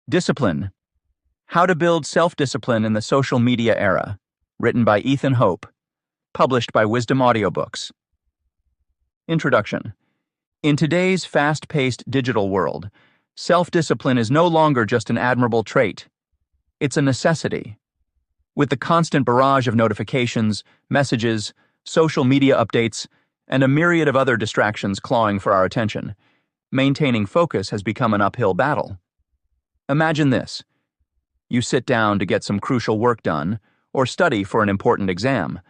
Discipline: How to Build Self-Discipline in the Social Media Era, written by Ethan Hope, published by Wisdom Audiobooks. Introduction. In today's fast-paced digital world, self-discipline is no longer just an admirable trait. It's a necessity. With the constant barrage of notifications, messages, social media updates, and a myriad of other distractions clawing for our attention, maintaining focus has become an uphill battle. Imagine this. You sit down to get some crucial work done or study for an important exam,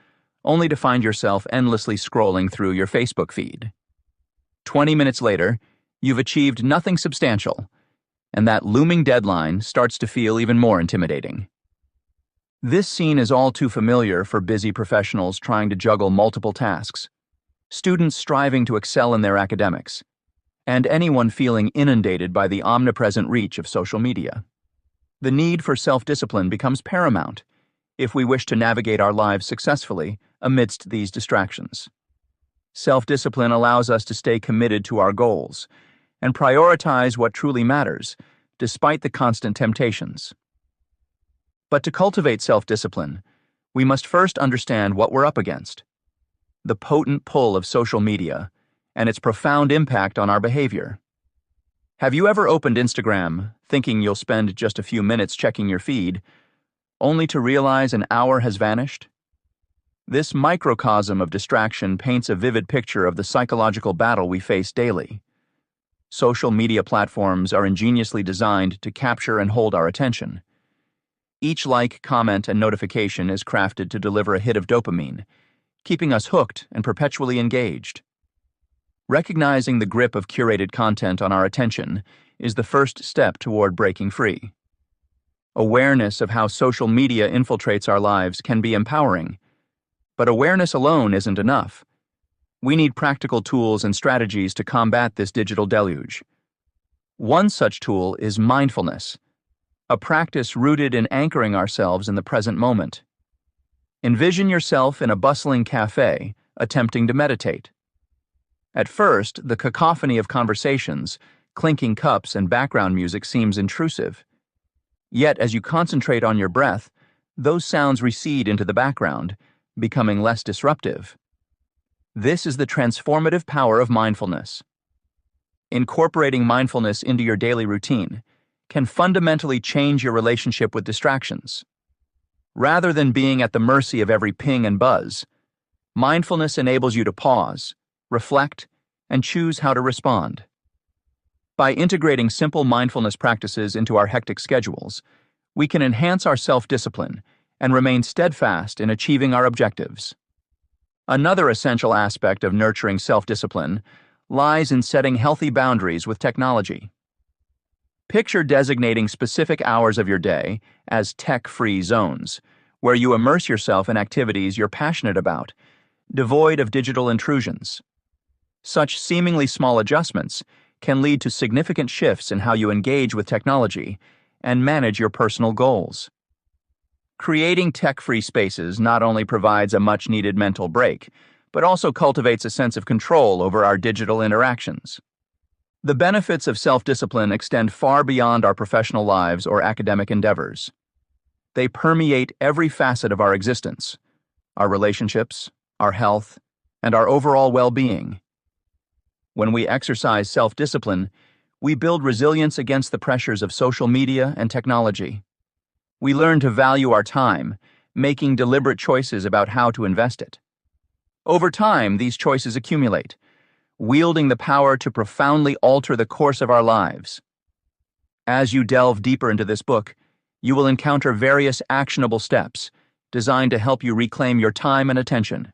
only to find yourself endlessly scrolling through your Facebook feed. 20 minutes later, you've achieved nothing substantial, and that looming deadline starts to feel even more intimidating. This scene is all too familiar for busy professionals trying to juggle multiple tasks, students striving to excel in their academics, and anyone feeling inundated by the omnipresent reach of social media. The need for self-discipline becomes paramount if we wish to navigate our lives successfully amidst these distractions. Self-discipline allows us to stay committed to our goals and prioritize what truly matters, despite the constant temptations. But to cultivate self-discipline, we must first understand what we're up against: the potent pull of social media and its profound impact on our behavior. Have you ever opened Instagram thinking you'll spend just a few minutes checking your feed, only to realize an hour has vanished? This microcosm of distraction paints a vivid picture of the psychological battle we face daily. Social media platforms are ingeniously designed to capture and hold our attention. Each like, comment, and notification is crafted to deliver a hit of dopamine, keeping us hooked and perpetually engaged. Recognizing the grip of curated content on our attention is the first step toward breaking free. Awareness of how social media infiltrates our lives can be empowering, but awareness alone isn't enough. We need practical tools and strategies to combat this digital deluge. One such tool is mindfulness, a practice rooted in anchoring ourselves in the present moment. Envision yourself in a bustling cafe, attempting to meditate. At first, the cacophony of conversations, clinking cups, and background music seems intrusive. Yet, as you concentrate on your breath, those sounds recede into the background, becoming less disruptive. This is the transformative power of mindfulness. Incorporating mindfulness into your daily routine can fundamentally change your relationship with distractions. Rather than being at the mercy of every ping and buzz, mindfulness enables you to pause, reflect, and choose how to respond. By integrating simple mindfulness practices into our hectic schedules, we can enhance our self-discipline and remain steadfast in achieving our objectives. Another essential aspect of nurturing self-discipline lies in setting healthy boundaries with technology. Picture designating specific hours of your day as tech-free zones, where you immerse yourself in activities you're passionate about, devoid of digital intrusions. Such seemingly small adjustments can lead to significant shifts in how you engage with technology and manage your personal goals. Creating tech-free spaces not only provides a much-needed mental break, but also cultivates a sense of control over our digital interactions. The benefits of self-discipline extend far beyond our professional lives or academic endeavors. They permeate every facet of our existence: our relationships, our health, and our overall well-being. When we exercise self-discipline, we build resilience against the pressures of social media and technology. We learn to value our time, making deliberate choices about how to invest it. Over time, these choices accumulate, wielding the power to profoundly alter the course of our lives. As you delve deeper into this book, you will encounter various actionable steps designed to help you reclaim your time and attention.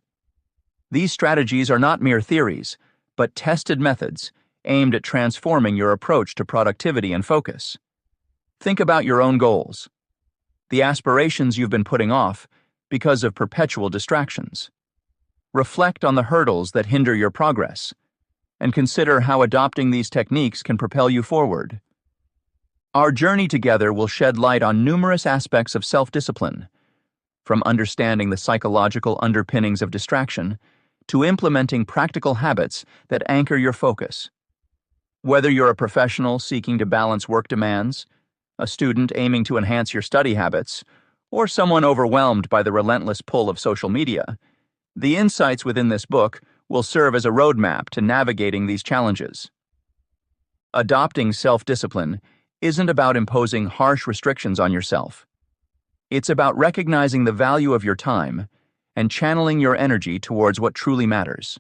These strategies are not mere theories, but tested methods aimed at transforming your approach to productivity and focus. Think about your own goals, the aspirations you've been putting off because of perpetual distractions. Reflect on the hurdles that hinder your progress, and consider how adopting these techniques can propel you forward. Our journey together will shed light on numerous aspects of self-discipline, from understanding the psychological underpinnings of distraction to implementing practical habits that anchor your focus. Whether you're a professional seeking to balance work demands, a student aiming to enhance your study habits, or someone overwhelmed by the relentless pull of social media, the insights within this book will serve as a roadmap to navigating these challenges. Adopting self-discipline isn't about imposing harsh restrictions on yourself. It's about recognizing the value of your time and channeling your energy towards what truly matters.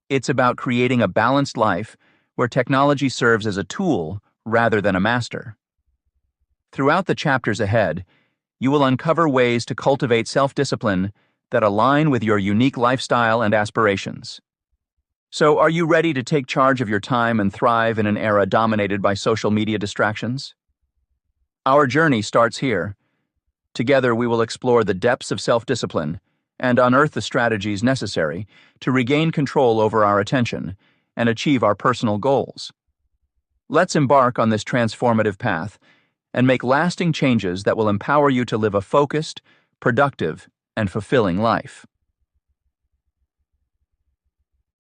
It's about creating a balanced life where technology serves as a tool rather than a master. Throughout the chapters ahead, you will uncover ways to cultivate self-discipline that align with your unique lifestyle and aspirations. So, are you ready to take charge of your time and thrive in an era dominated by social media distractions? Our journey starts here. Together, we will explore the depths of self-discipline and unearth the strategies necessary to regain control over our attention and achieve our personal goals. Let's embark on this transformative path and make lasting changes that will empower you to live a focused, productive, and fulfilling life.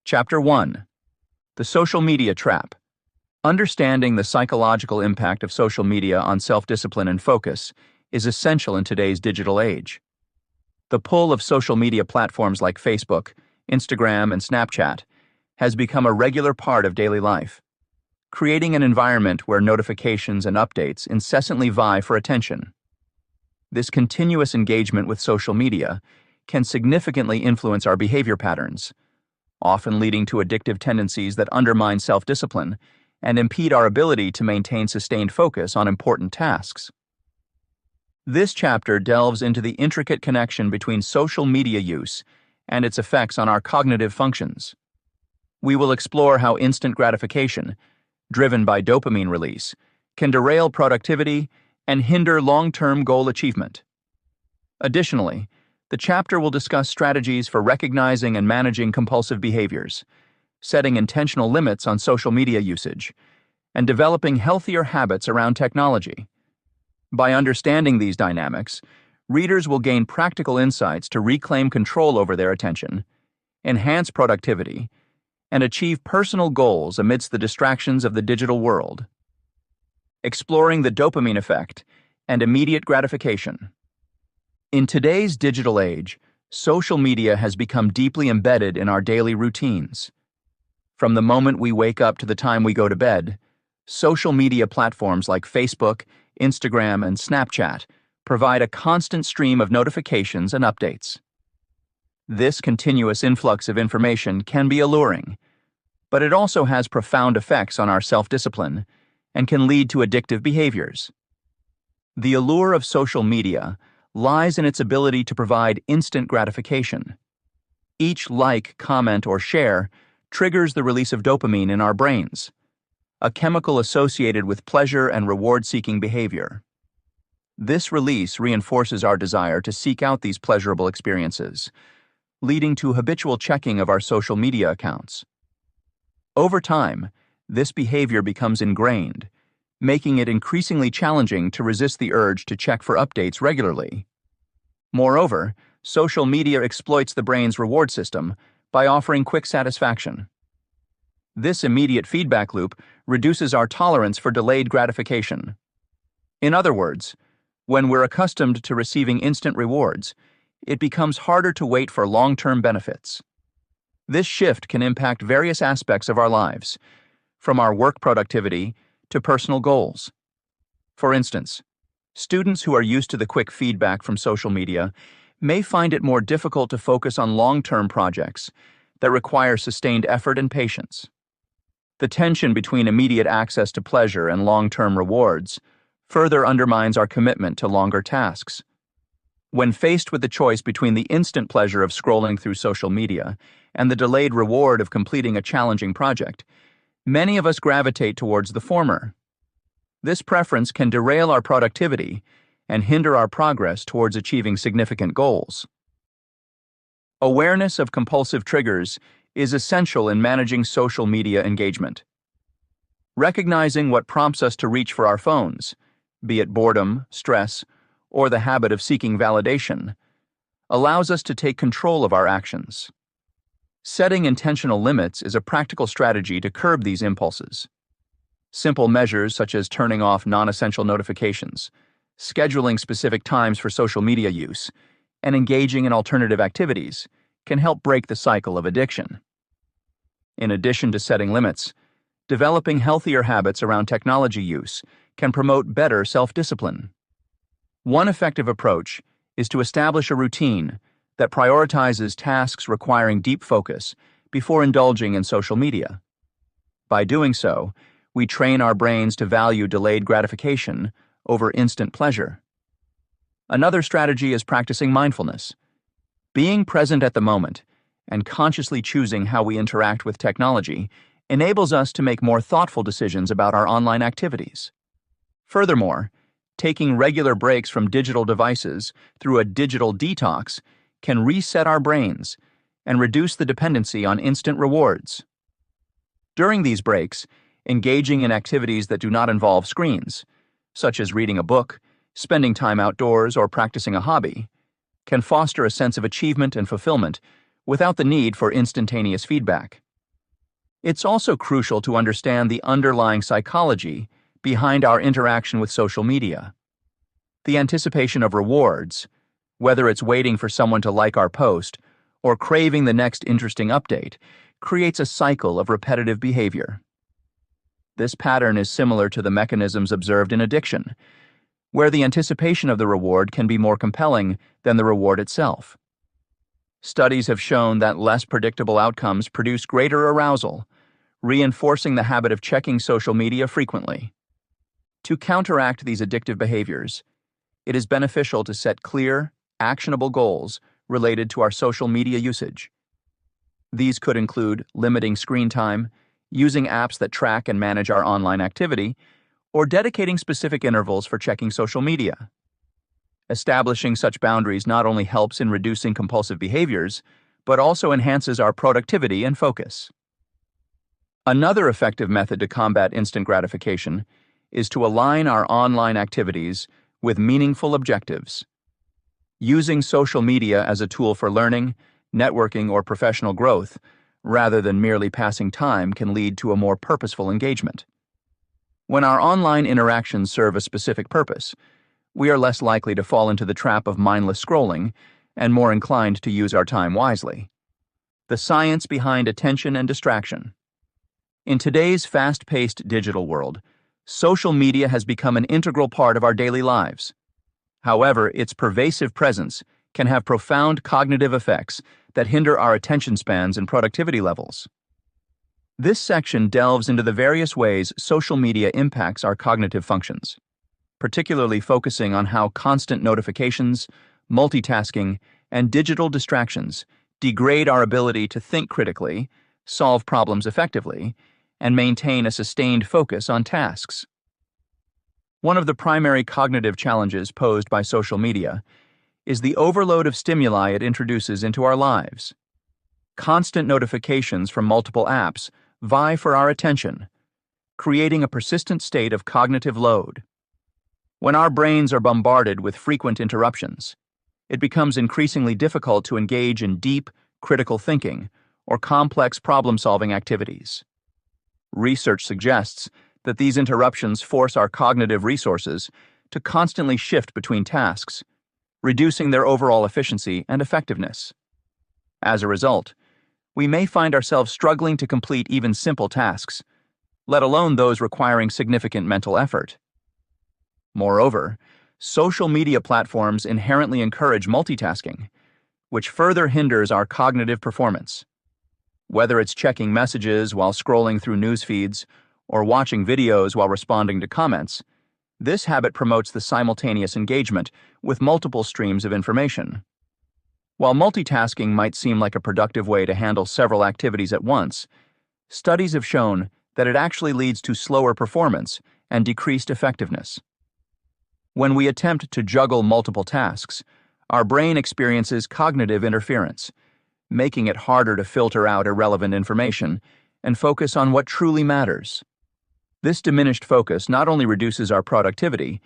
Chapter 1. The Social Media Trap. Understanding the psychological impact of social media on self-discipline and focus is essential in today's digital age. The pull of social media platforms like Facebook, Instagram, and Snapchat has become a regular part of daily life, creating an environment where notifications and updates incessantly vie for attention. This continuous engagement with social media can significantly influence our behavior patterns, often leading to addictive tendencies that undermine self-discipline and impede our ability to maintain sustained focus on important tasks. This chapter delves into the intricate connection between social media use and its effects on our cognitive functions. We will explore how instant gratification, driven by dopamine release, can derail productivity and hinder long-term goal achievement. Additionally, the chapter will discuss strategies for recognizing and managing compulsive behaviors, setting intentional limits on social media usage, and developing healthier habits around technology. By understanding these dynamics, readers will gain practical insights to reclaim control over their attention, enhance productivity, and achieve personal goals amidst the distractions of the digital world. Exploring the dopamine effect and immediate gratification. In today's digital age, social media has become deeply embedded in our daily routines. From the moment we wake up to the time we go to bed, social media platforms like Facebook, Instagram, and Snapchat provide a constant stream of notifications and updates. This continuous influx of information can be alluring, but it also has profound effects on our self-discipline and can lead to addictive behaviors. The allure of social media lies in its ability to provide instant gratification. Each like, comment, or share triggers the release of dopamine in our brains, a chemical associated with pleasure and reward-seeking behavior. This release reinforces our desire to seek out these pleasurable experiences, leading to habitual checking of our social media accounts. Over time, this behavior becomes ingrained, making it increasingly challenging to resist the urge to check for updates regularly. Moreover, social media exploits the brain's reward system by offering quick satisfaction. This immediate feedback loop reduces our tolerance for delayed gratification. In other words, when we're accustomed to receiving instant rewards, it becomes harder to wait for long-term benefits. This shift can impact various aspects of our lives, from our work productivity to personal goals. For instance, students who are used to the quick feedback from social media may find it more difficult to focus on long-term projects that require sustained effort and patience. The tension between immediate access to pleasure and long-term rewards further undermines our commitment to longer tasks. When faced with the choice between the instant pleasure of scrolling through social media and the delayed reward of completing a challenging project, many of us gravitate towards the former. This preference can derail our productivity and hinder our progress towards achieving significant goals. Awareness of compulsive triggers is essential in managing social media engagement. Recognizing what prompts us to reach for our phones, be it boredom, stress, or the habit of seeking validation, allows us to take control of our actions. Setting intentional limits is a practical strategy to curb these impulses. Simple measures such as turning off non-essential notifications, scheduling specific times for social media use, and engaging in alternative activities can help break the cycle of addiction. In addition to setting limits, developing healthier habits around technology use can promote better self-discipline. One effective approach is to establish a routine that prioritizes tasks requiring deep focus before indulging in social media. By doing so, we train our brains to value delayed gratification over instant pleasure. Another strategy is practicing mindfulness. Being present at the moment and consciously choosing how we interact with technology enables us to make more thoughtful decisions about our online activities. Furthermore, taking regular breaks from digital devices through a digital detox can reset our brains and reduce the dependency on instant rewards. During these breaks, engaging in activities that do not involve screens, such as reading a book, spending time outdoors, or practicing a hobby, can foster a sense of achievement and fulfillment without the need for instantaneous feedback. It's also crucial to understand the underlying psychology behind our interaction with social media. The anticipation of rewards, whether it's waiting for someone to like our post or craving the next interesting update, creates a cycle of repetitive behavior. This pattern is similar to the mechanisms observed in addiction, where the anticipation of the reward can be more compelling than the reward itself. Studies have shown that less predictable outcomes produce greater arousal, reinforcing the habit of checking social media frequently. To counteract these addictive behaviors, it is beneficial to set clear, actionable goals related to our social media usage. These could include limiting screen time, using apps that track and manage our online activity, or dedicating specific intervals for checking social media. Establishing such boundaries not only helps in reducing compulsive behaviors, but also enhances our productivity and focus. Another effective method to combat instant gratification is to align our online activities with meaningful objectives. Using social media as a tool for learning, networking, or professional growth, rather than merely passing time, can lead to a more purposeful engagement. When our online interactions serve a specific purpose, we are less likely to fall into the trap of mindless scrolling and more inclined to use our time wisely. The science behind attention and distraction. In today's fast-paced digital world, social media has become an integral part of our daily lives. However, its pervasive presence can have profound cognitive effects that hinder our attention spans and productivity levels. This section delves into the various ways social media impacts our cognitive functions, particularly focusing on how constant notifications, multitasking, and digital distractions degrade our ability to think critically, solve problems effectively, and maintain a sustained focus on tasks. One of the primary cognitive challenges posed by social media is the overload of stimuli it introduces into our lives. Constant notifications from multiple apps vie for our attention, creating a persistent state of cognitive load. When our brains are bombarded with frequent interruptions, it becomes increasingly difficult to engage in deep, critical thinking or complex problem-solving activities. Research suggests that these interruptions force our cognitive resources to constantly shift between tasks, reducing their overall efficiency and effectiveness. As a result, we may find ourselves struggling to complete even simple tasks, let alone those requiring significant mental effort. Moreover, social media platforms inherently encourage multitasking, which further hinders our cognitive performance. Whether it's checking messages while scrolling through news feeds or watching videos while responding to comments, this habit promotes the simultaneous engagement with multiple streams of information. While multitasking might seem like a productive way to handle several activities at once, studies have shown that it actually leads to slower performance and decreased effectiveness. When we attempt to juggle multiple tasks, our brain experiences cognitive interference, making it harder to filter out irrelevant information and focus on what truly matters. This diminished focus not only reduces our productivity,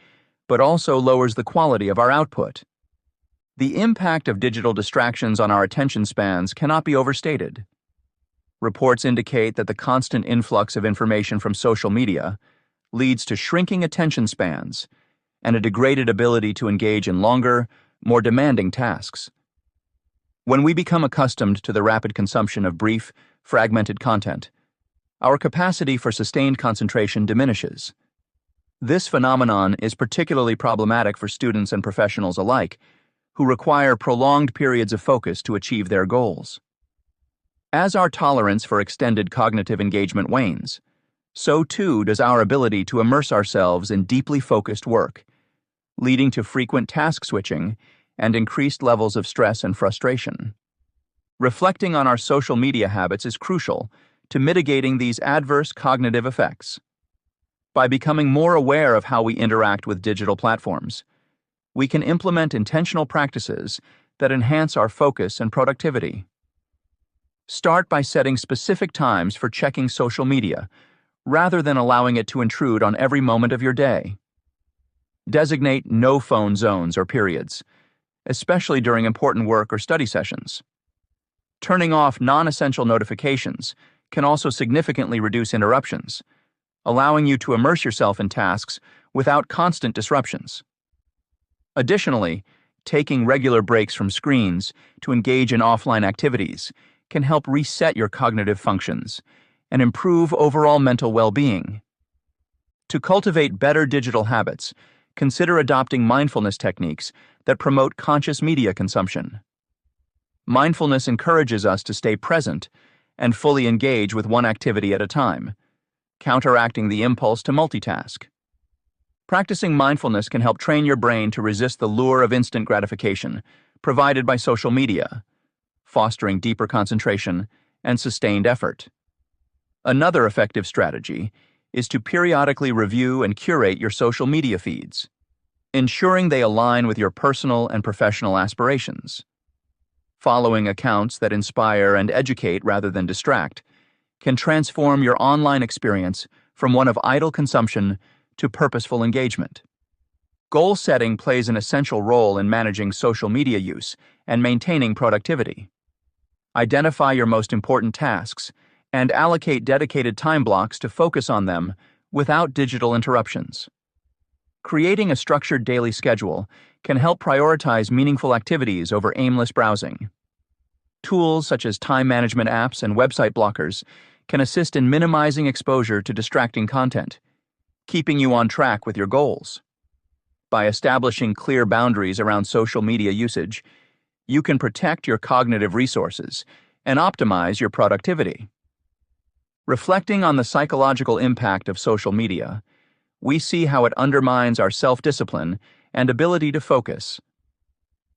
but also lowers the quality of our output. The impact of digital distractions on our attention spans cannot be overstated. Reports indicate that the constant influx of information from social media, leads to shrinking attention spans and a degraded ability to engage in longer, more demanding tasks. When we become accustomed to the rapid consumption of brief, fragmented content, our capacity for sustained concentration diminishes. This phenomenon is particularly problematic for students and professionals alike, who require prolonged periods of focus to achieve their goals. As our tolerance for extended cognitive engagement wanes, so too does our ability to immerse ourselves in deeply focused work, leading to frequent task switching and increased levels of stress and frustration. Reflecting on our social media habits is crucial to mitigating these adverse cognitive effects. By becoming more aware of how we interact with digital platforms, we can implement intentional practices that enhance our focus and productivity. Start by setting specific times for checking social media, rather than allowing it to intrude on every moment of your day. Designate no-phone zones or periods, especially during important work or study sessions. Turning off non-essential notifications can also significantly reduce interruptions, allowing you to immerse yourself in tasks without constant disruptions. Additionally, taking regular breaks from screens to engage in offline activities can help reset your cognitive functions and improve overall mental well-being. To cultivate better digital habits, consider adopting mindfulness techniques that promote conscious media consumption. Mindfulness encourages us to stay present and fully engage with one activity at a time, counteracting the impulse to multitask. Practicing mindfulness can help train your brain to resist the lure of instant gratification provided by social media, fostering deeper concentration and sustained effort. Another effective strategy is to periodically review and curate your social media feeds, ensuring they align with your personal and professional aspirations. Following accounts that inspire and educate rather than distract can transform your online experience from one of idle consumption to purposeful engagement. Goal setting plays an essential role in managing social media use and maintaining productivity. Identify your most important tasks and allocate dedicated time blocks to focus on them without digital interruptions. Creating a structured daily schedule can help prioritize meaningful activities over aimless browsing. Tools such as time management apps and website blockers can assist in minimizing exposure to distracting content, keeping you on track with your goals. By establishing clear boundaries around social media usage, you can protect your cognitive resources and optimize your productivity. Reflecting on the psychological impact of social media, we see how it undermines our self-discipline and ability to focus.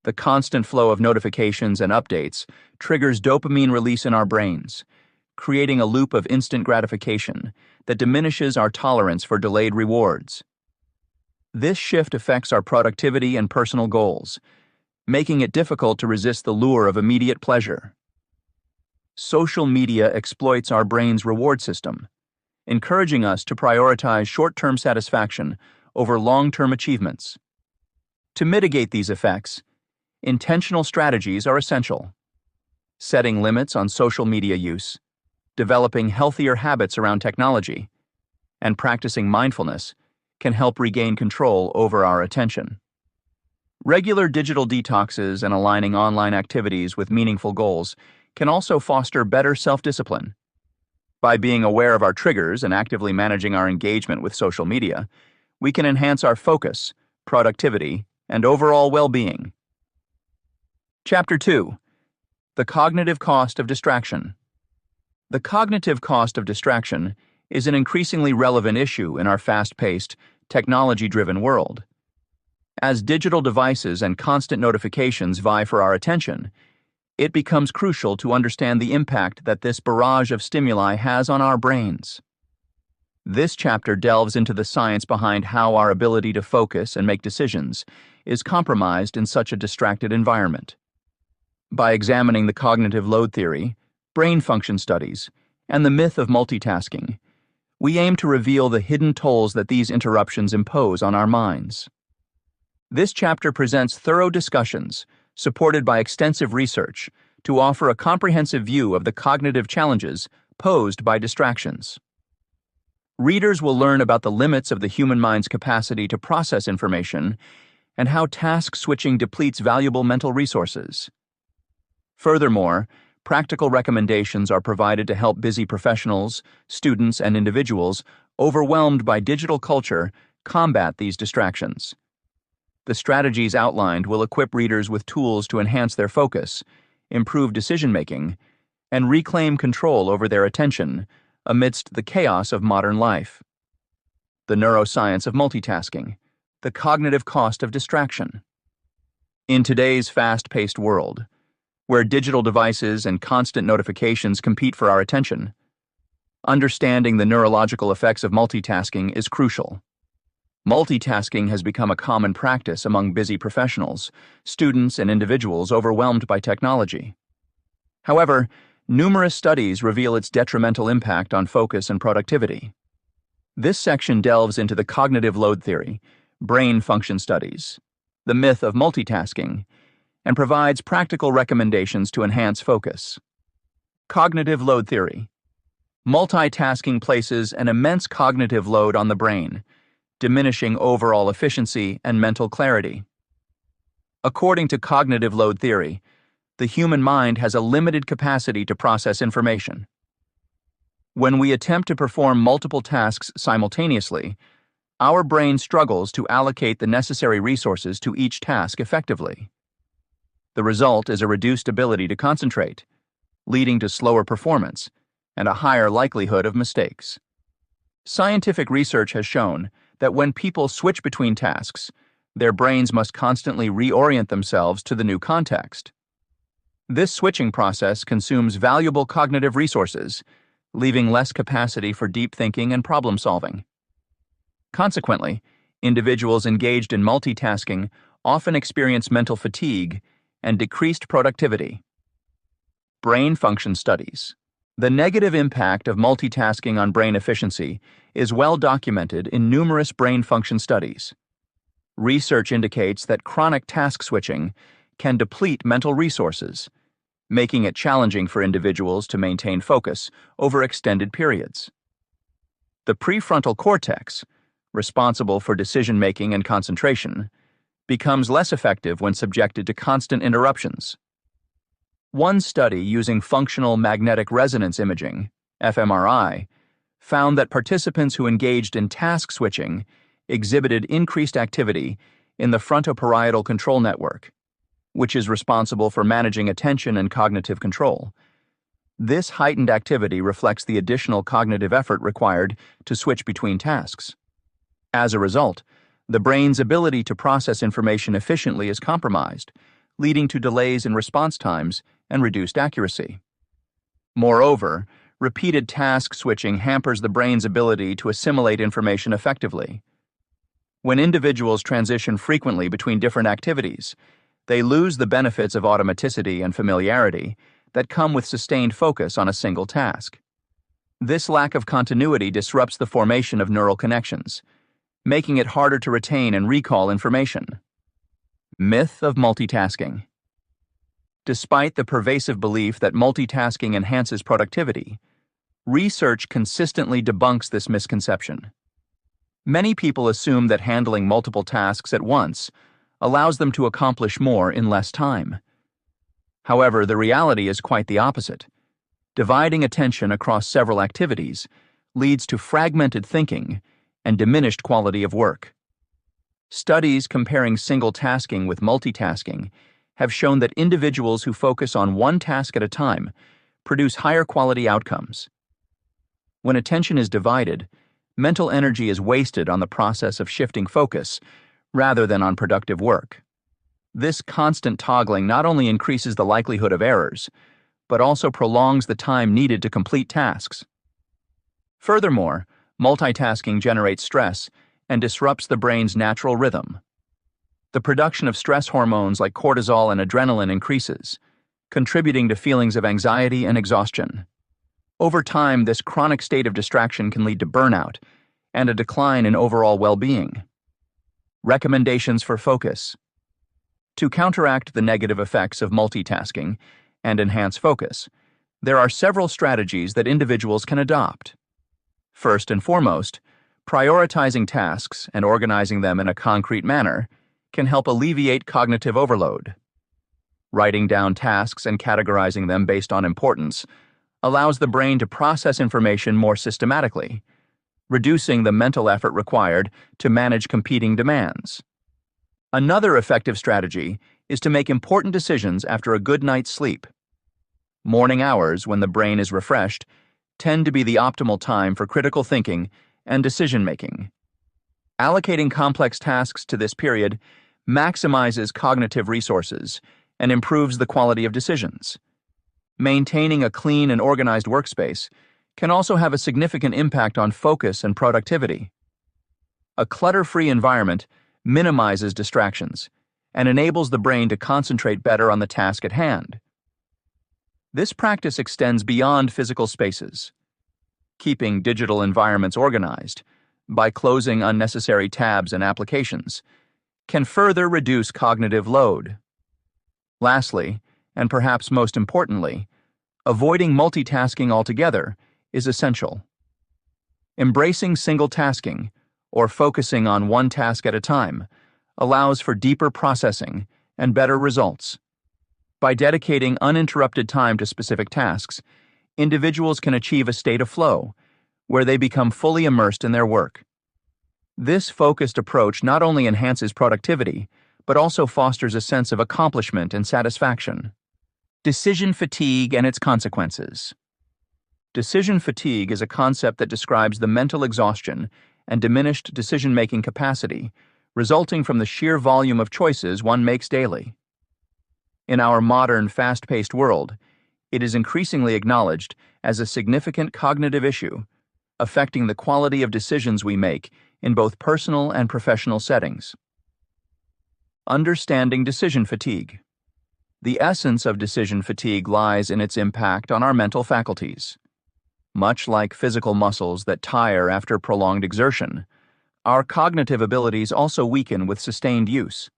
The constant flow of notifications and updates triggers dopamine release in our brains, creating a loop of instant gratification that diminishes our tolerance for delayed rewards. This shift affects our productivity and personal goals, making it difficult to resist the lure of immediate pleasure. Social media exploits our brain's reward system, encouraging us to prioritize short-term satisfaction over long-term achievements. To mitigate these effects, intentional strategies are essential. Setting limits on social media use, developing healthier habits around technology, and practicing mindfulness can help regain control over our attention. Regular digital detoxes and aligning online activities with meaningful goals can also foster better self-discipline. By being aware of our triggers and actively managing our engagement with social media, we can enhance our focus, productivity, and overall well-being. Chapter 2. The Cognitive Cost of Distraction. The cognitive cost of distraction is an increasingly relevant issue in our fast-paced, technology-driven world. As digital devices and constant notifications vie for our attention, it becomes crucial to understand the impact that this barrage of stimuli has on our brains. This chapter delves into the science behind how our ability to focus and make decisions is compromised in such a distracted environment. By examining the cognitive load theory, brain function studies, and the myth of multitasking, we aim to reveal the hidden tolls that these interruptions impose on our minds. This chapter presents thorough discussions, supported by extensive research, to offer a comprehensive view of the cognitive challenges posed by distractions. Readers will learn about the limits of the human mind's capacity to process information and how task switching depletes valuable mental resources. Furthermore, practical recommendations are provided to help busy professionals, students, and individuals overwhelmed by digital culture combat these distractions. The strategies outlined will equip readers with tools to enhance their focus, improve decision-making, and reclaim control over their attention amidst the chaos of modern life. The neuroscience of multitasking, the cognitive cost of distraction. In today's fast-paced world, where digital devices and constant notifications compete for our attention, understanding the neurological effects of multitasking is crucial. Multitasking has become a common practice among busy professionals, students, and individuals overwhelmed by technology. However, numerous studies reveal its detrimental impact on focus and productivity. This section delves into the cognitive load theory, brain function studies, the myth of multitasking, and provides practical recommendations to enhance focus. Cognitive load theory. Multitasking places an immense cognitive load on the brain, diminishing overall efficiency and mental clarity. According to cognitive load theory, the human mind has a limited capacity to process information. When we attempt to perform multiple tasks simultaneously, our brain struggles to allocate the necessary resources to each task effectively. The result is a reduced ability to concentrate, leading to slower performance and a higher likelihood of mistakes. Scientific research has shown that when people switch between tasks, their brains must constantly reorient themselves to the new context. This switching process consumes valuable cognitive resources, leaving less capacity for deep thinking and problem solving. Consequently, individuals engaged in multitasking often experience mental fatigue and decreased productivity. Brain function studies. The negative impact of multitasking on brain efficiency is well documented in numerous brain function studies. Research indicates that chronic task switching can deplete mental resources, making it challenging for individuals to maintain focus over extended periods. The prefrontal cortex, responsible for decision-making and concentration, becomes less effective when subjected to constant interruptions. One study using functional magnetic resonance imaging, fMRI, found that participants who engaged in task switching exhibited increased activity in the frontoparietal control network, which is responsible for managing attention and cognitive control. This heightened activity reflects the additional cognitive effort required to switch between tasks. As a result, the brain's ability to process information efficiently is compromised, leading to delays in response times and reduced accuracy. Moreover, repeated task switching hampers the brain's ability to assimilate information effectively. When individuals transition frequently between different activities, they lose the benefits of automaticity and familiarity that come with sustained focus on a single task. This lack of continuity disrupts the formation of neural connections, making it harder to retain and recall information. Myth of multitasking. Despite the pervasive belief that multitasking enhances productivity, research consistently debunks this misconception. Many people assume that handling multiple tasks at once allows them to accomplish more in less time. However, the reality is quite the opposite. Dividing attention across several activities leads to fragmented thinking and diminished quality of work. Studies comparing single tasking with multitasking have shown that individuals who focus on one task at a time produce higher quality outcomes. When attention is divided, mental energy is wasted on the process of shifting focus rather than on productive work. This constant toggling not only increases the likelihood of errors, but also prolongs the time needed to complete tasks. Furthermore, multitasking generates stress and disrupts the brain's natural rhythm. The production of stress hormones like cortisol and adrenaline increases, contributing to feelings of anxiety and exhaustion. Over time, this chronic state of distraction can lead to burnout and a decline in overall well-being. Recommendations for focus. To counteract the negative effects of multitasking and enhance focus, there are several strategies that individuals can adopt. First and foremost, prioritizing tasks and organizing them in a concrete manner can help alleviate cognitive overload. Writing down tasks and categorizing them based on importance allows the brain to process information more systematically, reducing the mental effort required to manage competing demands. Another effective strategy is to make important decisions after a good night's sleep. Morning hours, when the brain is refreshed, tend to be the optimal time for critical thinking and decision-making. Allocating complex tasks to this period maximizes cognitive resources and improves the quality of decisions. Maintaining a clean and organized workspace can also have a significant impact on focus and productivity. A clutter-free environment minimizes distractions and enables the brain to concentrate better on the task at hand. This practice extends beyond physical spaces. Keeping digital environments organized by closing unnecessary tabs and applications can further reduce cognitive load. Lastly, and perhaps most importantly, avoiding multitasking altogether is essential. Embracing single tasking, or focusing on one task at a time, allows for deeper processing and better results. By dedicating uninterrupted time to specific tasks, individuals can achieve a state of flow, where they become fully immersed in their work. This focused approach not only enhances productivity, but also fosters a sense of accomplishment and satisfaction. Decision fatigue and its consequences. Decision fatigue is a concept that describes the mental exhaustion and diminished decision-making capacity resulting from the sheer volume of choices one makes daily. In our modern, fast-paced world, it is increasingly acknowledged as a significant cognitive issue, affecting the quality of decisions we make in both personal and professional settings. Understanding decision fatigue. The essence of decision fatigue lies in its impact on our mental faculties. Much like physical muscles that tire after prolonged exertion, our cognitive abilities also weaken with sustained use.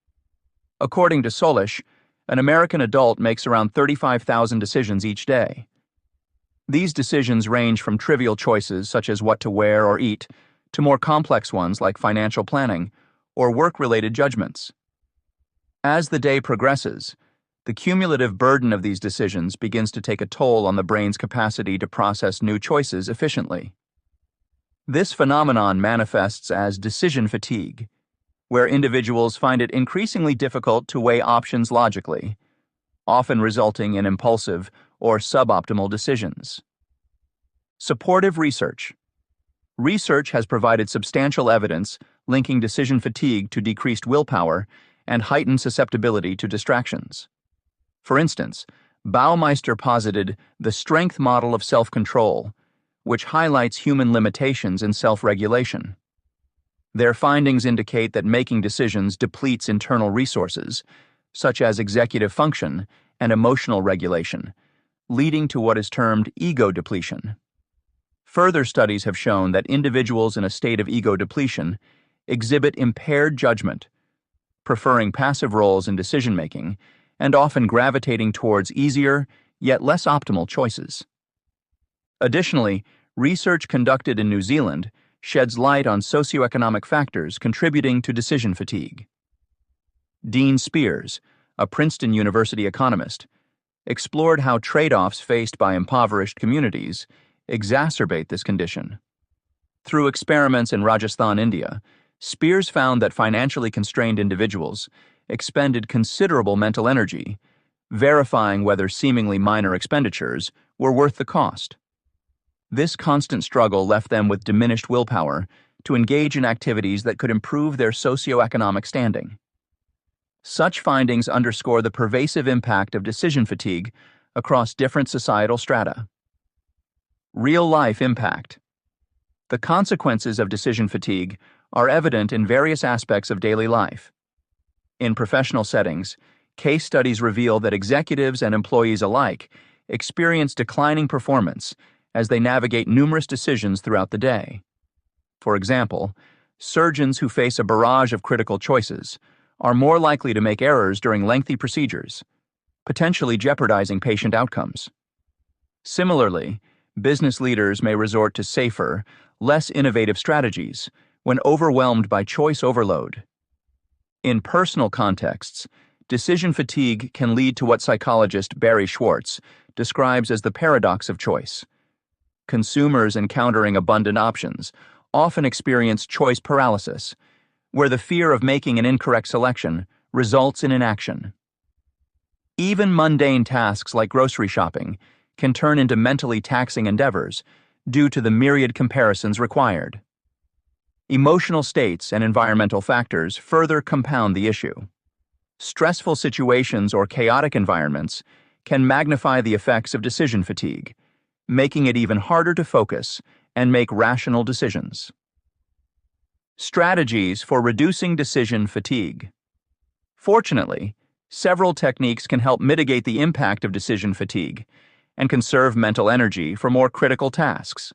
According to Solish, an American adult makes around 35,000 decisions each day. These decisions range from trivial choices such as what to wear or eat to more complex ones like financial planning or work-related judgments. As the day progresses, the cumulative burden of these decisions begins to take a toll on the brain's capacity to process new choices efficiently. This phenomenon manifests as decision fatigue, where individuals find it increasingly difficult to weigh options logically, often resulting in impulsive or suboptimal decisions. Supportive research. Research has provided substantial evidence linking decision fatigue to decreased willpower and heightened susceptibility to distractions. For instance, Baumeister posited the strength model of self-control, which highlights human limitations in self-regulation. Their findings indicate that making decisions depletes internal resources, such as executive function and emotional regulation, leading to what is termed ego depletion. Further studies have shown that individuals in a state of ego depletion exhibit impaired judgment, preferring passive roles in decision-making, and often gravitating towards easier, yet less optimal choices. Additionally, research conducted in New Zealand sheds light on socioeconomic factors contributing to decision fatigue. Dean Spears, a Princeton University economist, explored how trade-offs faced by impoverished communities exacerbate this condition. Through experiments in Rajasthan, India, Spears found that financially constrained individuals expended considerable mental energy, verifying whether seemingly minor expenditures were worth the cost. This constant struggle left them with diminished willpower to engage in activities that could improve their socioeconomic standing. Such findings underscore the pervasive impact of decision fatigue across different societal strata. Real-life impact. The consequences of decision fatigue are evident in various aspects of daily life. In professional settings, case studies reveal that executives and employees alike experience declining performance as they navigate numerous decisions throughout the day. For example, surgeons who face a barrage of critical choices are more likely to make errors during lengthy procedures, potentially jeopardizing patient outcomes. Similarly, business leaders may resort to safer, less innovative strategies when overwhelmed by choice overload. In personal contexts, decision fatigue can lead to what psychologist Barry Schwartz describes as the paradox of choice. Consumers encountering abundant options often experience choice paralysis, where the fear of making an incorrect selection results in inaction. Even mundane tasks like grocery shopping can turn into mentally taxing endeavors due to the myriad comparisons required. Emotional states and environmental factors further compound the issue. Stressful situations or chaotic environments can magnify the effects of decision fatigue, making it even harder to focus and make rational decisions. Strategies for reducing decision fatigue. Fortunately, several techniques can help mitigate the impact of decision fatigue and conserve mental energy for more critical tasks.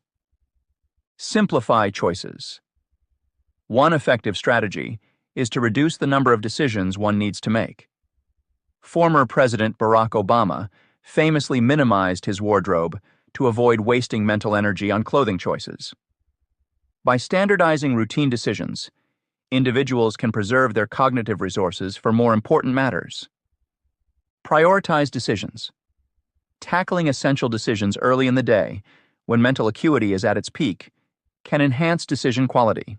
Simplify choices. One effective strategy is to reduce the number of decisions one needs to make. Former President Barack Obama famously minimized his wardrobe to avoid wasting mental energy on clothing choices. By standardizing routine decisions, individuals can preserve their cognitive resources for more important matters. Prioritize decisions. Tackling essential decisions early in the day, when mental acuity is at its peak, can enhance decision quality.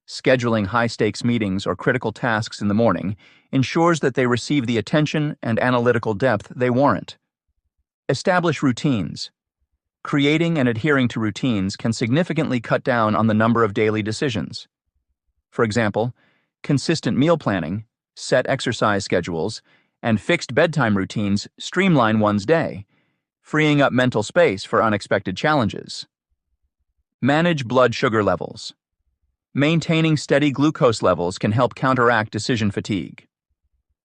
Scheduling high-stakes meetings or critical tasks in the morning ensures that they receive the attention and analytical depth they warrant. Establish routines. Creating and adhering to routines can significantly cut down on the number of daily decisions. For example, consistent meal planning, set exercise schedules, and fixed bedtime routines streamline one's day, freeing up mental space for unexpected challenges. Manage blood sugar levels. Maintaining steady glucose levels can help counteract decision fatigue.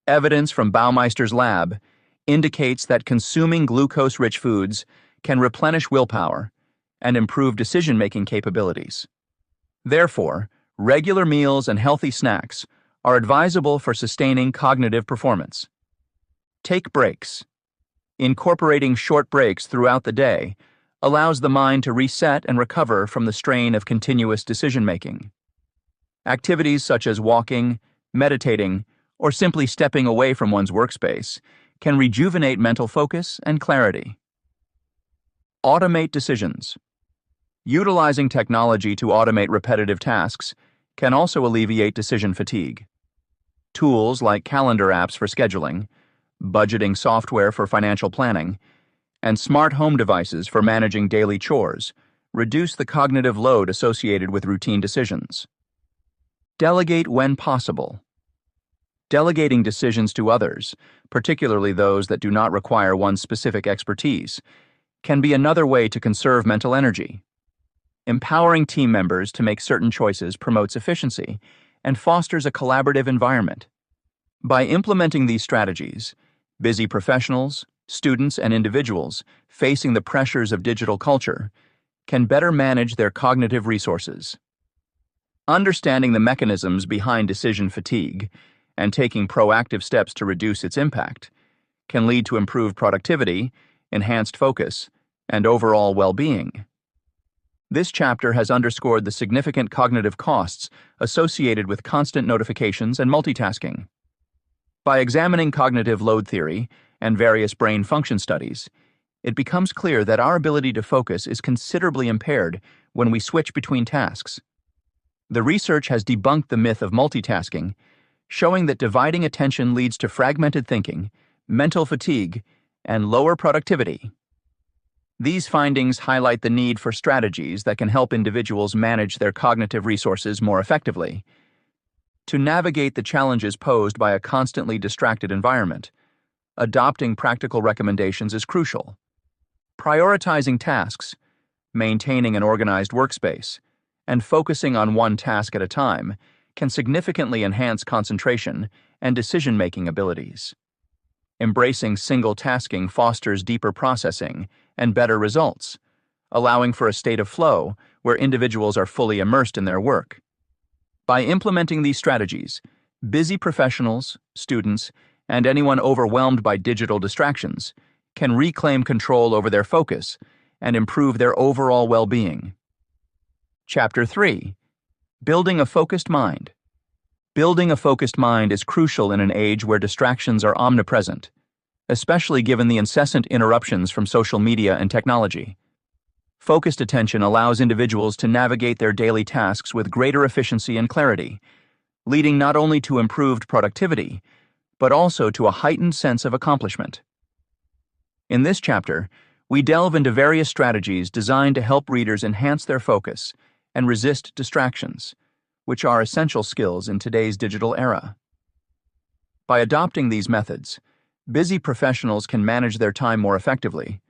Evidence from Baumeister's lab indicates that consuming glucose-rich foods can replenish willpower and improve decision-making capabilities. Therefore, regular meals and healthy snacks are advisable for sustaining cognitive performance. Take breaks. Incorporating short breaks throughout the day allows the mind to reset and recover from the strain of continuous decision-making. Activities such as walking, meditating, or simply stepping away from one's workspace can rejuvenate mental focus and clarity. Automate decisions. Utilizing technology to automate repetitive tasks can also alleviate decision fatigue. Tools like calendar apps for scheduling, budgeting software for financial planning, and smart home devices for managing daily chores reduce the cognitive load associated with routine decisions. Delegate when possible. Delegating decisions to others, particularly those that do not require one's specific expertise, can be another way to conserve mental energy. Empowering team members to make certain choices promotes efficiency and fosters a collaborative environment. By implementing these strategies, busy professionals, students, and individuals facing the pressures of digital culture can better manage their cognitive resources. Understanding the mechanisms behind decision fatigue and taking proactive steps to reduce its impact can lead to improved productivity, enhanced focus, and overall well-being. This chapter has underscored the significant cognitive costs associated with constant notifications and multitasking. By examining cognitive load theory and various brain function studies, it becomes clear that our ability to focus is considerably impaired when we switch between tasks. The research has debunked the myth of multitasking, showing that dividing attention leads to fragmented thinking, mental fatigue, and lower productivity. These findings highlight the need for strategies that can help individuals manage their cognitive resources more effectively. To navigate the challenges posed by a constantly distracted environment, adopting practical recommendations is crucial. Prioritizing tasks, maintaining an organized workspace, and focusing on one task at a time can significantly enhance concentration and decision-making abilities. Embracing single tasking fosters deeper processing and better results, allowing for a state of flow where individuals are fully immersed in their work. By implementing these strategies, busy professionals, students, and anyone overwhelmed by digital distractions can reclaim control over their focus and improve their overall well-being. Chapter 3. Building a Focused Mind. Building a focused mind is crucial in an age where distractions are omnipresent, especially given the incessant interruptions from social media and technology. Focused attention allows individuals to navigate their daily tasks with greater efficiency and clarity, leading not only to improved productivity, but also to a heightened sense of accomplishment. In this chapter, we delve into various strategies designed to help readers enhance their focus and resist distractions, which are essential skills in today's digital era. By adopting these methods, busy professionals can manage their time more effectively,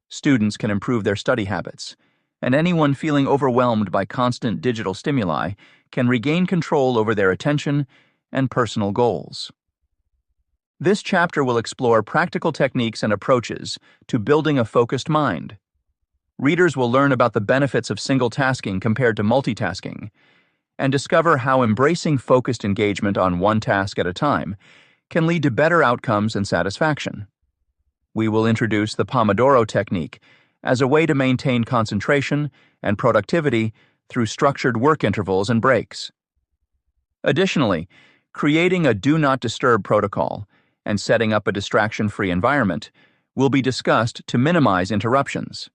students can improve their study habits, and anyone feeling overwhelmed by constant digital stimuli can regain control over their attention and personal goals. This chapter will explore practical techniques and approaches to building a focused mind. Readers will learn about the benefits of single tasking compared to multitasking, and discover how embracing focused engagement on one task at a time can lead to better outcomes and satisfaction. We will introduce the Pomodoro technique as a way to maintain concentration and productivity through structured work intervals and breaks. Additionally, creating a do not disturb protocol and setting up a distraction-free environment will be discussed to minimize interruptions.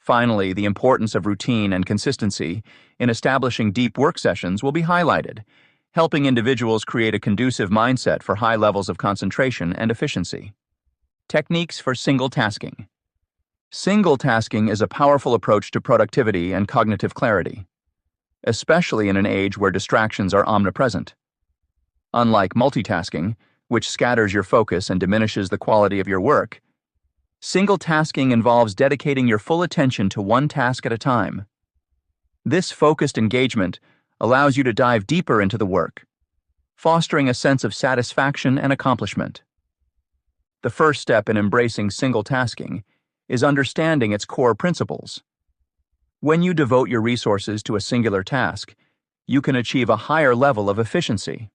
Finally, the importance of routine and consistency in establishing deep work sessions will be highlighted, helping individuals create a conducive mindset for high levels of concentration and efficiency. Techniques for single tasking. Single tasking is a powerful approach to productivity and cognitive clarity, especially in an age where distractions are omnipresent. Unlike multitasking, which scatters your focus and diminishes the quality of your work, single tasking involves dedicating your full attention to one task at a time. This focused engagement allows you to dive deeper into the work, fostering a sense of satisfaction and accomplishment. The first step in embracing single tasking is understanding its core principles. When you devote your resources to a singular task, you can achieve a higher level of efficiency.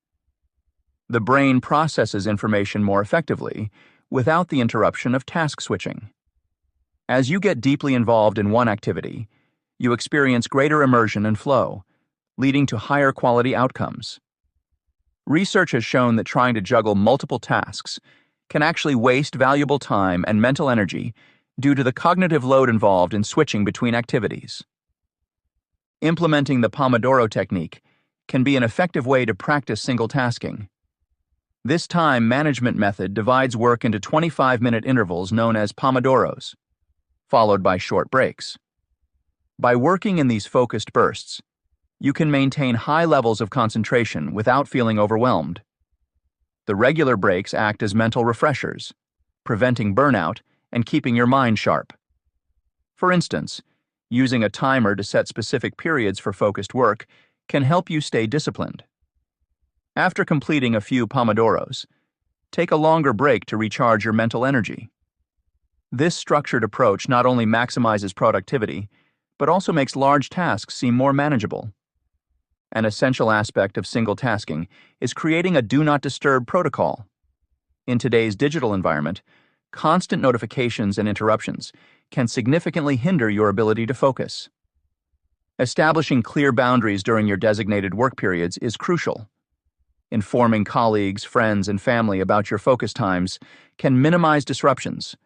The brain processes information more effectively without the interruption of task switching. As you get deeply involved in one activity, you experience greater immersion and flow, leading to higher quality outcomes. Research has shown that trying to juggle multiple tasks can actually waste valuable time and mental energy due to the cognitive load involved in switching between activities. Implementing the Pomodoro technique can be an effective way to practice single tasking. This time management method divides work into 25-minute intervals known as Pomodoros, followed by short breaks. By working in these focused bursts, you can maintain high levels of concentration without feeling overwhelmed. The regular breaks act as mental refreshers, preventing burnout and keeping your mind sharp. For instance, using a timer to set specific periods for focused work can help you stay disciplined. After completing a few Pomodoros, take a longer break to recharge your mental energy. This structured approach not only maximizes productivity, but also makes large tasks seem more manageable. An essential aspect of single tasking is creating a do not disturb protocol. In today's digital environment, constant notifications and interruptions can significantly hinder your ability to focus. Establishing clear boundaries during your designated work periods is crucial. Informing colleagues, friends, and family about your focus times can minimize disruptions.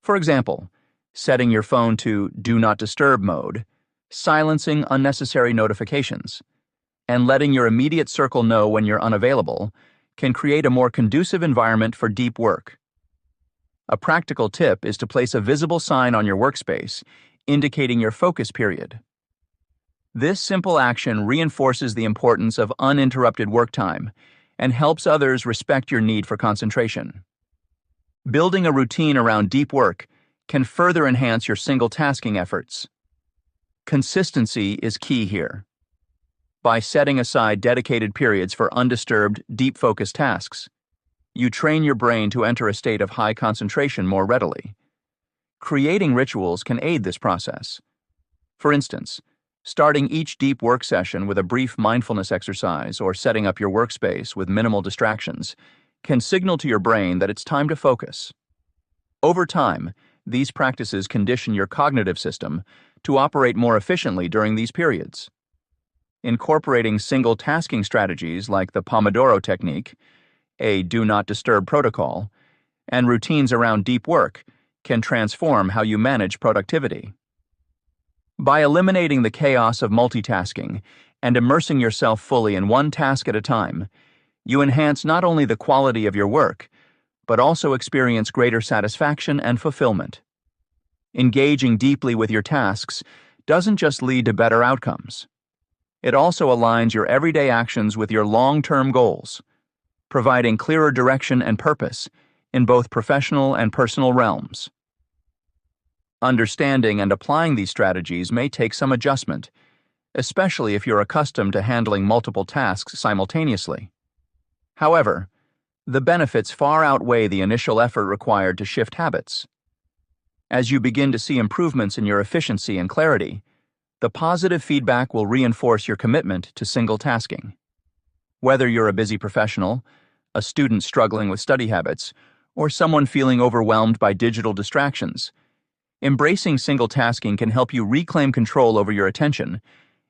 For example, setting your phone to do not disturb mode, silencing unnecessary notifications, and letting your immediate circle know when you're unavailable can create a more conducive environment for deep work. A practical tip is to place a visible sign on your workspace indicating your focus period. This simple action reinforces the importance of uninterrupted work time and helps others respect your need for concentration. Building a routine around deep work can further enhance your single tasking efforts. Consistency is key here. By setting aside dedicated periods for undisturbed, deep-focused tasks, you train your brain to enter a state of high concentration more readily. Creating rituals can aid this process. For instance, starting each deep work session with a brief mindfulness exercise or setting up your workspace with minimal distractions can signal to your brain that it's time to focus. Over time, these practices condition your cognitive system to operate more efficiently during these periods. Incorporating single tasking strategies like the Pomodoro technique, a do not disturb protocol, and routines around deep work can transform how you manage productivity. By eliminating the chaos of multitasking and immersing yourself fully in one task at a time, you enhance not only the quality of your work, but also experience greater satisfaction and fulfillment. Engaging deeply with your tasks doesn't just lead to better outcomes. It also aligns your everyday actions with your long-term goals, providing clearer direction and purpose in both professional and personal realms. Understanding and applying these strategies may take some adjustment, especially if you're accustomed to handling multiple tasks simultaneously. However, the benefits far outweigh the initial effort required to shift habits. As you begin to see improvements in your efficiency and clarity, the positive feedback will reinforce your commitment to single tasking. Whether you're a busy professional, a student struggling with study habits, or someone feeling overwhelmed by digital distractions, embracing single tasking can help you reclaim control over your attention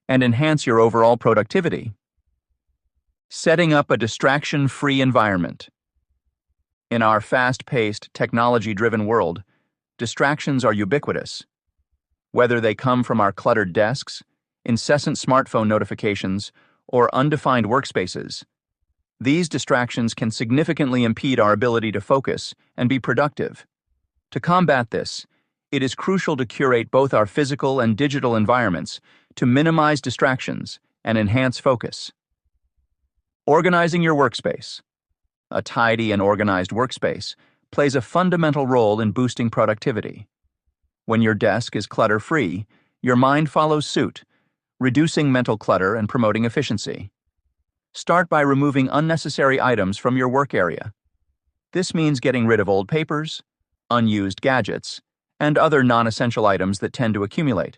and enhance your overall productivity. Setting up a distraction-free environment. In our fast-paced, technology-driven world, distractions are ubiquitous. Whether they come from our cluttered desks, incessant smartphone notifications, or undefined workspaces, these distractions can significantly impede our ability to focus and be productive. To combat this, it is crucial to curate both our physical and digital environments to minimize distractions and enhance focus. Organizing your workspace. A tidy and organized workspace plays a fundamental role in boosting productivity. When your desk is clutter-free, your mind follows suit, reducing mental clutter and promoting efficiency. Start by removing unnecessary items from your work area. This means getting rid of old papers, unused gadgets, and other non-essential items that tend to accumulate.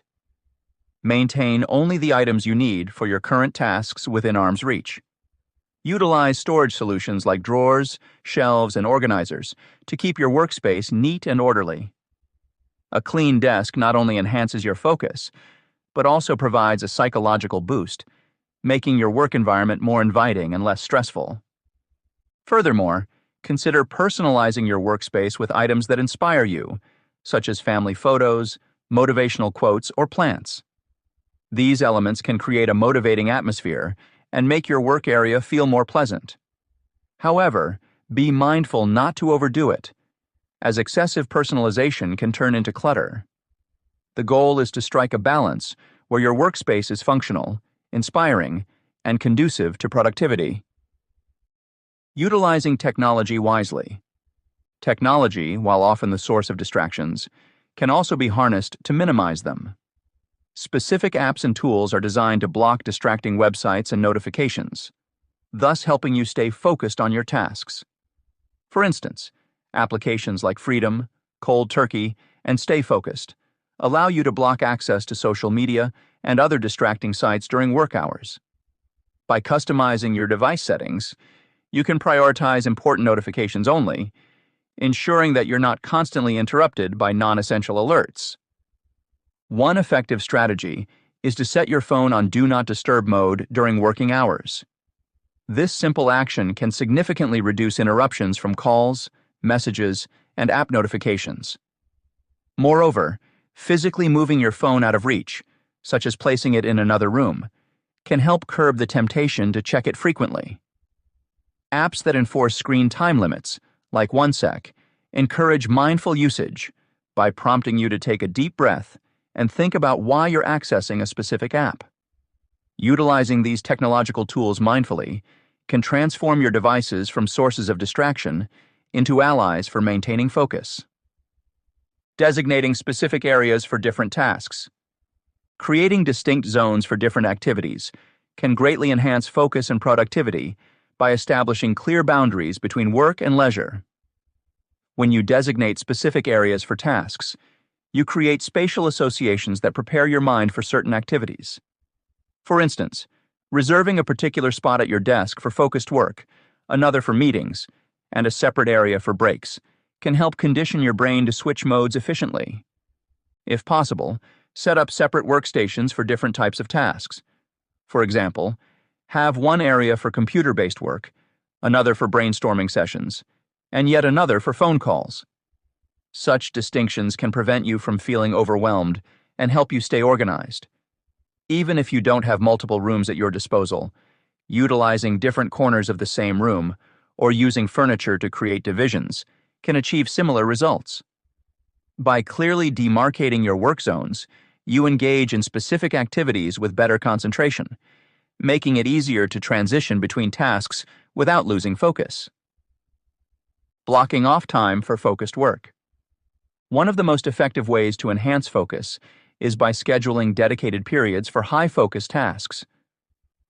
Maintain only the items you need for your current tasks within arm's reach. Utilize storage solutions like drawers, shelves, and organizers to keep your workspace neat and orderly. A clean desk not only enhances your focus, but also provides a psychological boost, making your work environment more inviting and less stressful. Furthermore, consider personalizing your workspace with items that inspire you, such as family photos, motivational quotes, or plants. These elements can create a motivating atmosphere and make your work area feel more pleasant. However, be mindful not to overdo it, as excessive personalization can turn into clutter. The goal is to strike a balance where your workspace is functional, inspiring, and conducive to productivity. Utilizing technology wisely. Technology, while often the source of distractions, can also be harnessed to minimize them. Specific apps and tools are designed to block distracting websites and notifications, thus helping you stay focused on your tasks. For instance, applications like Freedom, Cold Turkey, and Stay Focused allow you to block access to social media and other distracting sites during work hours. By customizing your device settings, you can prioritize important notifications only, ensuring that you're not constantly interrupted by non-essential alerts. One effective strategy is to set your phone on Do Not Disturb mode during working hours. This simple action can significantly reduce interruptions from calls, messages, and app notifications. Moreover, physically moving your phone out of reach, such as placing it in another room, can help curb the temptation to check it frequently. Apps that enforce screen time limits, like OneSec, encourage mindful usage by prompting you to take a deep breath and think about why you're accessing a specific app. Utilizing these technological tools mindfully can transform your devices from sources of distraction into allies for maintaining focus. Designating specific areas for different tasks. Creating distinct zones for different activities can greatly enhance focus and productivity by establishing clear boundaries between work and leisure. When you designate specific areas for tasks, you create spatial associations that prepare your mind for certain activities. For instance, reserving a particular spot at your desk for focused work, another for meetings, and a separate area for breaks can help condition your brain to switch modes efficiently. If possible, Set up separate workstations for different types of tasks. For example, have one area for computer-based work, another for brainstorming sessions, and yet another for phone calls. Such distinctions can prevent you from feeling overwhelmed and help you stay organized. Even if you don't have multiple rooms at your disposal, utilizing different corners of the same room or using furniture to create divisions can achieve similar results. By clearly demarcating your work zones, you engage in specific activities with better concentration, making it easier to transition between tasks without losing focus. Blocking off time for focused work. One of the most effective ways to enhance focus is by scheduling dedicated periods for high-focus tasks.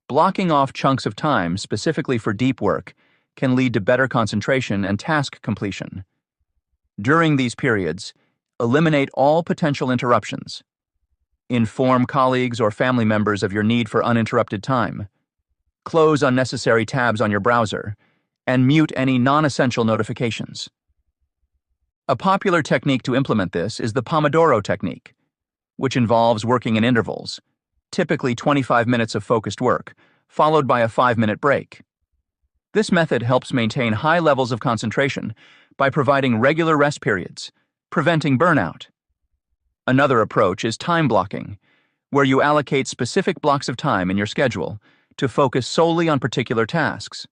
Blocking off chunks of time specifically for deep work can lead to better concentration and task completion. During these periods, eliminate all potential interruptions. Inform colleagues or family members of your need for uninterrupted time. Close unnecessary tabs on your browser, and mute any non-essential notifications. A popular technique to implement this is the Pomodoro technique, which involves working in intervals, typically 25 minutes of focused work, followed by a 5-minute break. This method helps maintain high levels of concentration by providing regular rest periods, preventing burnout. Another approach is time blocking, where you allocate specific blocks of time in your schedule to focus solely on particular tasks.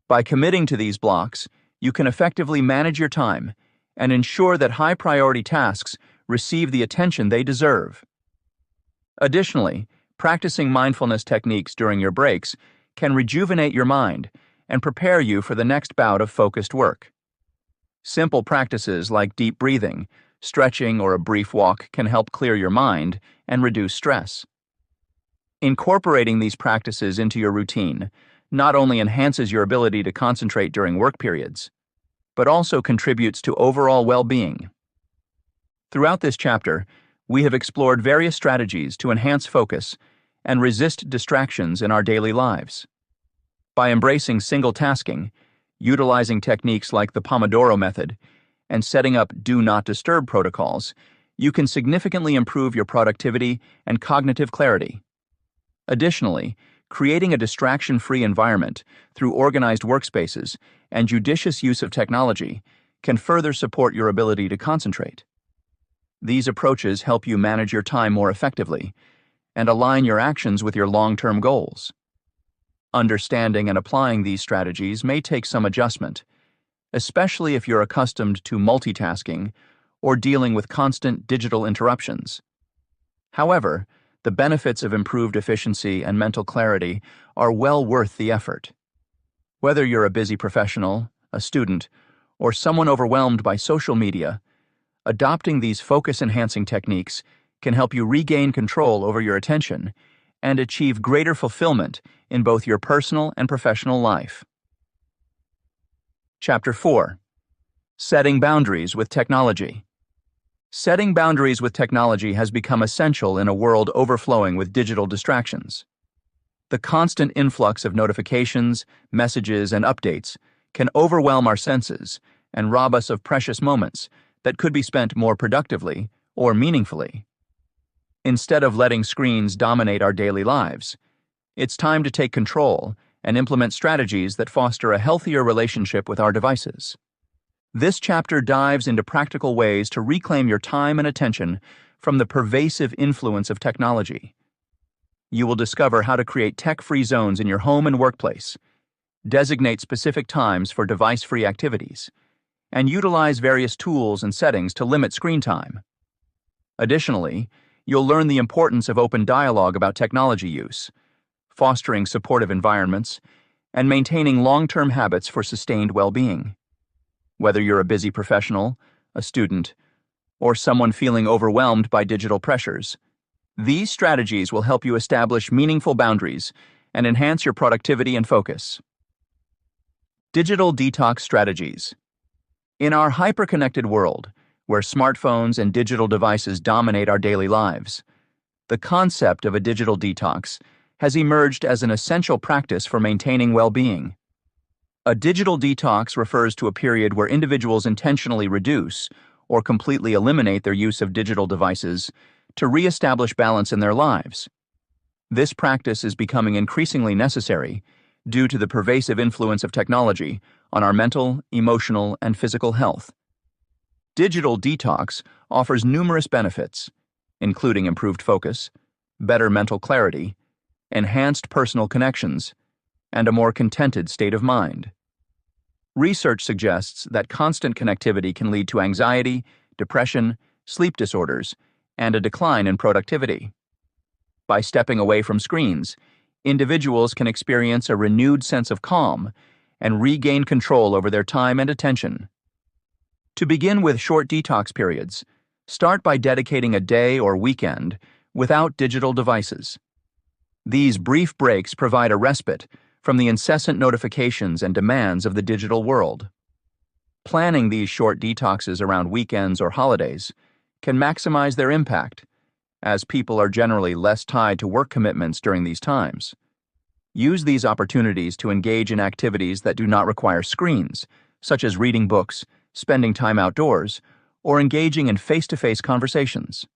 By committing to these blocks, you can effectively manage your time and ensure that high-priority tasks receive the attention they deserve. Additionally, practicing mindfulness techniques during your breaks can rejuvenate your mind and prepare you for the next bout of focused work. Simple practices like deep breathing, stretching, or a brief walk can help clear your mind and reduce stress. Incorporating these practices into your routine not only enhances your ability to concentrate during work periods, but also contributes to overall well-being. Throughout this chapter, we have explored various strategies to enhance focus and resist distractions in our daily lives. By embracing single tasking, utilizing techniques like the Pomodoro method, and setting up do not disturb protocols, you can significantly improve your productivity and cognitive clarity. Additionally, creating a distraction-free environment through organized workspaces and judicious use of technology can further support your ability to concentrate. These approaches help you manage your time more effectively and align your actions with your long-term goals. Understanding and applying these strategies may take some adjustment, especially if you're accustomed to multitasking or dealing with constant digital interruptions. However, the benefits of improved efficiency and mental clarity are well worth the effort. Whether you're a busy professional, a student, or someone overwhelmed by social media, adopting these focus-enhancing techniques can help you regain control over your attention and achieve greater fulfillment in both your personal and professional life. Chapter 4. Setting Boundaries with Technology. Setting boundaries with technology has become essential in a world overflowing with digital distractions. The constant influx of notifications, messages, and updates can overwhelm our senses and rob us of precious moments that could be spent more productively or meaningfully. Instead of letting screens dominate our daily lives, it's time to take control and implement strategies that foster a healthier relationship with our devices. This chapter dives into practical ways to reclaim your time and attention from the pervasive influence of technology. You will discover how to create tech-free zones in your home and workplace, designate specific times for device-free activities, and utilize various tools and settings to limit screen time. Additionally, you'll learn the importance of open dialogue about technology use, fostering supportive environments, and maintaining long-term habits for sustained well-being. Whether you're a busy professional, a student, or someone feeling overwhelmed by digital pressures, these strategies will help you establish meaningful boundaries and enhance your productivity and focus. Digital detox strategies. In our hyper-connected world, where smartphones and digital devices dominate our daily lives, the concept of a digital detox has emerged as an essential practice for maintaining well-being. A digital detox refers to a period where individuals intentionally reduce or completely eliminate their use of digital devices to re-establish balance in their lives. This practice is becoming increasingly necessary due to the pervasive influence of technology on our mental, emotional, and physical health. Digital detox offers numerous benefits, including improved focus, better mental clarity, enhanced personal connections, and a more contented state of mind. Research suggests that constant connectivity can lead to anxiety, depression, sleep disorders, and a decline in productivity. By stepping away from screens, individuals can experience a renewed sense of calm and regain control over their time and attention. To begin with short detox periods, start by dedicating a day or weekend without digital devices. These brief breaks provide a respite from the incessant notifications and demands of the digital world. Planning these short detoxes around weekends or holidays can maximize their impact, as people are generally less tied to work commitments during these times. Use these opportunities to engage in activities that do not require screens, such as reading books, spending time outdoors, or engaging in face-to-face conversations.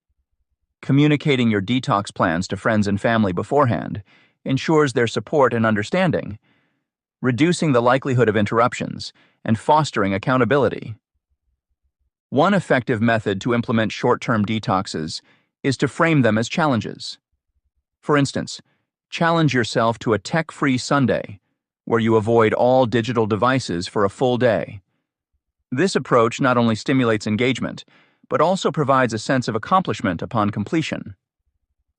Communicating your detox plans to friends and family beforehand ensures their support and understanding, reducing the likelihood of interruptions and fostering accountability. One effective method to implement short-term detoxes is to frame them as challenges. For instance, challenge yourself to a tech-free Sunday, where you avoid all digital devices for a full day. This approach not only stimulates engagement, but also provides a sense of accomplishment upon completion.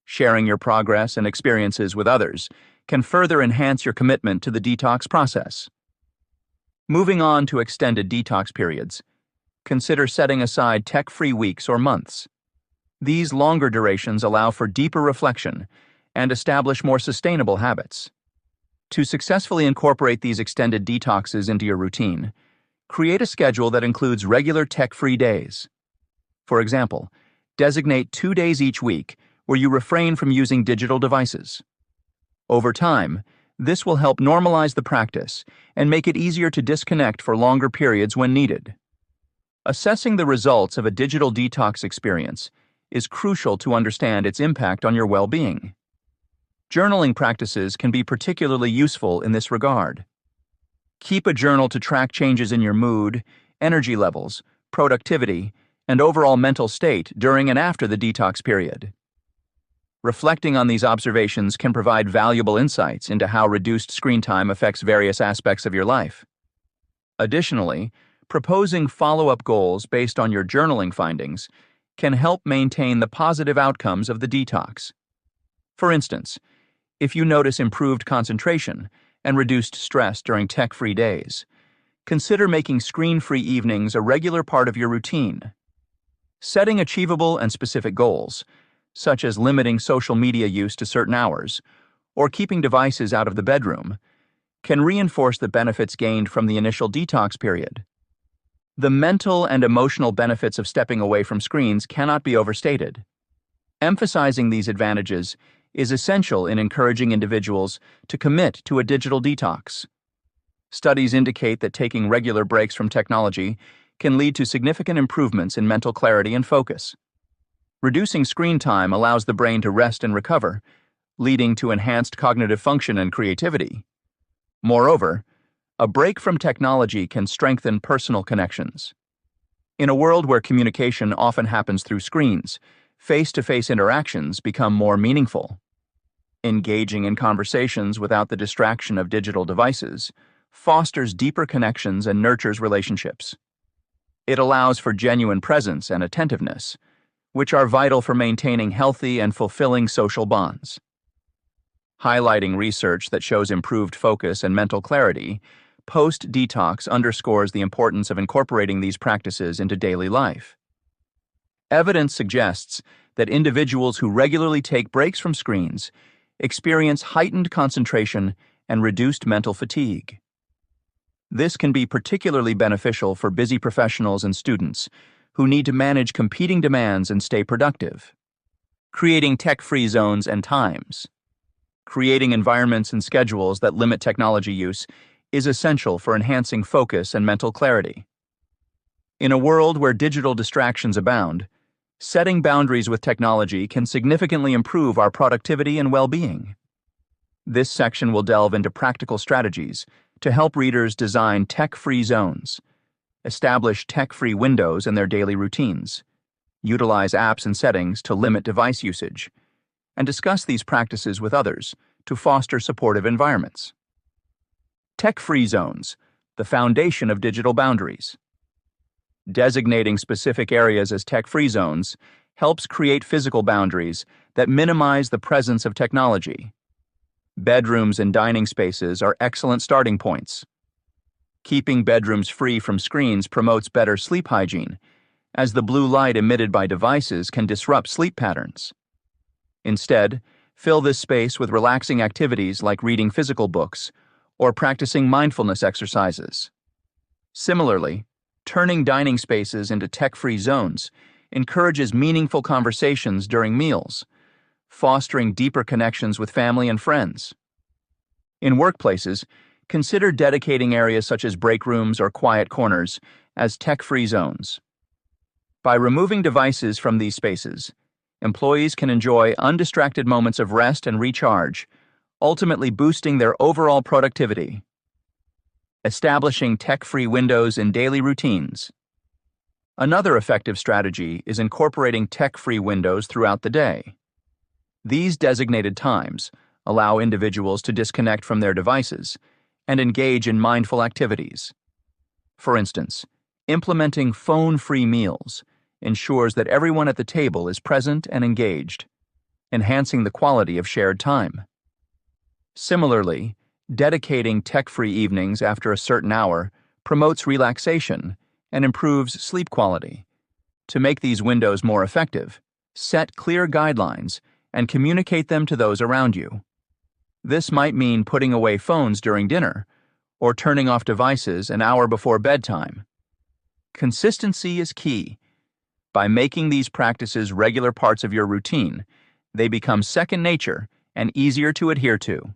Sharing your progress and experiences with others can further enhance your commitment to the detox process. Moving on to extended detox periods, consider setting aside tech-free weeks or months. These longer durations allow for deeper reflection and establish more sustainable habits. To successfully incorporate these extended detoxes into your routine, create a schedule that includes regular tech-free days. For example, designate 2 days each week where you refrain from using digital devices. Over time, this will help normalize the practice and make it easier to disconnect for longer periods when needed. Assessing the results of a digital detox experience is crucial to understand its impact on your well-being. Journaling practices can be particularly useful in this regard. Keep a journal to track changes in your mood, energy levels, productivity, and overall mental state during and after the detox period. Reflecting on these observations can provide valuable insights into how reduced screen time affects various aspects of your life. Additionally, proposing follow-up goals based on your journaling findings can help maintain the positive outcomes of the detox. For instance, if you notice improved concentration and reduced stress during tech-free days, consider making screen-free evenings a regular part of your routine. Setting achievable and specific goals, such as limiting social media use to certain hours or keeping devices out of the bedroom, can reinforce the benefits gained from the initial detox period. The mental and emotional benefits of stepping away from screens cannot be overstated. Emphasizing these advantages is essential in encouraging individuals to commit to a digital detox. Studies indicate that taking regular breaks from technology can lead to significant improvements in mental clarity and focus. Reducing screen time allows the brain to rest and recover, leading to enhanced cognitive function and creativity. Moreover, a break from technology can strengthen personal connections. In a world where communication often happens through screens, face-to-face interactions become more meaningful. Engaging in conversations without the distraction of digital devices fosters deeper connections and nurtures relationships. It allows for genuine presence and attentiveness, which are vital for maintaining healthy and fulfilling social bonds. Highlighting research that shows improved focus and mental clarity, post-detox underscores the importance of incorporating these practices into daily life. Evidence suggests that individuals who regularly take breaks from screens experience heightened concentration and reduced mental fatigue. This can be particularly beneficial for busy professionals and students who need to manage competing demands and stay productive. Creating tech-free zones and times. Creating environments and schedules that limit technology use is essential for enhancing focus and mental clarity. In a world where digital distractions abound, Setting boundaries with technology can significantly improve our productivity and well-being. This section will delve into practical strategies to help readers design tech-free zones, establish tech-free windows in their daily routines, utilize apps and settings to limit device usage, and discuss these practices with others to foster supportive environments. Tech-free zones, the foundation of digital boundaries. Designating specific areas as tech-free zones helps create physical boundaries that minimize the presence of technology. Bedrooms and dining spaces are excellent starting points. Keeping bedrooms free from screens promotes better sleep hygiene, as the blue light emitted by devices can disrupt sleep patterns. Instead, fill this space with relaxing activities like reading physical books or practicing mindfulness exercises. Similarly, turning dining spaces into tech-free zones encourages meaningful conversations during meals, fostering deeper connections with family and friends. In workplaces, consider dedicating areas such as break rooms or quiet corners as tech-free zones. By removing devices from these spaces, employees can enjoy undistracted moments of rest and recharge, ultimately boosting their overall productivity. Establishing tech-free windows in daily routines. Another effective strategy is incorporating tech-free windows throughout the day. These designated times allow individuals to disconnect from their devices and engage in mindful activities. For instance, implementing phone-free meals ensures that everyone at the table is present and engaged, enhancing the quality of shared time. Similarly, dedicating tech-free evenings after a certain hour promotes relaxation and improves sleep quality. To make these windows more effective, set clear guidelines and communicate them to those around you. This might mean putting away phones during dinner or turning off devices an hour before bedtime. Consistency is key. By making these practices regular parts of your routine, they become second nature and easier to adhere to.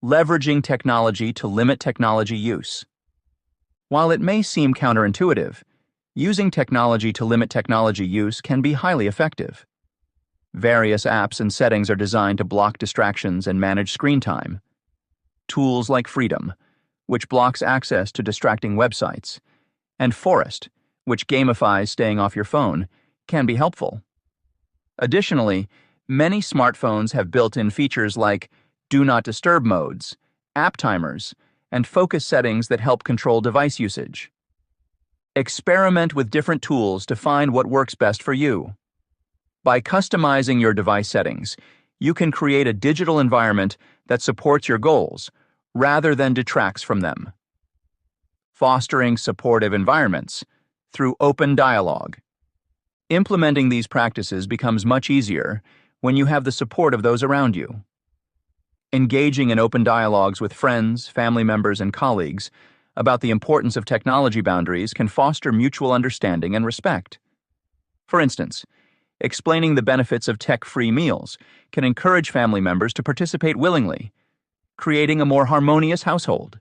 Leveraging technology to limit technology use. While it may seem counterintuitive, using technology to limit technology use can be highly effective. Various apps and settings are designed to block distractions and manage screen time. Tools like Freedom, which blocks access to distracting websites, and Forest, which gamifies staying off your phone, can be helpful. Additionally, many smartphones have built-in features like Do Not Disturb modes, app timers, and focus settings that help control device usage. Experiment with different tools to find what works best for you. By customizing your device settings, you can create a digital environment that supports your goals rather than detracts from them. Fostering supportive environments through open dialogue. Implementing these practices becomes much easier when you have the support of those around you. Engaging in open dialogues with friends, family members, and colleagues about the importance of technology boundaries can foster mutual understanding and respect. For instance, explaining the benefits of tech-free meals can encourage family members to participate willingly, creating a more harmonious household.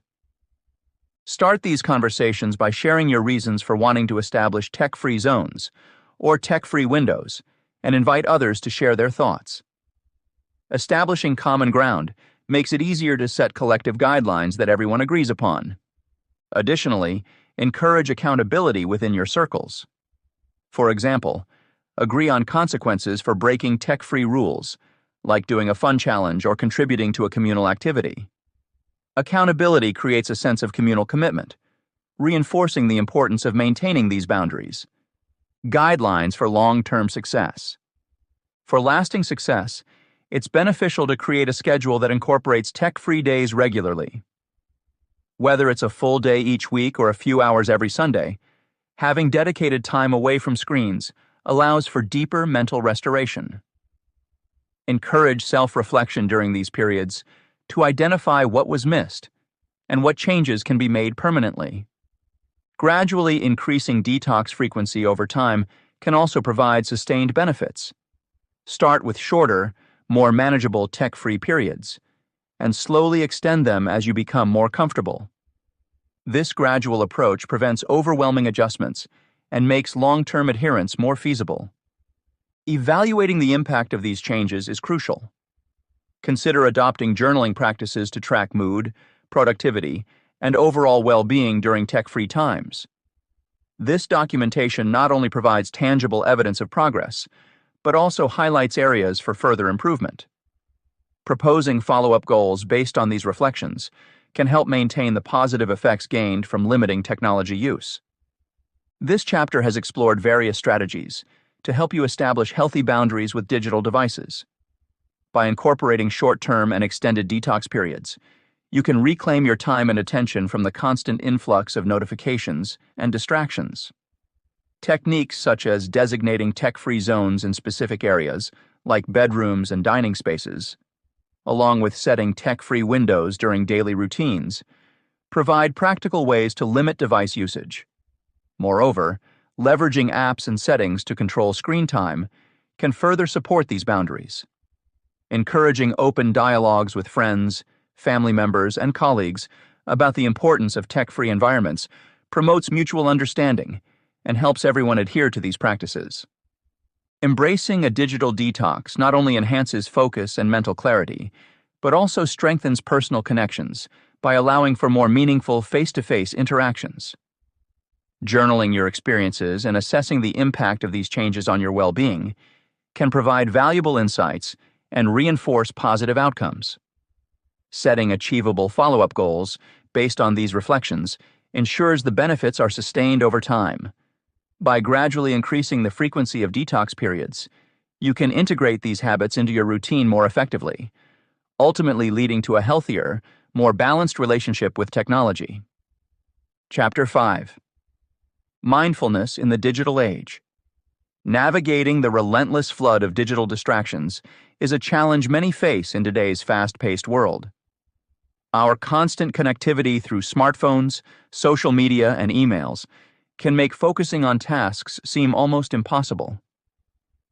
Start these conversations by sharing your reasons for wanting to establish tech-free zones or tech-free windows, and invite others to share their thoughts. Establishing common ground makes it easier to set collective guidelines that everyone agrees upon. Additionally, encourage accountability within your circles. For example, agree on consequences for breaking tech-free rules, like doing a fun challenge or contributing to a communal activity. Accountability creates a sense of communal commitment, reinforcing the importance of maintaining these boundaries. Guidelines for long-term success. For lasting success, it's beneficial to create a schedule that incorporates tech-free days regularly. Whether it's a full day each week or a few hours every Sunday, having dedicated time away from screens allows for deeper mental restoration. Encourage self-reflection during these periods to identify what was missed and what changes can be made permanently. Gradually increasing detox frequency over time can also provide sustained benefits. Start with shorter, more manageable tech-free periods, and slowly extend them as you become more comfortable. This gradual approach prevents overwhelming adjustments and makes long-term adherence more feasible. Evaluating the impact of these changes is crucial. Consider adopting journaling practices to track mood, productivity, and overall well-being during tech-free times. This documentation not only provides tangible evidence of progress, but also highlights areas for further improvement. Proposing follow-up goals based on these reflections can help maintain the positive effects gained from limiting technology use. This chapter has explored various strategies to help you establish healthy boundaries with digital devices. By incorporating short-term and extended detox periods, you can reclaim your time and attention from the constant influx of notifications and distractions. Techniques such as designating tech-free zones in specific areas, like bedrooms and dining spaces, along with setting tech-free windows during daily routines, provide practical ways to limit device usage. Moreover, leveraging apps and settings to control screen time can further support these boundaries. Encouraging open dialogues with friends, family members, and colleagues about the importance of tech-free environments promotes mutual understanding and helps everyone adhere to these practices. Embracing a digital detox not only enhances focus and mental clarity, but also strengthens personal connections by allowing for more meaningful face-to-face interactions. Journaling your experiences and assessing the impact of these changes on your well-being can provide valuable insights and reinforce positive outcomes. Setting achievable follow-up goals based on these reflections ensures the benefits are sustained over time. By gradually increasing the frequency of detox periods, you can integrate these habits into your routine more effectively, ultimately leading to a healthier, more balanced relationship with technology. Chapter 5. Mindfulness in the Digital Age. Navigating the relentless flood of digital distractions is a challenge many face in today's fast-paced world. Our constant connectivity through smartphones, social media, and emails can make focusing on tasks seem almost impossible.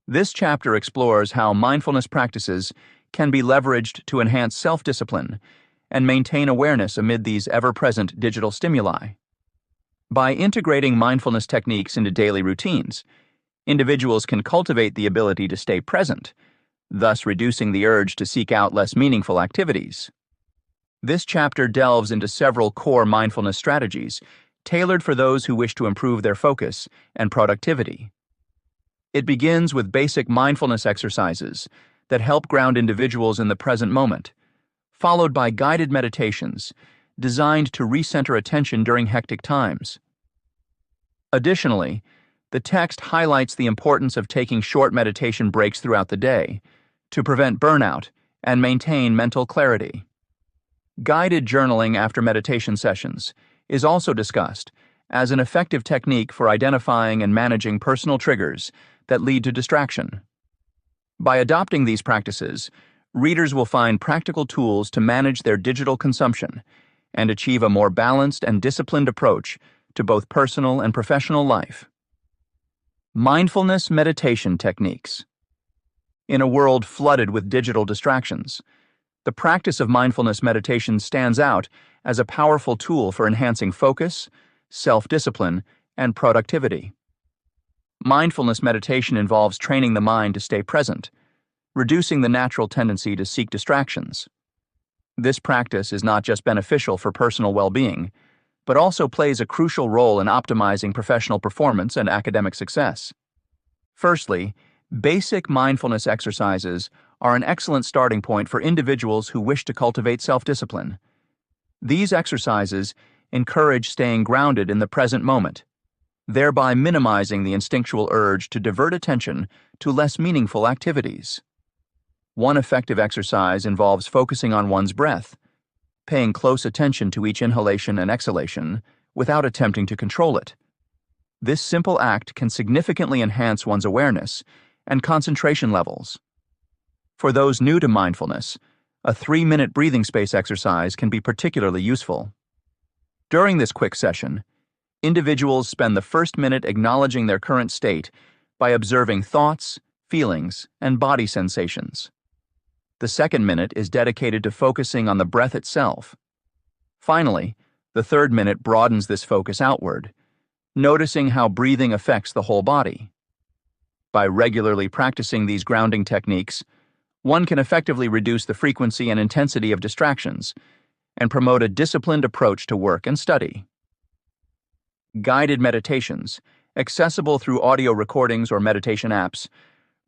This chapter explores how mindfulness practices can be leveraged to enhance self-discipline and maintain awareness amid these ever-present digital stimuli. By integrating mindfulness techniques into daily routines, individuals can cultivate the ability to stay present, thus reducing the urge to seek out less meaningful activities. This chapter delves into several core mindfulness strategies tailored for those who wish to improve their focus and productivity. It begins with basic mindfulness exercises that help ground individuals in the present moment, followed by guided meditations designed to recenter attention during hectic times. Additionally, the text highlights the importance of taking short meditation breaks throughout the day to prevent burnout and maintain mental clarity. Guided journaling after meditation sessions is also discussed as an effective technique for identifying and managing personal triggers that lead to distraction. By adopting these practices, readers will find practical tools to manage their digital consumption and achieve a more balanced and disciplined approach to both personal and professional life. Mindfulness meditation techniques. In a world flooded with digital distractions, the practice of mindfulness meditation stands out as a powerful tool for enhancing focus, self-discipline, and productivity. Mindfulness meditation involves training the mind to stay present, reducing the natural tendency to seek distractions. This practice is not just beneficial for personal well-being, but also plays a crucial role in optimizing professional performance and academic success. Firstly, basic mindfulness exercises are an excellent starting point for individuals who wish to cultivate self-discipline. These exercises encourage staying grounded in the present moment, thereby minimizing the instinctual urge to divert attention to less meaningful activities. One effective exercise involves focusing on one's breath, paying close attention to each inhalation and exhalation without attempting to control it. This simple act can significantly enhance one's awareness and concentration levels. For those new to mindfulness, a 3-minute breathing space exercise can be particularly useful. During this quick session, individuals spend the first minute acknowledging their current state by observing thoughts, feelings, and body sensations. The second minute is dedicated to focusing on the breath itself. Finally, the third minute broadens this focus outward, noticing how breathing affects the whole body. By regularly practicing these grounding techniques, one can effectively reduce the frequency and intensity of distractions and promote a disciplined approach to work and study. Guided meditations, accessible through audio recordings or meditation apps,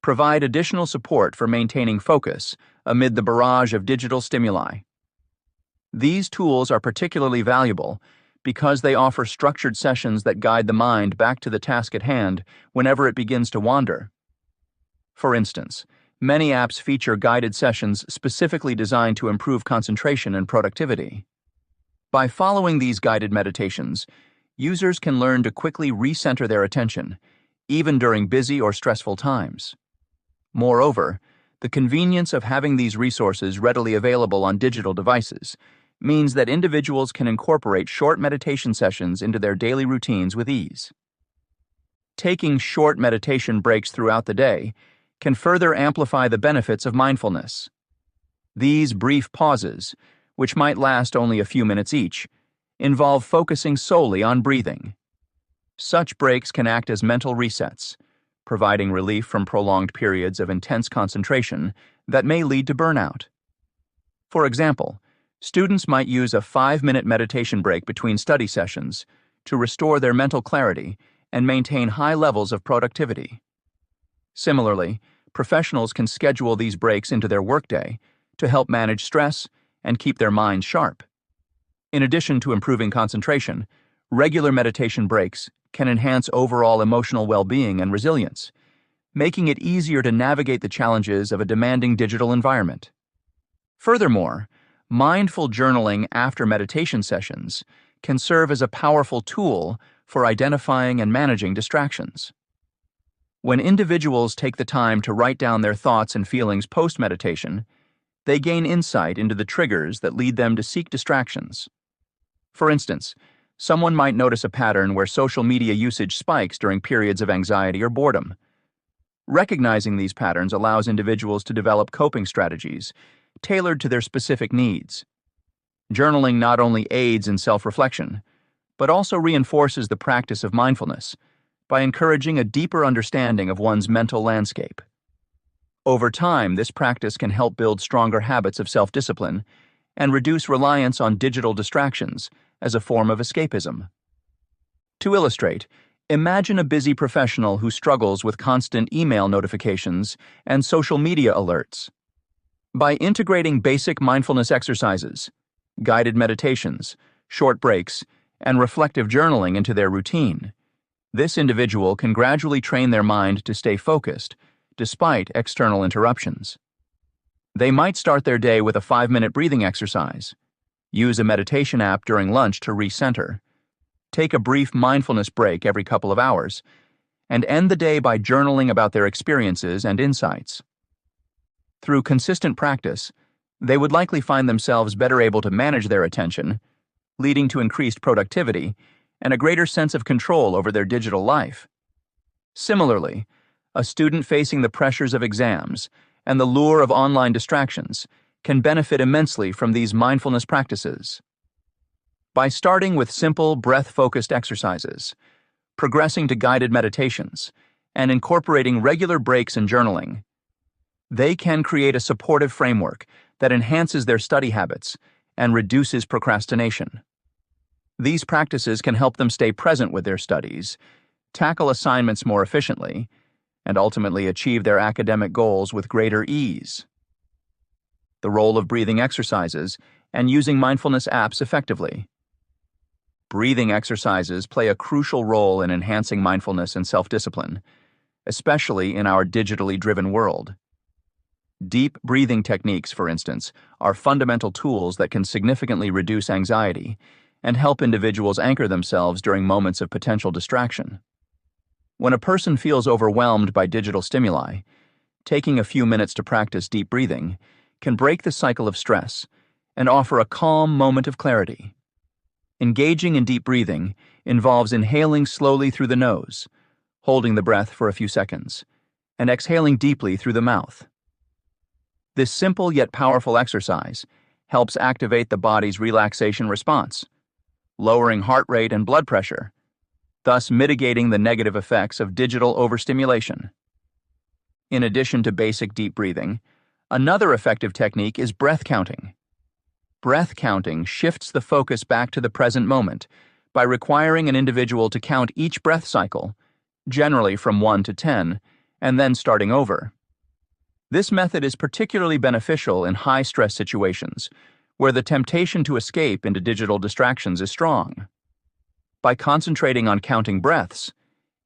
provide additional support for maintaining focus amid the barrage of digital stimuli. These tools are particularly valuable because they offer structured sessions that guide the mind back to the task at hand whenever it begins to wander. For instance, many apps feature guided sessions specifically designed to improve concentration and productivity. By following these guided meditations, users can learn to quickly recenter their attention, even during busy or stressful times. Moreover, the convenience of having these resources readily available on digital devices means that individuals can incorporate short meditation sessions into their daily routines with ease. Taking short meditation breaks throughout the day can further amplify the benefits of mindfulness. These brief pauses, which might last only a few minutes each, involve focusing solely on breathing. Such breaks can act as mental resets, providing relief from prolonged periods of intense concentration that may lead to burnout. For example, students might use a 5-minute meditation break between study sessions to restore their mental clarity and maintain high levels of productivity. Similarly, professionals can schedule these breaks into their workday to help manage stress and keep their minds sharp. In addition to improving concentration, regular meditation breaks can enhance overall emotional well-being and resilience, making it easier to navigate the challenges of a demanding digital environment. Furthermore, mindful journaling after meditation sessions can serve as a powerful tool for identifying and managing distractions. When individuals take the time to write down their thoughts and feelings post-meditation, they gain insight into the triggers that lead them to seek distractions. For instance, someone might notice a pattern where social media usage spikes during periods of anxiety or boredom. Recognizing these patterns allows individuals to develop coping strategies tailored to their specific needs. Journaling not only aids in self-reflection, but also reinforces the practice of mindfulness by encouraging a deeper understanding of one's mental landscape. Over time, this practice can help build stronger habits of self-discipline and reduce reliance on digital distractions as a form of escapism. To illustrate, imagine a busy professional who struggles with constant email notifications and social media alerts. By integrating basic mindfulness exercises, guided meditations, short breaks, and reflective journaling into their routine, this individual can gradually train their mind to stay focused despite external interruptions. They might start their day with a 5-minute breathing exercise, use a meditation app during lunch to recenter, take a brief mindfulness break every couple of hours, and end the day by journaling about their experiences and insights. Through consistent practice, they would likely find themselves better able to manage their attention, leading to increased productivity and a greater sense of control over their digital life. Similarly, a student facing the pressures of exams and the lure of online distractions can benefit immensely from these mindfulness practices. By starting with simple, breath-focused exercises, progressing to guided meditations, and incorporating regular breaks in journaling, they can create a supportive framework that enhances their study habits and reduces procrastination. These practices can help them stay present with their studies, tackle assignments more efficiently, and ultimately achieve their academic goals with greater ease. The role of breathing exercises and using mindfulness apps effectively. Breathing exercises play a crucial role in enhancing mindfulness and self-discipline, especially in our digitally driven world. Deep breathing techniques, for instance, are fundamental tools that can significantly reduce anxiety and help individuals anchor themselves during moments of potential distraction. When a person feels overwhelmed by digital stimuli, taking a few minutes to practice deep breathing can break the cycle of stress and offer a calm moment of clarity. Engaging in deep breathing involves inhaling slowly through the nose, holding the breath for a few seconds, and exhaling deeply through the mouth. This simple yet powerful exercise helps activate the body's relaxation response, lowering heart rate and blood pressure, thus mitigating the negative effects of digital overstimulation. In addition to basic deep breathing, another effective technique is breath counting. Breath counting shifts the focus back to the present moment by requiring an individual to count each breath cycle, generally from 1 to 10, and then starting over. This method is particularly beneficial in high-stress situations, where the temptation to escape into digital distractions is strong. By concentrating on counting breaths,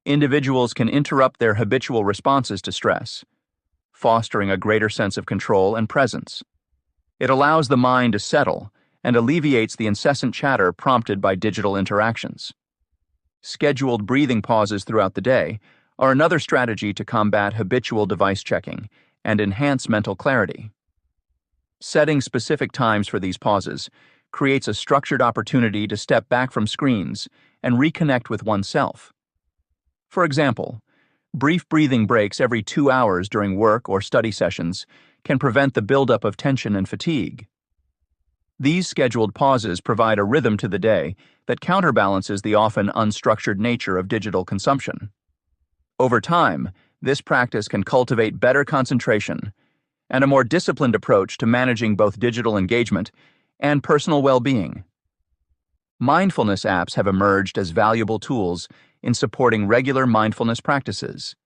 individuals can interrupt their habitual responses to stress, fostering a greater sense of control and presence. It allows the mind to settle and alleviates the incessant chatter prompted by digital interactions. Scheduled breathing pauses throughout the day are another strategy to combat habitual device checking and enhance mental clarity. Setting specific times for these pauses creates a structured opportunity to step back from screens and reconnect with oneself. For example, brief breathing breaks every 2 hours during work or study sessions can prevent the buildup of tension and fatigue. These scheduled pauses provide a rhythm to the day that counterbalances the often unstructured nature of digital consumption. Over time, this practice can cultivate better concentration and a more disciplined approach to managing both digital engagement and personal well-being. Mindfulness apps have emerged as valuable tools in supporting regular mindfulness practices.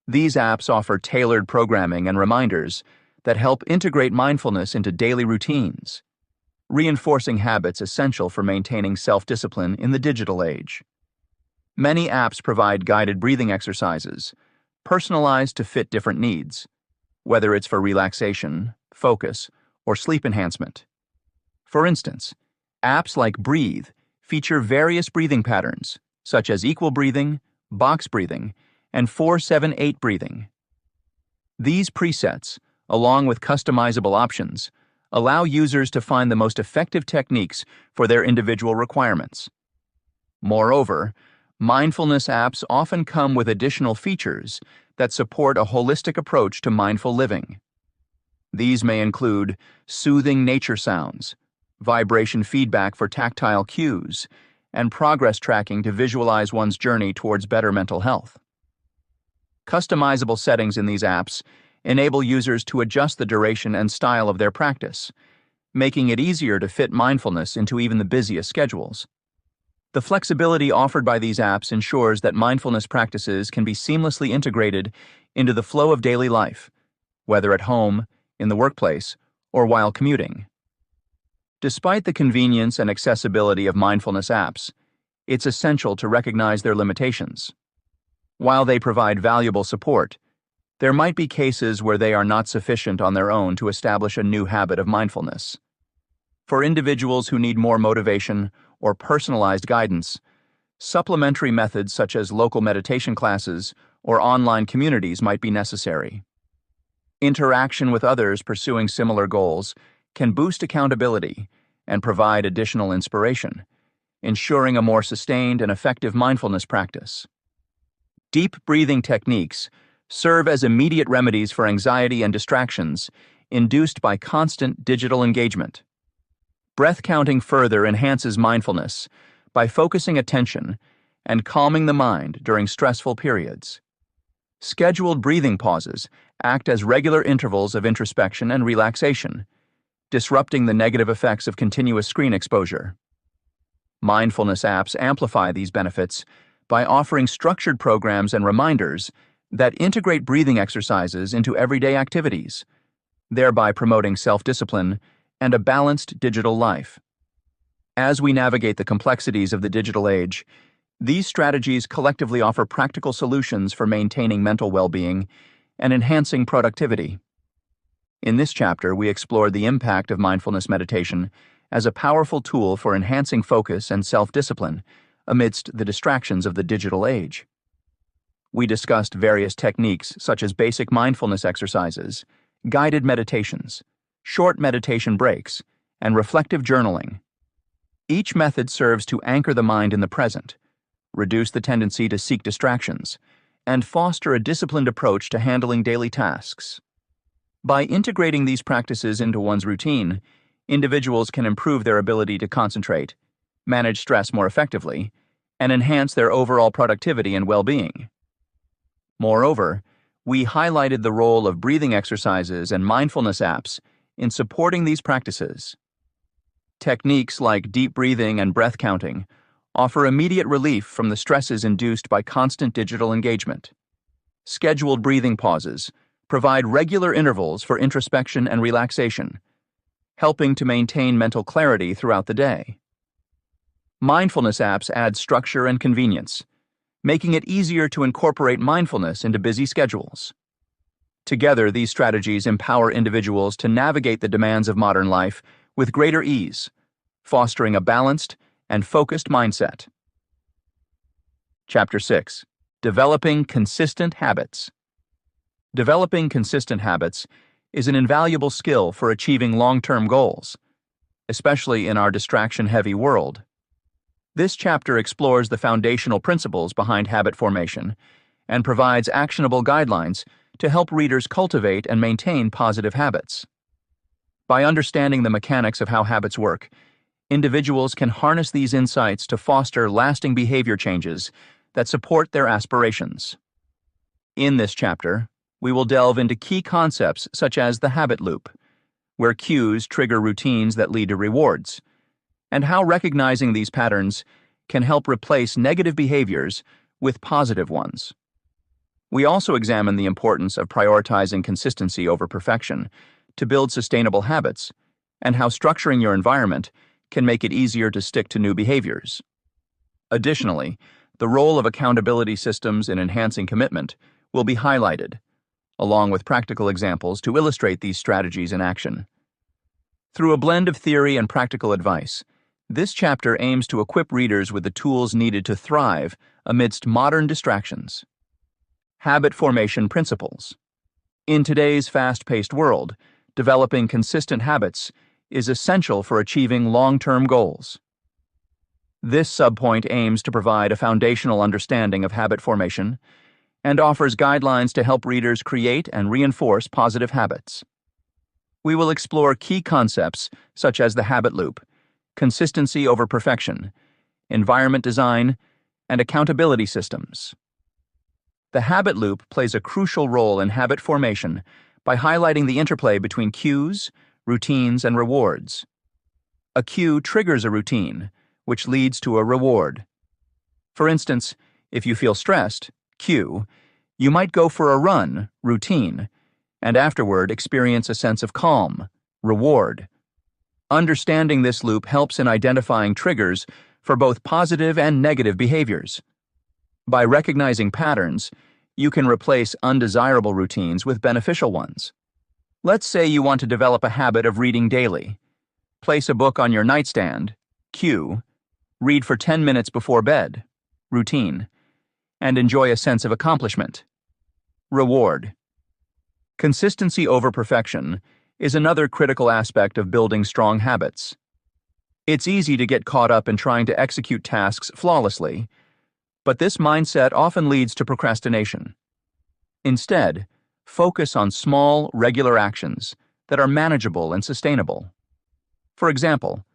These apps offer tailored programming and reminders that help integrate mindfulness into daily routines, reinforcing habits essential for maintaining self-discipline in the digital age. Many apps provide guided breathing exercises, personalized to fit different needs, whether it's for relaxation, focus, or sleep enhancement. For instance, apps like Breathe feature various breathing patterns, such as equal breathing, box breathing, and 4-7-8 breathing. These presets, along with customizable options, allow users to find the most effective techniques for their individual requirements. Moreover, mindfulness apps often come with additional features that support a holistic approach to mindful living. These may include soothing nature sounds, vibration feedback for tactile cues, and progress tracking to visualize one's journey towards better mental health. Customizable settings in these apps enable users to adjust the duration and style of their practice, making it easier to fit mindfulness into even the busiest schedules. The flexibility offered by these apps ensures that mindfulness practices can be seamlessly integrated into the flow of daily life, whether at home, in the workplace, or while commuting. Despite the convenience and accessibility of mindfulness apps, it's essential to recognize their limitations. While they provide valuable support, there might be cases where they are not sufficient on their own to establish a new habit of mindfulness. For individuals who need more motivation or personalized guidance, supplementary methods such as local meditation classes or online communities might be necessary. Interaction with others pursuing similar goals can boost accountability and provide additional inspiration, ensuring a more sustained and effective mindfulness practice. Deep breathing techniques serve as immediate remedies for anxiety and distractions induced by constant digital engagement. Breath counting further enhances mindfulness by focusing attention and calming the mind during stressful periods. Scheduled breathing pauses act as regular intervals of introspection and relaxation, disrupting the negative effects of continuous screen exposure. Mindfulness apps amplify these benefits by offering structured programs and reminders that integrate breathing exercises into everyday activities, thereby promoting self-discipline and a balanced digital life. As we navigate the complexities of the digital age, these strategies collectively offer practical solutions for maintaining mental well-being and enhancing productivity. In this chapter, we explored the impact of mindfulness meditation as a powerful tool for enhancing focus and self-discipline amidst the distractions of the digital age. We discussed various techniques such as basic mindfulness exercises, guided meditations, short meditation breaks, and reflective journaling. Each method serves to anchor the mind in the present, reduce the tendency to seek distractions, and foster a disciplined approach to handling daily tasks. By integrating these practices into one's routine, individuals can improve their ability to concentrate, manage stress more effectively, and enhance their overall productivity and well-being. Moreover, we highlighted the role of breathing exercises and mindfulness apps in supporting these practices. Techniques like deep breathing and breath counting offer immediate relief from the stresses induced by constant digital engagement. Scheduled breathing pauses provide regular intervals for introspection and relaxation, helping to maintain mental clarity throughout the day. Mindfulness apps add structure and convenience, making it easier to incorporate mindfulness into busy schedules. Together, these strategies empower individuals to navigate the demands of modern life with greater ease, fostering a balanced and focused mindset. Chapter 6. Developing Consistent Habits. Developing consistent habits is an invaluable skill for achieving long-term goals, especially in our distraction-heavy world. This chapter explores the foundational principles behind habit formation and provides actionable guidelines to help readers cultivate and maintain positive habits. By understanding the mechanics of how habits work, individuals can harness these insights to foster lasting behavior changes that support their aspirations. In this chapter, we will delve into key concepts such as the habit loop, where cues trigger routines that lead to rewards, and how recognizing these patterns can help replace negative behaviors with positive ones. We also examine the importance of prioritizing consistency over perfection to build sustainable habits, and how structuring your environment can make it easier to stick to new behaviors. Additionally, the role of accountability systems in enhancing commitment will be highlighted, along with practical examples to illustrate these strategies in action. Through a blend of theory and practical advice, this chapter aims to equip readers with the tools needed to thrive amidst modern distractions. Habit formation principles. In today's fast-paced world, developing consistent habits is essential for achieving long-term goals. This subpoint aims to provide a foundational understanding of habit formation and offers guidelines to help readers create and reinforce positive habits. We will explore key concepts such as the habit loop, consistency over perfection, environment design, and accountability systems. The habit loop plays a crucial role in habit formation by highlighting the interplay between cues, routines, and rewards. A cue triggers a routine, which leads to a reward. For instance, if you feel stressed, cue, you might go for a run, routine, and afterward experience a sense of calm, reward. Understanding this loop helps in identifying triggers for both positive and negative behaviors. By recognizing patterns, you can replace undesirable routines with beneficial ones. Let's say you want to develop a habit of reading daily. Place a book on your nightstand, cue, read for 10 minutes before bed, routine, and enjoy a sense of accomplishment, reward. Consistency over perfection is another critical aspect of building strong habits. It's easy to get caught up in trying to execute tasks flawlessly, but this mindset often leads to procrastination. Instead, focus on small, regular actions that are manageable and sustainable. For example,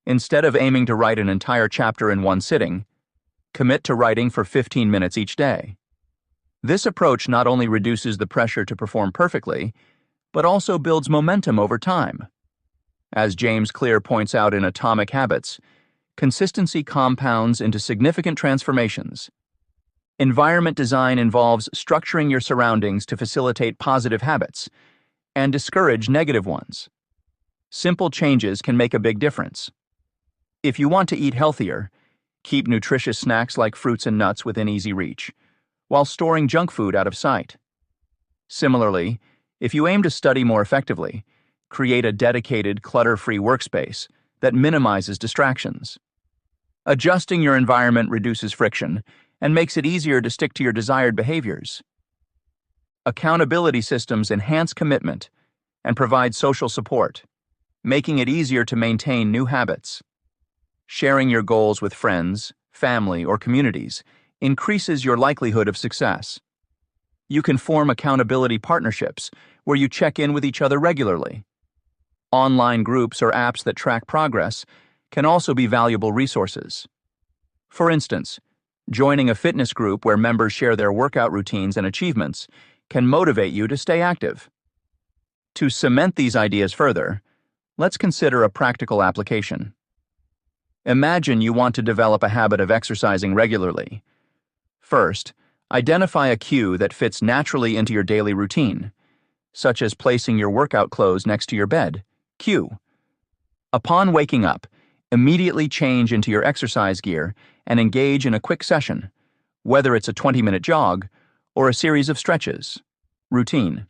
instead of aiming to write an entire chapter in one sitting, commit to writing for 15 minutes each day. This approach not only reduces the pressure to perform perfectly, but also builds momentum over time. As James Clear points out in Atomic Habits, consistency compounds into significant transformations. Environment design involves structuring your surroundings to facilitate positive habits and discourage negative ones. Simple changes can make a big difference. If you want to eat healthier, keep nutritious snacks like fruits and nuts within easy reach, while storing junk food out of sight. Similarly, if you aim to study more effectively, create a dedicated, clutter-free workspace that minimizes distractions. Adjusting your environment reduces friction and makes it easier to stick to your desired behaviors. Accountability systems enhance commitment and provide social support, making it easier to maintain new habits. Sharing your goals with friends, family, or communities increases your likelihood of success. You can form accountability partnerships where you check in with each other regularly. Online groups or apps that track progress can also be valuable resources. For instance, Joining a fitness group where members share their workout routines and achievements can motivate you to stay active. To cement these ideas further, let's consider a practical application. Imagine you want to develop a habit of exercising regularly. First, identify a cue that fits naturally into your daily routine, such as placing your workout clothes next to your bed. Cue. Upon waking up, immediately change into your exercise gear and engage in a quick session, whether it's a 20-minute jog or a series of stretches. Routine.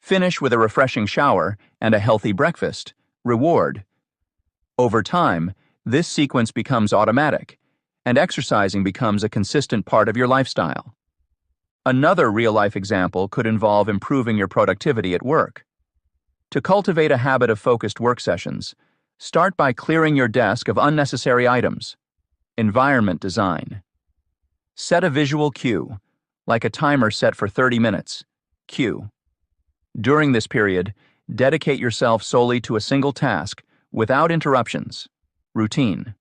Finish with a refreshing shower and a healthy breakfast. Reward. Over time, this sequence becomes automatic, and exercising becomes a consistent part of your lifestyle. Another real-life example could involve improving your productivity at work. To cultivate a habit of focused work sessions, start by clearing your desk of unnecessary items. Environment design. Set a visual cue, like a timer set for 30 minutes. Cue. During this period, dedicate yourself solely to a single task without interruptions. Routine.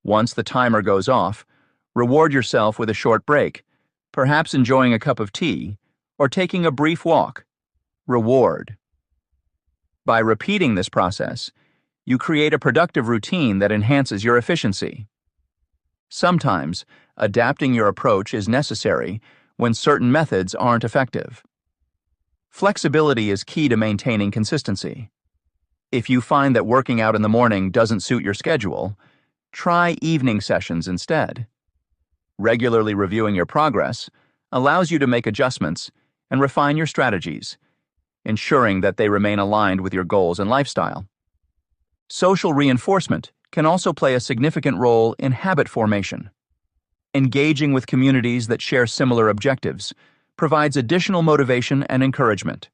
Once the timer goes off, reward yourself with a short break, perhaps enjoying a cup of tea or taking a brief walk. Reward. By repeating this process, you create a productive routine that enhances your efficiency. Sometimes, adapting your approach is necessary when certain methods aren't effective. Flexibility is key to maintaining consistency. If you find that working out in the morning doesn't suit your schedule, try evening sessions instead. Regularly reviewing your progress allows you to make adjustments and refine your strategies, ensuring that they remain aligned with your goals and lifestyle. Social reinforcement can also play a significant role in habit formation. Engaging with communities that share similar objectives provides additional motivation and encouragement.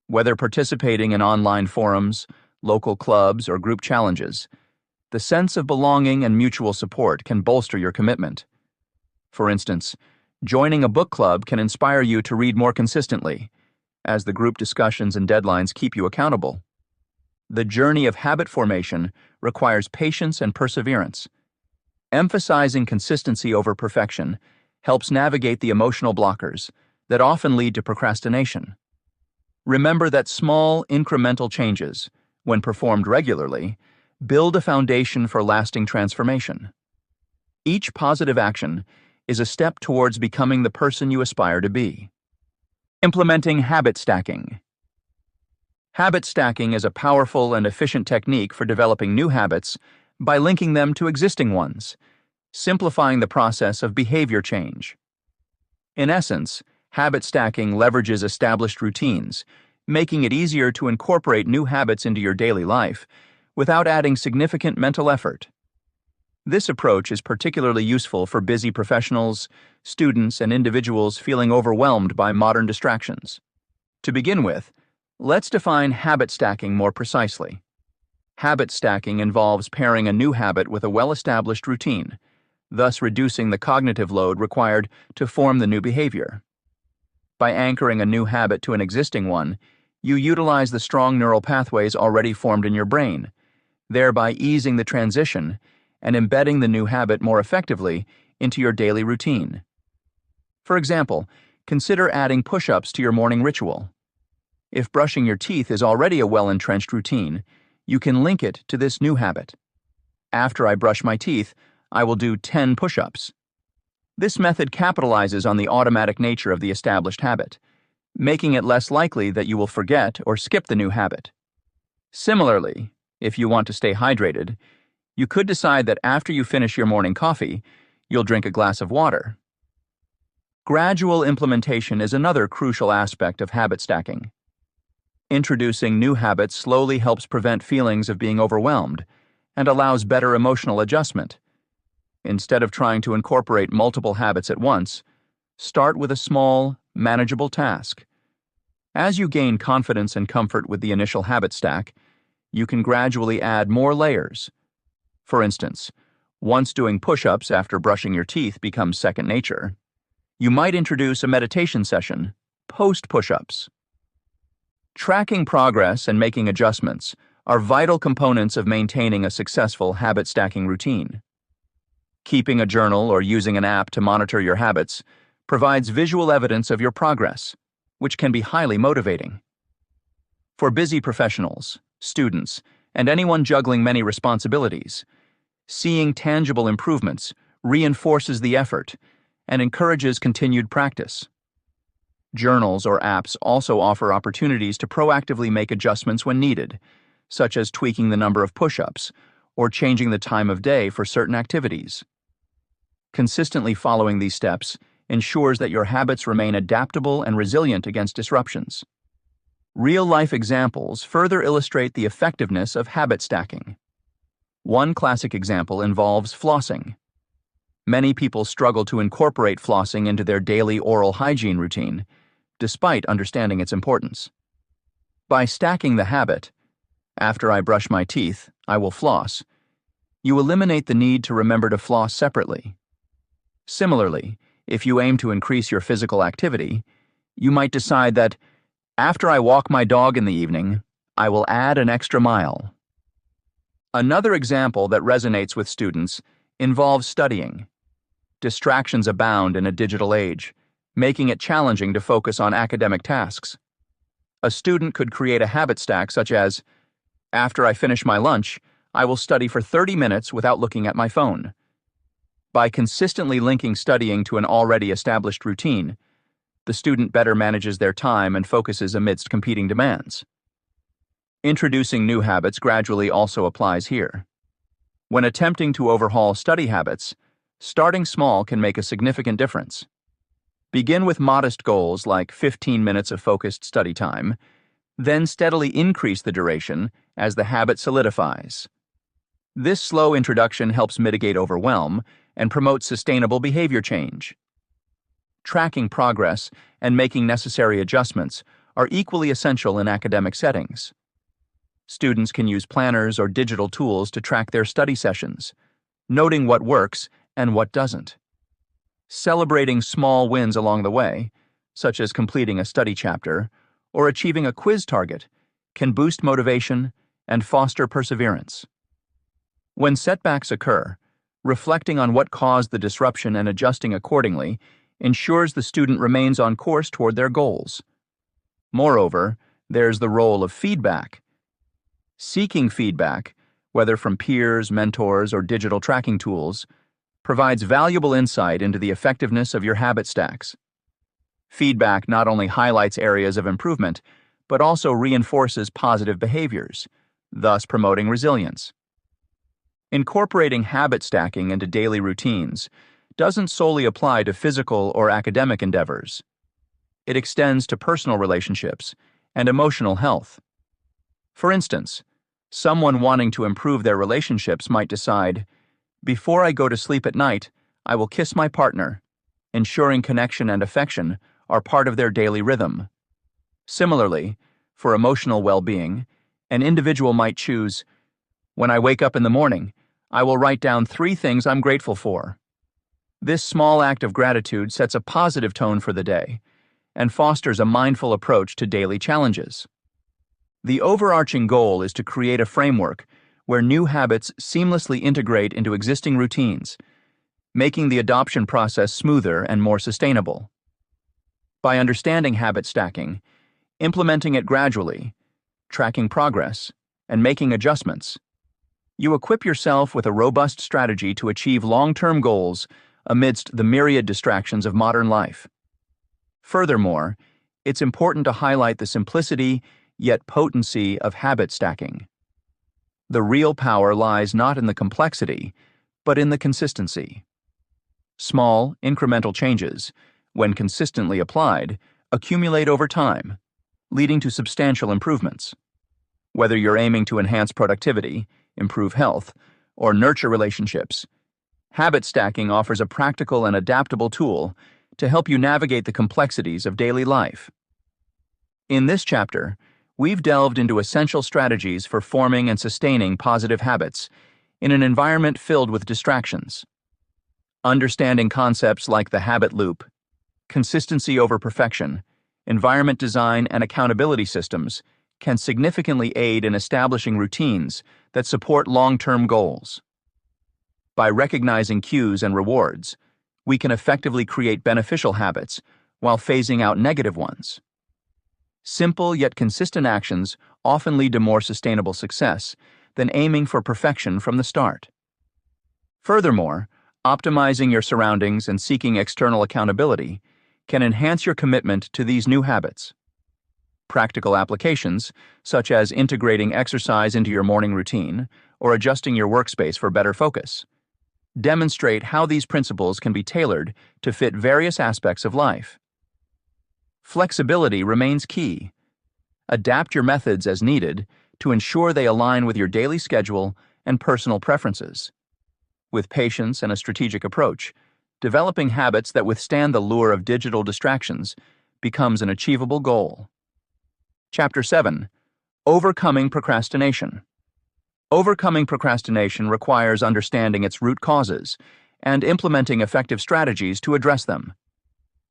Whether participating in online forums, local clubs, or group challenges, the sense of belonging and mutual support can bolster your commitment. For instance, joining a book club can inspire you to read more consistently, as the group discussions and deadlines keep you accountable. The journey of habit formation requires patience and perseverance. Emphasizing consistency over perfection helps navigate the emotional blockers that often lead to procrastination. Remember that small, incremental changes, when performed regularly, build a foundation for lasting transformation. Each positive action is a step towards becoming the person you aspire to be. Implementing habit stacking. Habit stacking is a powerful and efficient technique for developing new habits by linking them to existing ones, simplifying the process of behavior change. In essence, habit stacking leverages established routines, making it easier to incorporate new habits into your daily life without adding significant mental effort. This approach is particularly useful for busy professionals, students, and individuals feeling overwhelmed by modern distractions. To begin with, let's define habit stacking more precisely. Habit stacking involves pairing a new habit with a well-established routine, thus reducing the cognitive load required to form the new behavior. By anchoring a new habit to an existing one, you utilize the strong neural pathways already formed in your brain, thereby easing the transition and embedding the new habit more effectively into your daily routine. For example, consider adding push-ups to your morning ritual. If brushing your teeth is already a well-entrenched routine, you can link it to this new habit. After I brush my teeth, I will do 10 push-ups. This method capitalizes on the automatic nature of the established habit, making it less likely that you will forget or skip the new habit. Similarly, if you want to stay hydrated, you could decide that after you finish your morning coffee, you'll drink a glass of water. Gradual implementation is another crucial aspect of habit stacking. Introducing new habits slowly helps prevent feelings of being overwhelmed and allows better emotional adjustment. Instead of trying to incorporate multiple habits at once, start with a small, manageable task. As you gain confidence and comfort with the initial habit stack, you can gradually add more layers. For instance, once doing push-ups after brushing your teeth becomes second nature, you might introduce a meditation session post-push-ups. Tracking progress and making adjustments are vital components of maintaining a successful habit stacking routine. Keeping a journal or using an app to monitor your habits provides visual evidence of your progress, which can be highly motivating. For busy professionals, students, and anyone juggling many responsibilities, seeing tangible improvements reinforces the effort and encourages continued practice. Journals or apps also offer opportunities to proactively make adjustments when needed, such as tweaking the number of push-ups or changing the time of day for certain activities. Consistently following these steps ensures that your habits remain adaptable and resilient against disruptions. Real-life examples further illustrate the effectiveness of habit stacking. One classic example involves flossing. Many people struggle to incorporate flossing into their daily oral hygiene routine, despite understanding its importance. By stacking the habit, after I brush my teeth, I will floss, you eliminate the need to remember to floss separately. Similarly, if you aim to increase your physical activity, you might decide that after I walk my dog in the evening, I will add an extra mile. Another example that resonates with students involves studying. Distractions abound in a digital age, making it challenging to focus on academic tasks. A student could create a habit stack such as, after I finish my lunch, I will study for 30 minutes without looking at my phone. By consistently linking studying to an already established routine, the student better manages their time and focuses amidst competing demands. Introducing new habits gradually also applies here. When attempting to overhaul study habits, starting small can make a significant difference. Begin with modest goals like 15 minutes of focused study time, then steadily increase the duration as the habit solidifies. This slow introduction helps mitigate overwhelm and promote sustainable behavior change. Tracking progress and making necessary adjustments are equally essential in academic settings. Students can use planners or digital tools to track their study sessions, noting what works and what doesn't. Celebrating small wins along the way, such as completing a study chapter or achieving a quiz target, can boost motivation and foster perseverance. When setbacks occur, reflecting on what caused the disruption and adjusting accordingly ensures the student remains on course toward their goals. Moreover, there's the role of feedback. Seeking feedback, whether from peers, mentors, or digital tracking tools, provides valuable insight into the effectiveness of your habit stacks. Feedback not only highlights areas of improvement, but also reinforces positive behaviors, thus promoting resilience. Incorporating habit stacking into daily routines doesn't solely apply to physical or academic endeavors. It extends to personal relationships and emotional health. For instance, someone wanting to improve their relationships might decide, before I go to sleep at night, I will kiss my partner, ensuring connection and affection are part of their daily rhythm. Similarly, for emotional well-being, an individual might choose, when I wake up in the morning, I will write down 3 things I'm grateful for. This small act of gratitude sets a positive tone for the day and fosters a mindful approach to daily challenges. The overarching goal is to create a framework where new habits seamlessly integrate into existing routines, making the adoption process smoother and more sustainable. By understanding habit stacking, implementing it gradually, tracking progress, and making adjustments, you equip yourself with a robust strategy to achieve long-term goals amidst the myriad distractions of modern life. Furthermore, it's important to highlight the simplicity yet potency of habit stacking. The real power lies not in the complexity, but in the consistency. Small, incremental changes, when consistently applied, accumulate over time, leading to substantial improvements. Whether you're aiming to enhance productivity, improve health, or nurture relationships, habit stacking offers a practical and adaptable tool to help you navigate the complexities of daily life. In this chapter, we've delved into essential strategies for forming and sustaining positive habits in an environment filled with distractions. Understanding concepts like the habit loop, consistency over perfection, environment design, and accountability systems can significantly aid in establishing routines that support long-term goals. By recognizing cues and rewards, we can effectively create beneficial habits while phasing out negative ones. Simple yet consistent actions often lead to more sustainable success than aiming for perfection from the start. Furthermore, optimizing your surroundings and seeking external accountability can enhance your commitment to these new habits. Practical applications, such as integrating exercise into your morning routine or adjusting your workspace for better focus, demonstrate how these principles can be tailored to fit various aspects of life. Flexibility remains key. Adapt your methods as needed to ensure they align with your daily schedule and personal preferences. With patience and a strategic approach, developing habits that withstand the lure of digital distractions becomes an achievable goal. Chapter 7. Overcoming Procrastination. Overcoming procrastination requires understanding its root causes and implementing effective strategies to address them.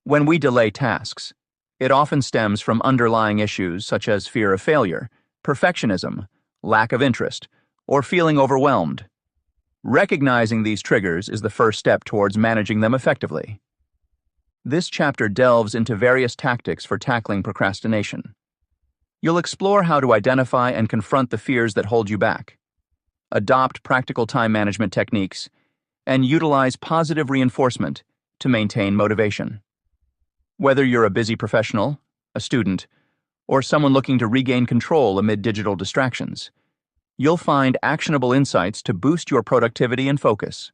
When we delay tasks, it often stems from underlying issues such as fear of failure, perfectionism, lack of interest, or feeling overwhelmed. Recognizing these triggers is the first step towards managing them effectively. This chapter delves into various tactics for tackling procrastination. You'll explore how to identify and confront the fears that hold you back, adopt practical time management techniques, and utilize positive reinforcement to maintain motivation. Whether you're a busy professional, a student, or someone looking to regain control amid digital distractions, you'll find actionable insights to boost your productivity and focus.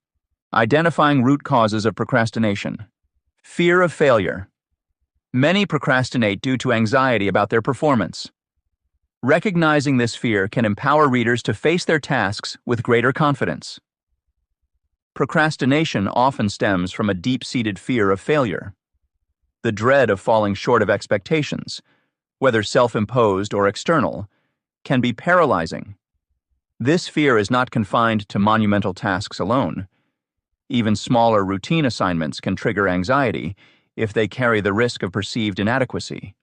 Identifying root causes of procrastination. Fear of failure. Many procrastinate due to anxiety about their performance. Recognizing this fear can empower readers to face their tasks with greater confidence. Procrastination often stems from a deep-seated fear of failure. The dread of falling short of expectations, whether self-imposed or external, can be paralyzing. This fear is not confined to monumental tasks alone. Even smaller routine assignments can trigger anxiety if they carry the risk of perceived inadequacy.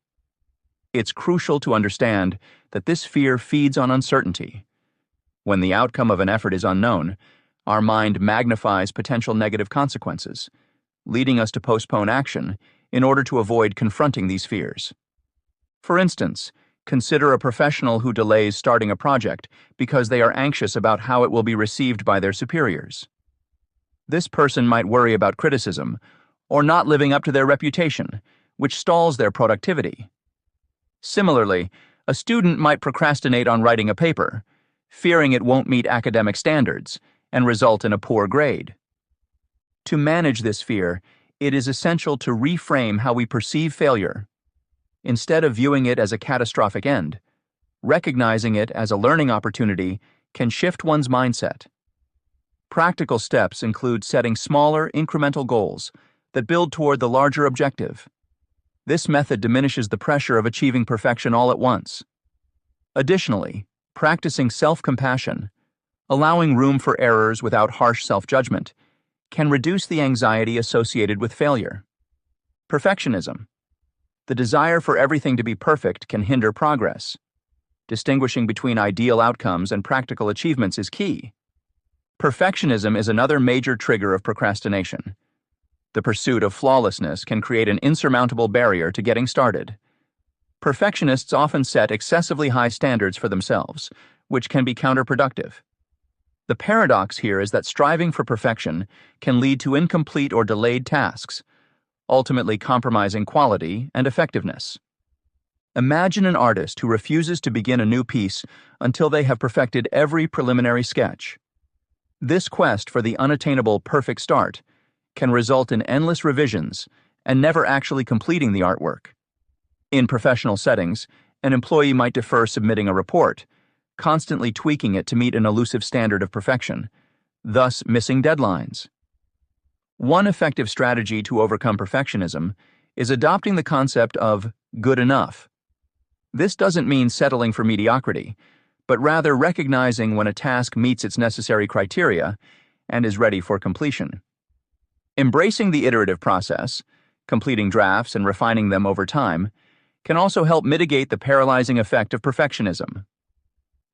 It's crucial to understand that this fear feeds on uncertainty. When the outcome of an effort is unknown, our mind magnifies potential negative consequences, leading us to postpone action in order to avoid confronting these fears. For instance, consider a professional who delays starting a project because they are anxious about how it will be received by their superiors. This person might worry about criticism or not living up to their reputation, which stalls their productivity. Similarly, a student might procrastinate on writing a paper, fearing it won't meet academic standards and result in a poor grade. To manage this fear, it is essential to reframe how we perceive failure. Instead of viewing it as a catastrophic end, recognizing it as a learning opportunity can shift one's mindset. Practical steps include setting smaller, incremental goals that build toward the larger objective. This method diminishes the pressure of achieving perfection all at once. Additionally, practicing self-compassion, allowing room for errors without harsh self-judgment, can reduce the anxiety associated with failure. Perfectionism. The desire for everything to be perfect can hinder progress. Distinguishing between ideal outcomes and practical achievements is key. Perfectionism is another major trigger of procrastination. The pursuit of flawlessness can create an insurmountable barrier to getting started. Perfectionists often set excessively high standards for themselves, which can be counterproductive. The paradox here is that striving for perfection can lead to incomplete or delayed tasks, ultimately compromising quality and effectiveness. Imagine an artist who refuses to begin a new piece until they have perfected every preliminary sketch. This quest for the unattainable perfect start can result in endless revisions and never actually completing the artwork. In professional settings, an employee might defer submitting a report, constantly tweaking it to meet an elusive standard of perfection, thus missing deadlines. One effective strategy to overcome perfectionism is adopting the concept of good enough. This doesn't mean settling for mediocrity, but rather recognizing when a task meets its necessary criteria and is ready for completion. Embracing the iterative process, completing drafts and refining them over time, can also help mitigate the paralyzing effect of perfectionism.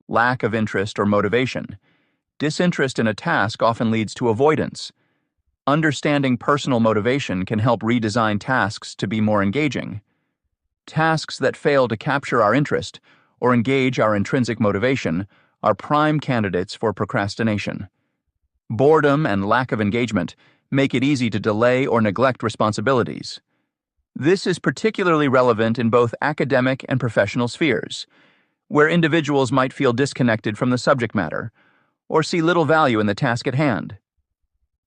Lack of interest or motivation. Disinterest in a task often leads to avoidance. Understanding personal motivation can help redesign tasks to be more engaging. Tasks that fail to capture our interest or engage our intrinsic motivation are prime candidates for procrastination. Boredom and lack of engagement make it easy to delay or neglect responsibilities. This is particularly relevant in both academic and professional spheres, where individuals might feel disconnected from the subject matter or see little value in the task at hand.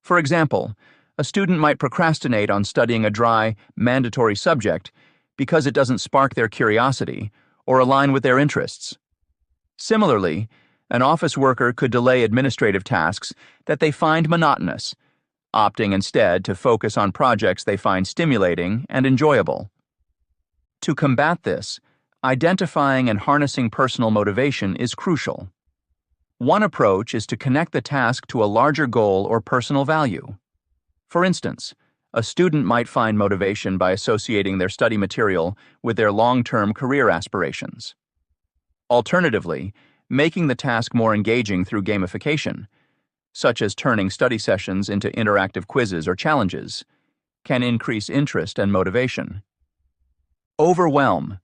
For example, a student might procrastinate on studying a dry, mandatory subject because it doesn't spark their curiosity or align with their interests. Similarly, an office worker could delay administrative tasks that they find monotonous, opting instead to focus on projects they find stimulating and enjoyable. To combat this, identifying and harnessing personal motivation is crucial. One approach is to connect the task to a larger goal or personal value. For instance, a student might find motivation by associating their study material with their long-term career aspirations. Alternatively, making the task more engaging through gamification, such as turning study sessions into interactive quizzes or challenges, can increase interest and motivation. Overwhelm.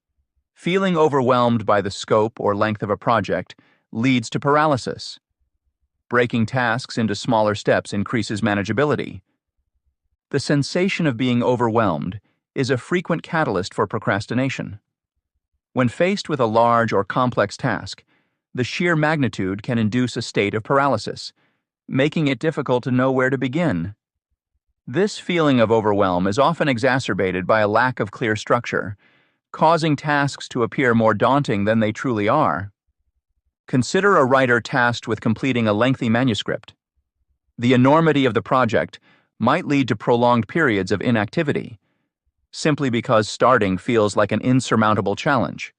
Feeling overwhelmed by the scope or length of a project leads to paralysis. Breaking tasks into smaller steps increases manageability. The sensation of being overwhelmed is a frequent catalyst for procrastination. When faced with a large or complex task, the sheer magnitude can induce a state of paralysis, making it difficult to know where to begin. This feeling of overwhelm is often exacerbated by a lack of clear structure, causing tasks to appear more daunting than they truly are. Consider a writer tasked with completing a lengthy manuscript. The enormity of the project might lead to prolonged periods of inactivity, simply because starting feels like an insurmountable challenge.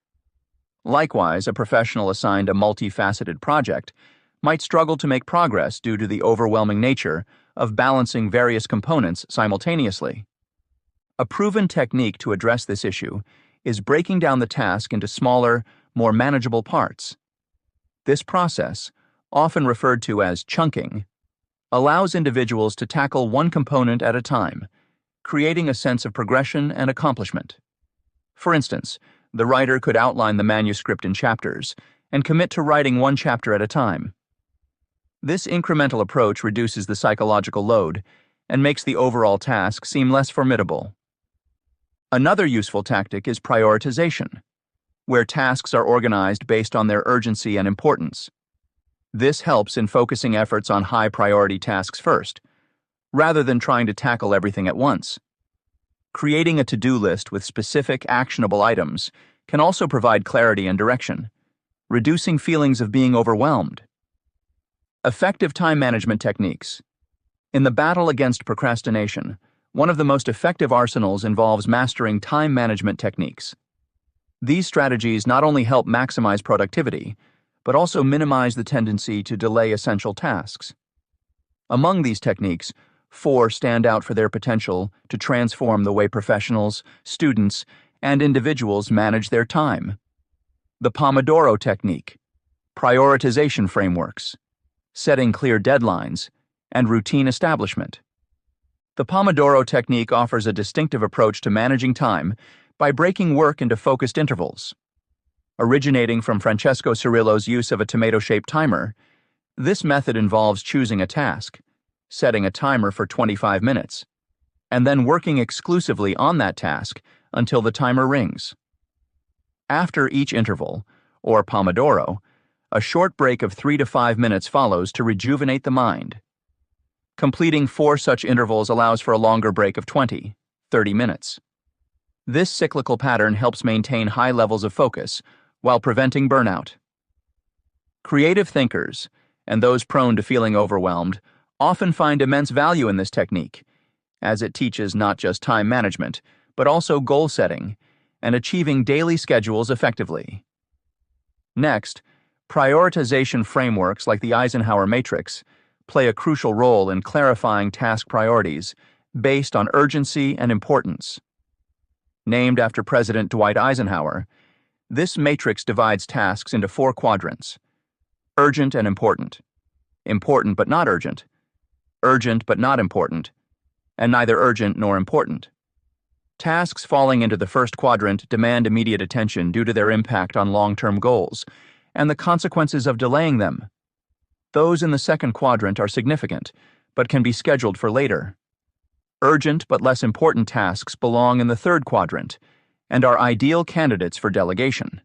Likewise, a professional assigned a multifaceted project might struggle to make progress due to the overwhelming nature of balancing various components simultaneously. A proven technique to address this issue is breaking down the task into smaller, more manageable parts. This process, often referred to as chunking, allows individuals to tackle one component at a time, creating a sense of progression and accomplishment. For instance, the writer could outline the manuscript in chapters and commit to writing one chapter at a time. This incremental approach reduces the psychological load and makes the overall task seem less formidable. Another useful tactic is prioritization, where tasks are organized based on their urgency and importance. This helps in focusing efforts on high-priority tasks first, rather than trying to tackle everything at once. Creating a to-do list with specific, actionable items can also provide clarity and direction, reducing feelings of being overwhelmed. Effective time management techniques. In the battle against procrastination, one of the most effective arsenals involves mastering time management techniques. These strategies not only help maximize productivity, but also minimize the tendency to delay essential tasks. Among these techniques, 4 stand out for their potential to transform the way professionals, students, and individuals manage their time. The Pomodoro technique, prioritization frameworks, setting clear deadlines, and routine establishment. The Pomodoro technique offers a distinctive approach to managing time by breaking work into focused intervals. Originating from Francesco Cirillo's use of a tomato-shaped timer, this method involves choosing a task, setting a timer for 25 minutes, and then working exclusively on that task until the timer rings. After each interval, or Pomodoro, a short break of 3 to 5 minutes follows to rejuvenate the mind. Completing 4 such intervals allows for a longer break of 20, 30 minutes. This cyclical pattern helps maintain high levels of focus while preventing burnout. Creative thinkers, and those prone to feeling overwhelmed, often find immense value in this technique, as it teaches not just time management, but also goal setting and achieving daily schedules effectively. Next, prioritization frameworks like the Eisenhower matrix play a crucial role in clarifying task priorities based on urgency and importance. Named after President Dwight Eisenhower, this matrix divides tasks into 4 quadrants: urgent and important, important but not urgent, urgent but not important, and neither urgent nor important. Tasks falling into the first quadrant demand immediate attention due to their impact on long-term goals and the consequences of delaying them. Those in the second quadrant are significant, but can be scheduled for later. Urgent but less important tasks belong in the third quadrant and are ideal candidates for delegation.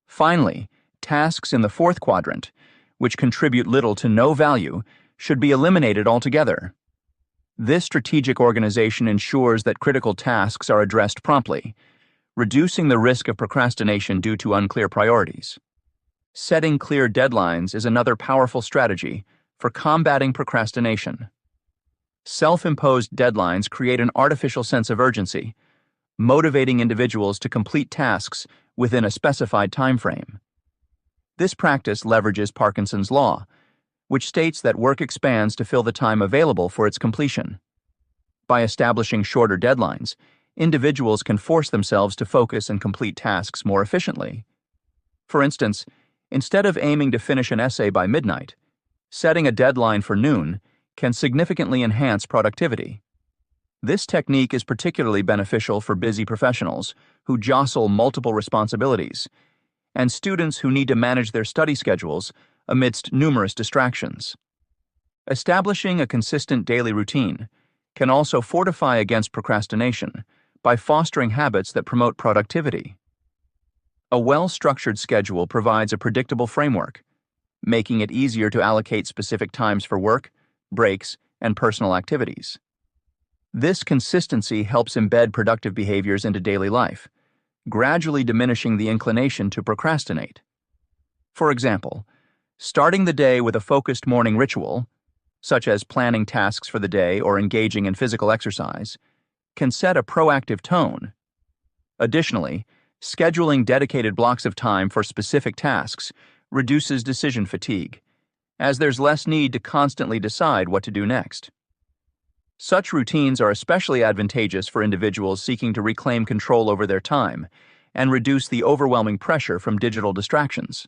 Finally, tasks in the fourth quadrant, which contribute little to no value, should be eliminated altogether. This strategic organization ensures that critical tasks are addressed promptly, reducing the risk of procrastination due to unclear priorities. Setting clear deadlines is another powerful strategy for combating procrastination. Self-imposed deadlines create an artificial sense of urgency, motivating individuals to complete tasks within a specified time frame. This practice leverages Parkinson's law, which states that work expands to fill the time available for its completion. By establishing shorter deadlines, individuals can force themselves to focus and complete tasks more efficiently. For instance, instead of aiming to finish an essay by midnight, setting a deadline for noon can significantly enhance productivity. This technique is particularly beneficial for busy professionals who jostle multiple responsibilities and students who need to manage their study schedules amidst numerous distractions. Establishing a consistent daily routine can also fortify against procrastination by fostering habits that promote productivity. A well-structured schedule provides a predictable framework, making it easier to allocate specific times for work, breaks, and personal activities. This consistency helps embed productive behaviors into daily life, gradually diminishing the inclination to procrastinate. For example, starting the day with a focused morning ritual, such as planning tasks for the day or engaging in physical exercise, can set a proactive tone. Additionally, scheduling dedicated blocks of time for specific tasks reduces decision fatigue, as there's less need to constantly decide what to do next. Such routines are especially advantageous for individuals seeking to reclaim control over their time and reduce the overwhelming pressure from digital distractions.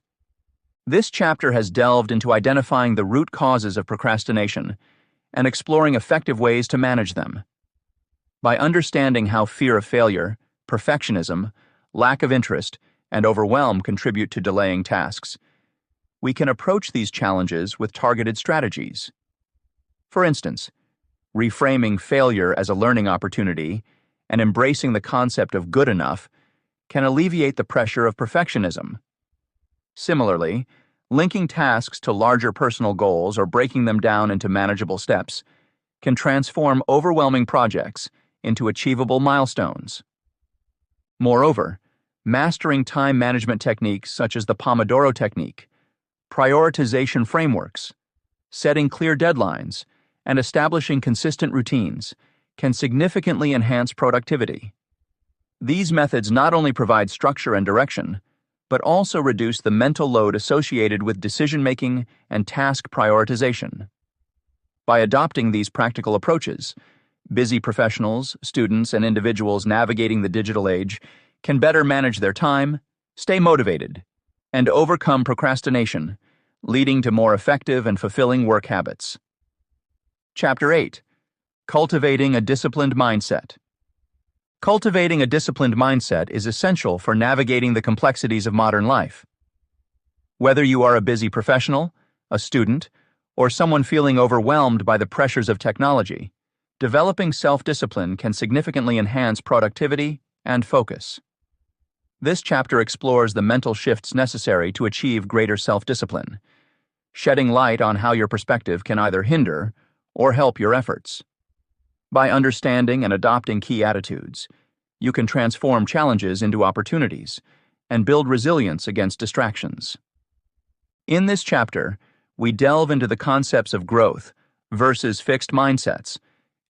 This chapter has delved into identifying the root causes of procrastination and exploring effective ways to manage them. By understanding how fear of failure, perfectionism, lack of interest, and overwhelm contribute to delaying tasks, we can approach these challenges with targeted strategies. For instance, reframing failure as a learning opportunity and embracing the concept of good enough can alleviate the pressure of perfectionism. Similarly, linking tasks to larger personal goals or breaking them down into manageable steps can transform overwhelming projects into achievable milestones. Moreover, mastering time management techniques such as the Pomodoro technique, prioritization frameworks, setting clear deadlines, and establishing consistent routines can significantly enhance productivity. These methods not only provide structure and direction, but also reduce the mental load associated with decision-making and task prioritization. By adopting these practical approaches, busy professionals, students, and individuals navigating the digital age can better manage their time, stay motivated, and overcome procrastination, leading to more effective and fulfilling work habits. Chapter 8. Cultivating a Disciplined Mindset. Cultivating a disciplined mindset is essential for navigating the complexities of modern life. Whether you are a busy professional, a student, or someone feeling overwhelmed by the pressures of technology, developing self-discipline can significantly enhance productivity and focus. This chapter explores the mental shifts necessary to achieve greater self-discipline, shedding light on how your perspective can either hinder or help your efforts. By understanding and adopting key attitudes, you can transform challenges into opportunities and build resilience against distractions. In this chapter, we delve into the concepts of growth versus fixed mindsets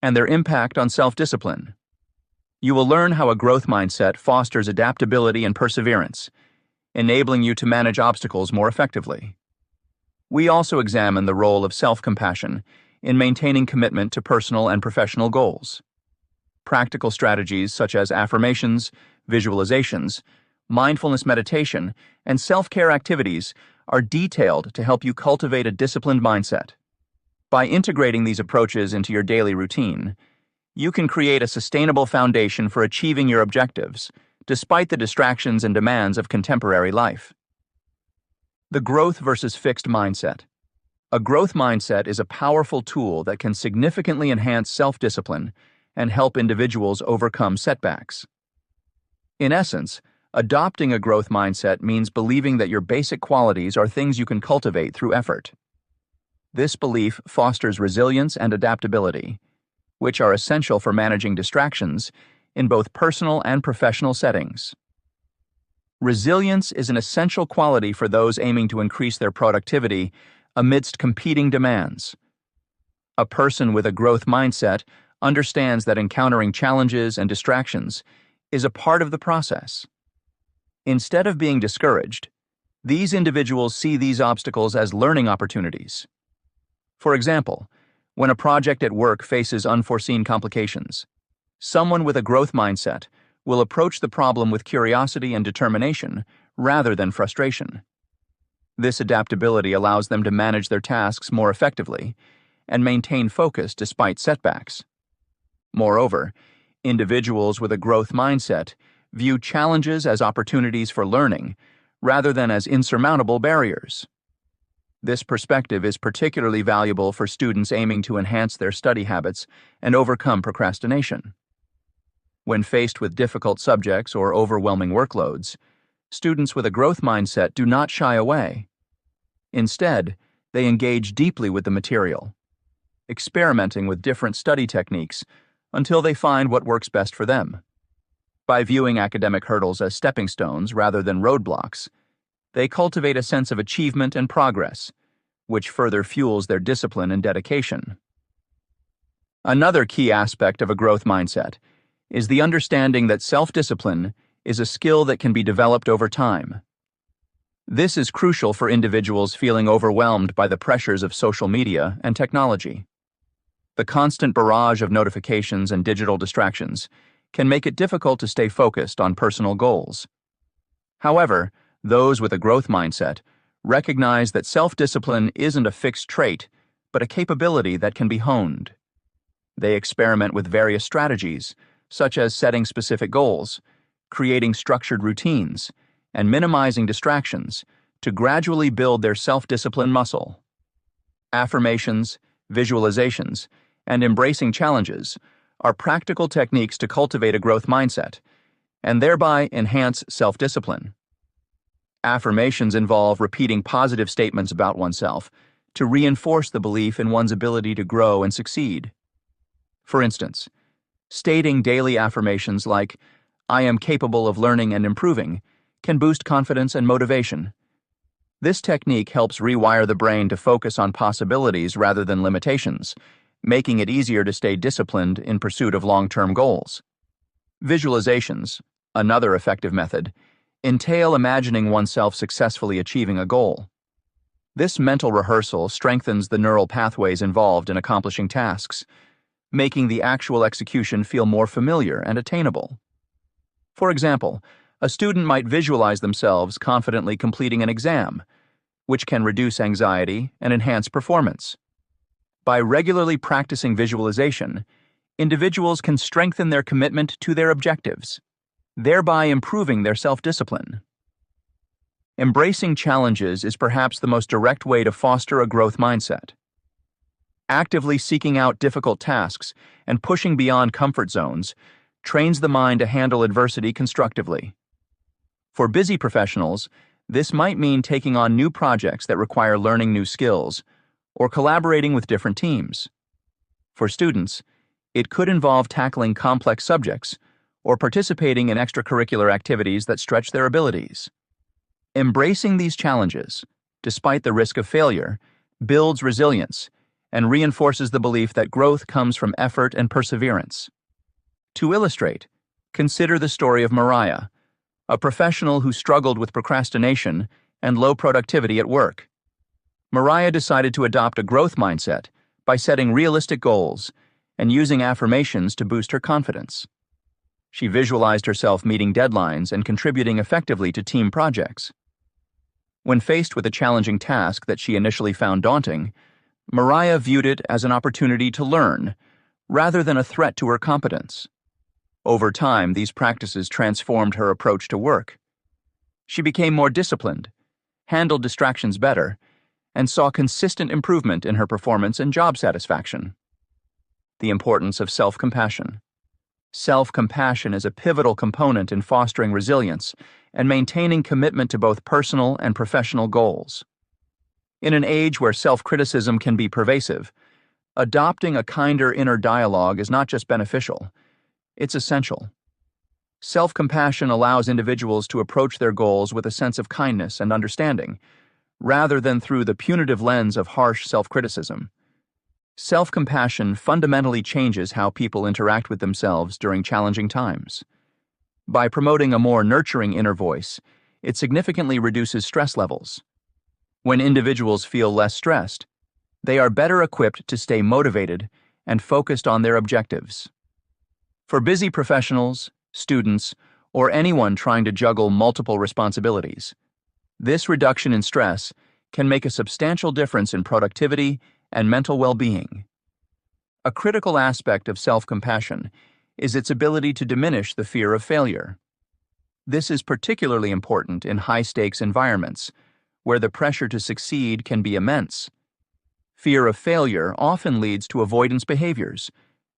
and their impact on self-discipline. You will learn how a growth mindset fosters adaptability and perseverance, enabling you to manage obstacles more effectively. We also examine the role of self-compassion in maintaining commitment to personal and professional goals. Practical strategies such as affirmations, visualizations, mindfulness meditation, and self-care activities are detailed to help you cultivate a disciplined mindset. By integrating these approaches into your daily routine, you can create a sustainable foundation for achieving your objectives, despite the distractions and demands of contemporary life. The growth versus fixed mindset. A growth mindset is a powerful tool that can significantly enhance self-discipline and help individuals overcome setbacks. In essence, adopting a growth mindset means believing that your basic qualities are things you can cultivate through effort. This belief fosters resilience and adaptability, which are essential for managing distractions in both personal and professional settings. Resilience is an essential quality for those aiming to increase their productivity amidst competing demands. A person with a growth mindset understands that encountering challenges and distractions is a part of the process. Instead of being discouraged, these individuals see these obstacles as learning opportunities. For example, when a project at work faces unforeseen complications, someone with a growth mindset will approach the problem with curiosity and determination rather than frustration. This adaptability allows them to manage their tasks more effectively and maintain focus despite setbacks. Moreover, individuals with a growth mindset view challenges as opportunities for learning rather than as insurmountable barriers. This perspective is particularly valuable for students aiming to enhance their study habits and overcome procrastination. When faced with difficult subjects or overwhelming workloads, students with a growth mindset do not shy away. Instead, they engage deeply with the material, experimenting with different study techniques until they find what works best for them. By viewing academic hurdles as stepping stones rather than roadblocks, they cultivate a sense of achievement and progress, which further fuels their discipline and dedication. Another key aspect of a growth mindset is the understanding that self-discipline is a skill that can be developed over time. This is crucial for individuals feeling overwhelmed by the pressures of social media and technology. The constant barrage of notifications and digital distractions can make it difficult to stay focused on personal goals. However, those with a growth mindset recognize that self-discipline isn't a fixed trait, but a capability that can be honed. They experiment with various strategies, such as setting specific goals, creating structured routines, and minimizing distractions to gradually build their self-discipline muscle. Affirmations, visualizations, and embracing challenges are practical techniques to cultivate a growth mindset and thereby enhance self-discipline. Affirmations involve repeating positive statements about oneself to reinforce the belief in one's ability to grow and succeed. For instance, stating daily affirmations like, "I am capable of learning and improving," can boost confidence and motivation. This technique helps rewire the brain to focus on possibilities rather than limitations, making it easier to stay disciplined in pursuit of long-term goals. Visualizations, another effective method, entail imagining oneself successfully achieving a goal. This mental rehearsal strengthens the neural pathways involved in accomplishing tasks, making the actual execution feel more familiar and attainable. For example, a student might visualize themselves confidently completing an exam, which can reduce anxiety and enhance performance. By regularly practicing visualization, individuals can strengthen their commitment to their objectives, thereby improving their self-discipline. Embracing challenges is perhaps the most direct way to foster a growth mindset. Actively seeking out difficult tasks and pushing beyond comfort zones trains the mind to handle adversity constructively. For busy professionals, this might mean taking on new projects that require learning new skills or collaborating with different teams. For students, it could involve tackling complex subjects or participating in extracurricular activities that stretch their abilities. Embracing these challenges, despite the risk of failure, builds resilience and reinforces the belief that growth comes from effort and perseverance. To illustrate, consider the story of Mariah, a professional who struggled with procrastination and low productivity at work. Mariah decided to adopt a growth mindset by setting realistic goals and using affirmations to boost her confidence. She visualized herself meeting deadlines and contributing effectively to team projects. When faced with a challenging task that she initially found daunting, Mariah viewed it as an opportunity to learn, rather than a threat to her competence. Over time, these practices transformed her approach to work. She became more disciplined, handled distractions better, and saw consistent improvement in her performance and job satisfaction. The importance of self-compassion. Self-compassion is a pivotal component in fostering resilience and maintaining commitment to both personal and professional goals. In an age where self-criticism can be pervasive, adopting a kinder inner dialogue is not just beneficial, it's essential. Self-compassion allows individuals to approach their goals with a sense of kindness and understanding, rather than through the punitive lens of harsh self-criticism. Self-compassion fundamentally changes how people interact with themselves during challenging times. By promoting a more nurturing inner voice, it significantly reduces stress levels. When individuals feel less stressed, they are better equipped to stay motivated and focused on their objectives. For busy professionals, students, or anyone trying to juggle multiple responsibilities, this reduction in stress can make a substantial difference in productivity and mental well-being. A critical aspect of self-compassion is its ability to diminish the fear of failure. This is particularly important in high-stakes environments, where the pressure to succeed can be immense. Fear of failure often leads to avoidance behaviors,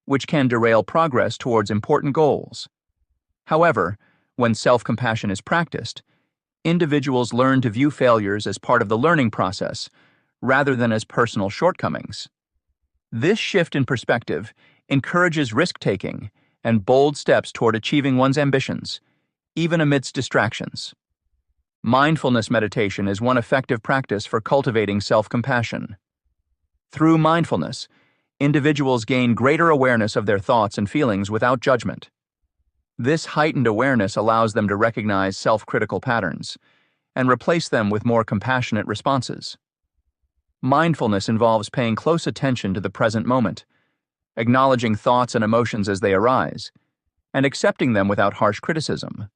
which can derail progress towards important goals. However, when self-compassion is practiced, individuals learn to view failures as part of the learning process, rather than as personal shortcomings. This shift in perspective encourages risk-taking and bold steps toward achieving one's ambitions, even amidst distractions. Mindfulness meditation is one effective practice for cultivating self-compassion. Through mindfulness, individuals gain greater awareness of their thoughts and feelings without judgment. This heightened awareness allows them to recognize self-critical patterns and replace them with more compassionate responses. Mindfulness involves paying close attention to the present moment, acknowledging thoughts and emotions as they arise, and accepting them without harsh criticism.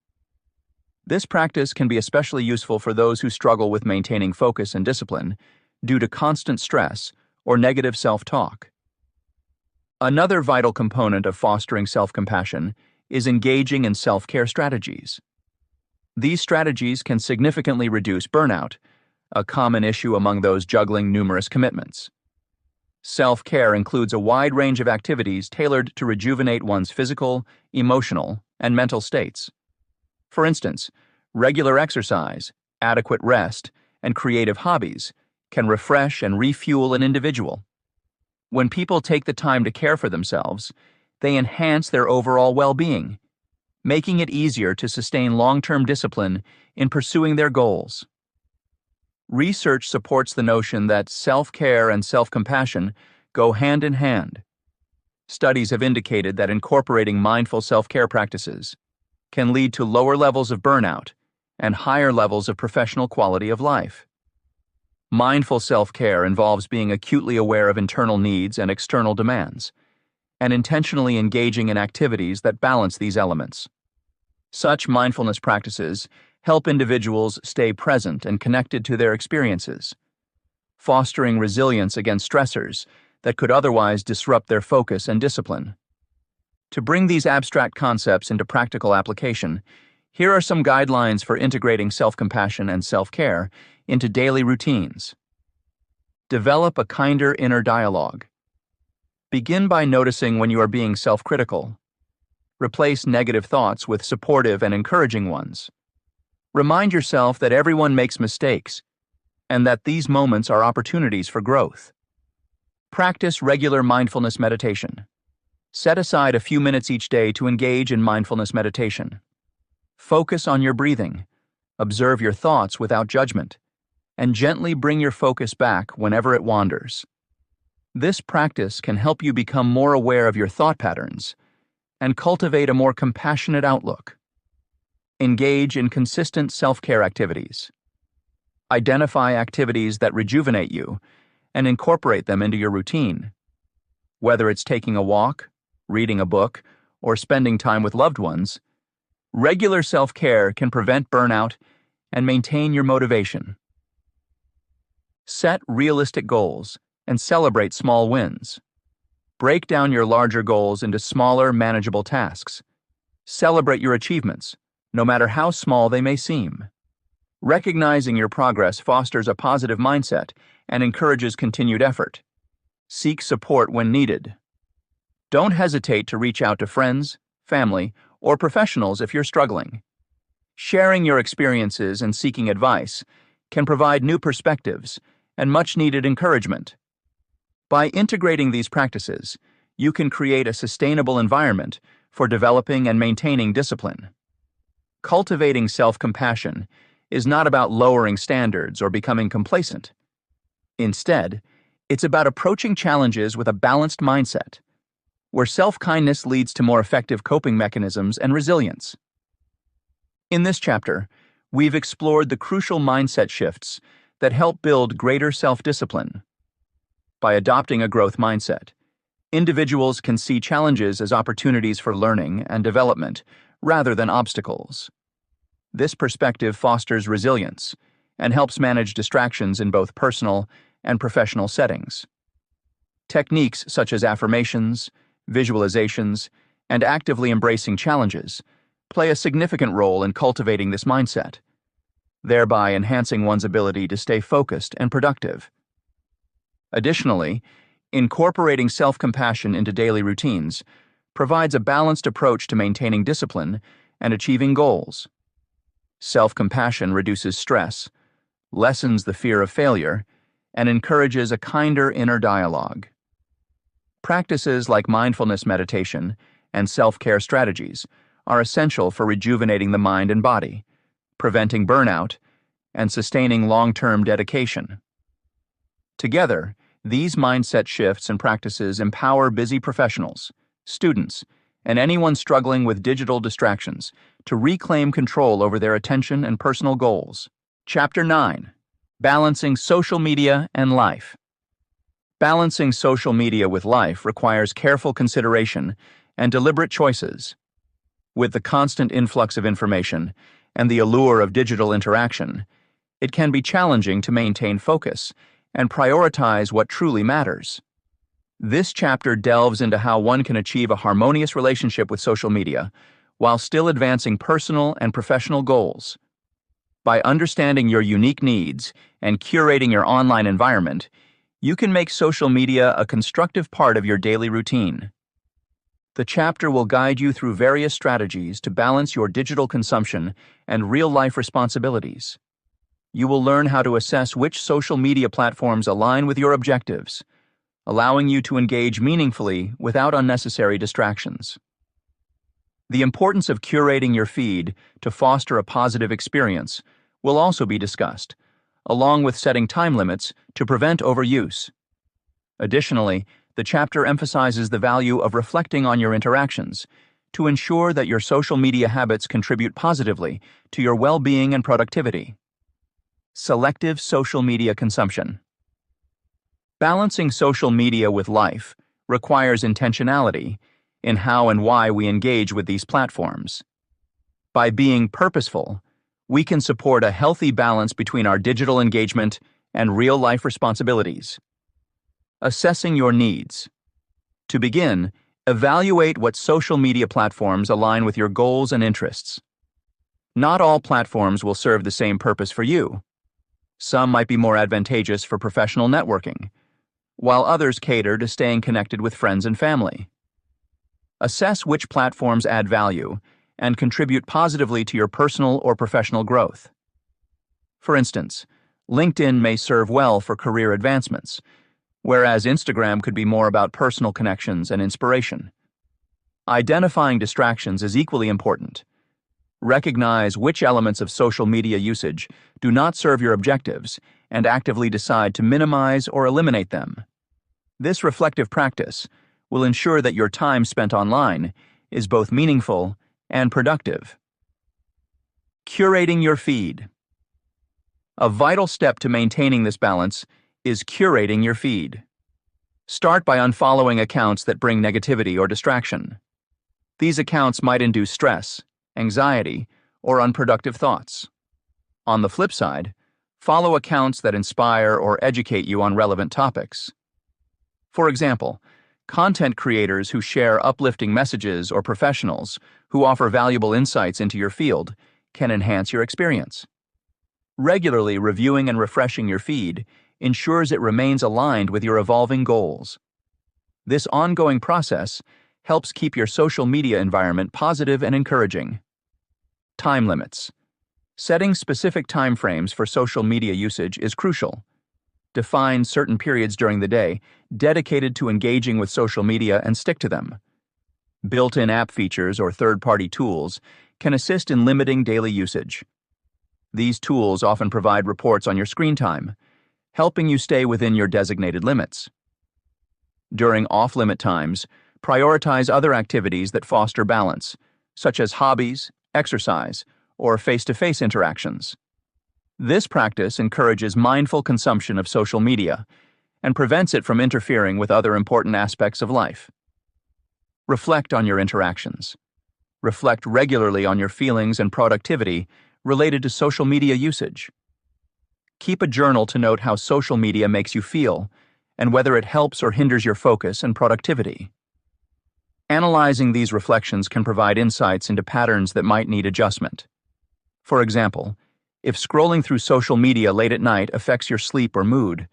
This practice can be especially useful for those who struggle with maintaining focus and discipline due to constant stress or negative self-talk. Another vital component of fostering self-compassion is engaging in self-care strategies. These strategies can significantly reduce burnout, a common issue among those juggling numerous commitments. Self-care includes a wide range of activities tailored to rejuvenate one's physical, emotional, and mental states. For instance, regular exercise, adequate rest, and creative hobbies can refresh and refuel an individual. When people take the time to care for themselves, they enhance their overall well-being, making it easier to sustain long-term discipline in pursuing their goals. Research supports the notion that self-care and self-compassion go hand in hand. Studies have indicated that incorporating mindful self-care practices can lead to lower levels of burnout and higher levels of professional quality of life. Mindful self-care involves being acutely aware of internal needs and external demands, and intentionally engaging in activities that balance these elements. Such mindfulness practices help individuals stay present and connected to their experiences, fostering resilience against stressors that could otherwise disrupt their focus and discipline. To bring these abstract concepts into practical application, here are some guidelines for integrating self-compassion and self-care into daily routines. Develop a kinder inner dialogue. Begin by noticing when you are being self-critical. Replace negative thoughts with supportive and encouraging ones. Remind yourself that everyone makes mistakes and that these moments are opportunities for growth. Practice regular mindfulness meditation. Set aside a few minutes each day to engage in mindfulness meditation. Focus on your breathing, observe your thoughts without judgment, and gently bring your focus back whenever it wanders. This practice can help you become more aware of your thought patterns and cultivate a more compassionate outlook. Engage in consistent self-care activities. Identify activities that rejuvenate you and incorporate them into your routine. Whether it's taking a walk, reading a book, or spending time with loved ones, regular self-care can prevent burnout and maintain your motivation. Set realistic goals and celebrate small wins. Break down your larger goals into smaller, manageable tasks. Celebrate your achievements, no matter how small they may seem. Recognizing your progress fosters a positive mindset and encourages continued effort. Seek support when needed. Don't hesitate to reach out to friends, family, or professionals if you're struggling. Sharing your experiences and seeking advice can provide new perspectives and much-needed encouragement. By integrating these practices, you can create a sustainable environment for developing and maintaining discipline. Cultivating self-compassion is not about lowering standards or becoming complacent. Instead, it's about approaching challenges with a balanced mindset, where self-kindness leads to more effective coping mechanisms and resilience. In this chapter, we've explored the crucial mindset shifts that help build greater self-discipline. By adopting a growth mindset, individuals can see challenges as opportunities for learning and development rather than obstacles. This perspective fosters resilience and helps manage distractions in both personal and professional settings. Techniques such as affirmations, visualizations, and actively embracing challenges play a significant role in cultivating this mindset, thereby enhancing one's ability to stay focused and productive. Additionally, incorporating self-compassion into daily routines provides a balanced approach to maintaining discipline and achieving goals. Self-compassion reduces stress, lessens the fear of failure, and encourages a kinder inner dialogue. Practices like mindfulness meditation and self-care strategies are essential for rejuvenating the mind and body, preventing burnout, and sustaining long-term dedication. Together, these mindset shifts and practices empower busy professionals, students, and anyone struggling with digital distractions to reclaim control over their attention and personal goals. Chapter 9: Balancing Social Media and Life. Balancing social media with life requires careful consideration and deliberate choices. With the constant influx of information and the allure of digital interaction, it can be challenging to maintain focus and prioritize what truly matters. This chapter delves into how one can achieve a harmonious relationship with social media while still advancing personal and professional goals. By understanding your unique needs and curating your online environment, you can make social media a constructive part of your daily routine. The chapter will guide you through various strategies to balance your digital consumption and real-life responsibilities. You will learn how to assess which social media platforms align with your objectives, allowing you to engage meaningfully without unnecessary distractions. The importance of curating your feed to foster a positive experience will also be discussed, along with setting time limits to prevent overuse. Additionally, the chapter emphasizes the value of reflecting on your interactions to ensure that your social media habits contribute positively to your well-being and productivity. Selective social media consumption. Balancing social media with life requires intentionality in how and why we engage with these platforms. By being purposeful, we can support a healthy balance between our digital engagement and real-life responsibilities. Assessing your needs. To begin, evaluate what social media platforms align with your goals and interests. Not all platforms will serve the same purpose for you. Some might be more advantageous for professional networking, while others cater to staying connected with friends and family. Assess which platforms add value and contribute positively to your personal or professional growth. For instance, LinkedIn may serve well for career advancements, whereas Instagram could be more about personal connections and inspiration. Identifying distractions is equally important. Recognize which elements of social media usage do not serve your objectives and actively decide to minimize or eliminate them. This reflective practice will ensure that your time spent online is both meaningful and productive. Curating your feed. A vital step to maintaining this balance is curating your feed. Start by unfollowing accounts that bring negativity or distraction. These accounts might induce stress, anxiety, or unproductive thoughts. On the flip side, follow accounts that inspire or educate you on relevant topics. For example, content creators who share uplifting messages or professionals who offer valuable insights into your field can enhance your experience. Regularly reviewing and refreshing your feed ensures it remains aligned with your evolving goals. This ongoing process helps keep your social media environment positive and encouraging. Time limits. Setting specific timeframes for social media usage is crucial. Define certain periods during the day dedicated to engaging with social media and stick to them. Built-in app features or third-party tools can assist in limiting daily usage. These tools often provide reports on your screen time, helping you stay within your designated limits. During off-limit times, prioritize other activities that foster balance, such as hobbies, exercise, or face-to-face interactions. This practice encourages mindful consumption of social media and prevents it from interfering with other important aspects of life. Reflect on your interactions. Reflect regularly on your feelings and productivity related to social media usage. Keep a journal to note how social media makes you feel and whether it helps or hinders your focus and productivity. Analyzing these reflections can provide insights into patterns that might need adjustment. For example, if scrolling through social media late at night affects your sleep or mood,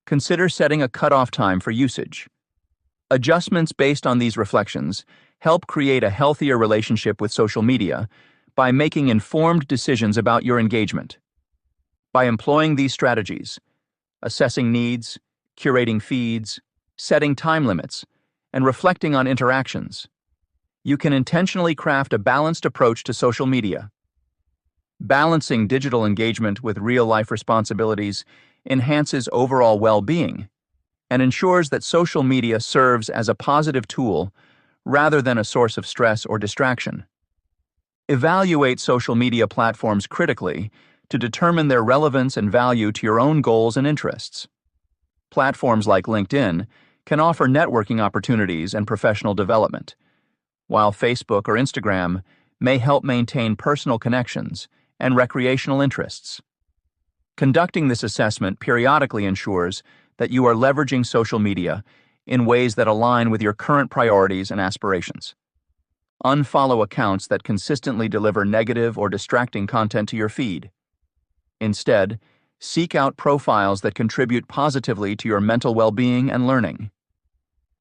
consider setting a cutoff time for usage. Adjustments based on these reflections help create a healthier relationship with social media by making informed decisions about your engagement. By employing these strategies, assessing needs, curating feeds, setting time limits, and reflecting on interactions, you can intentionally craft a balanced approach to social media. Balancing digital engagement with real-life responsibilities enhances overall well-being and ensures that social media serves as a positive tool rather than a source of stress or distraction. Evaluate social media platforms critically to determine their relevance and value to your own goals and interests. Platforms like LinkedIn can offer networking opportunities and professional development, while Facebook or Instagram may help maintain personal connections and recreational interests. Conducting this assessment periodically ensures that you are leveraging social media in ways that align with your current priorities and aspirations. Unfollow accounts that consistently deliver negative or distracting content to your feed. Instead, seek out profiles that contribute positively to your mental well-being and learning.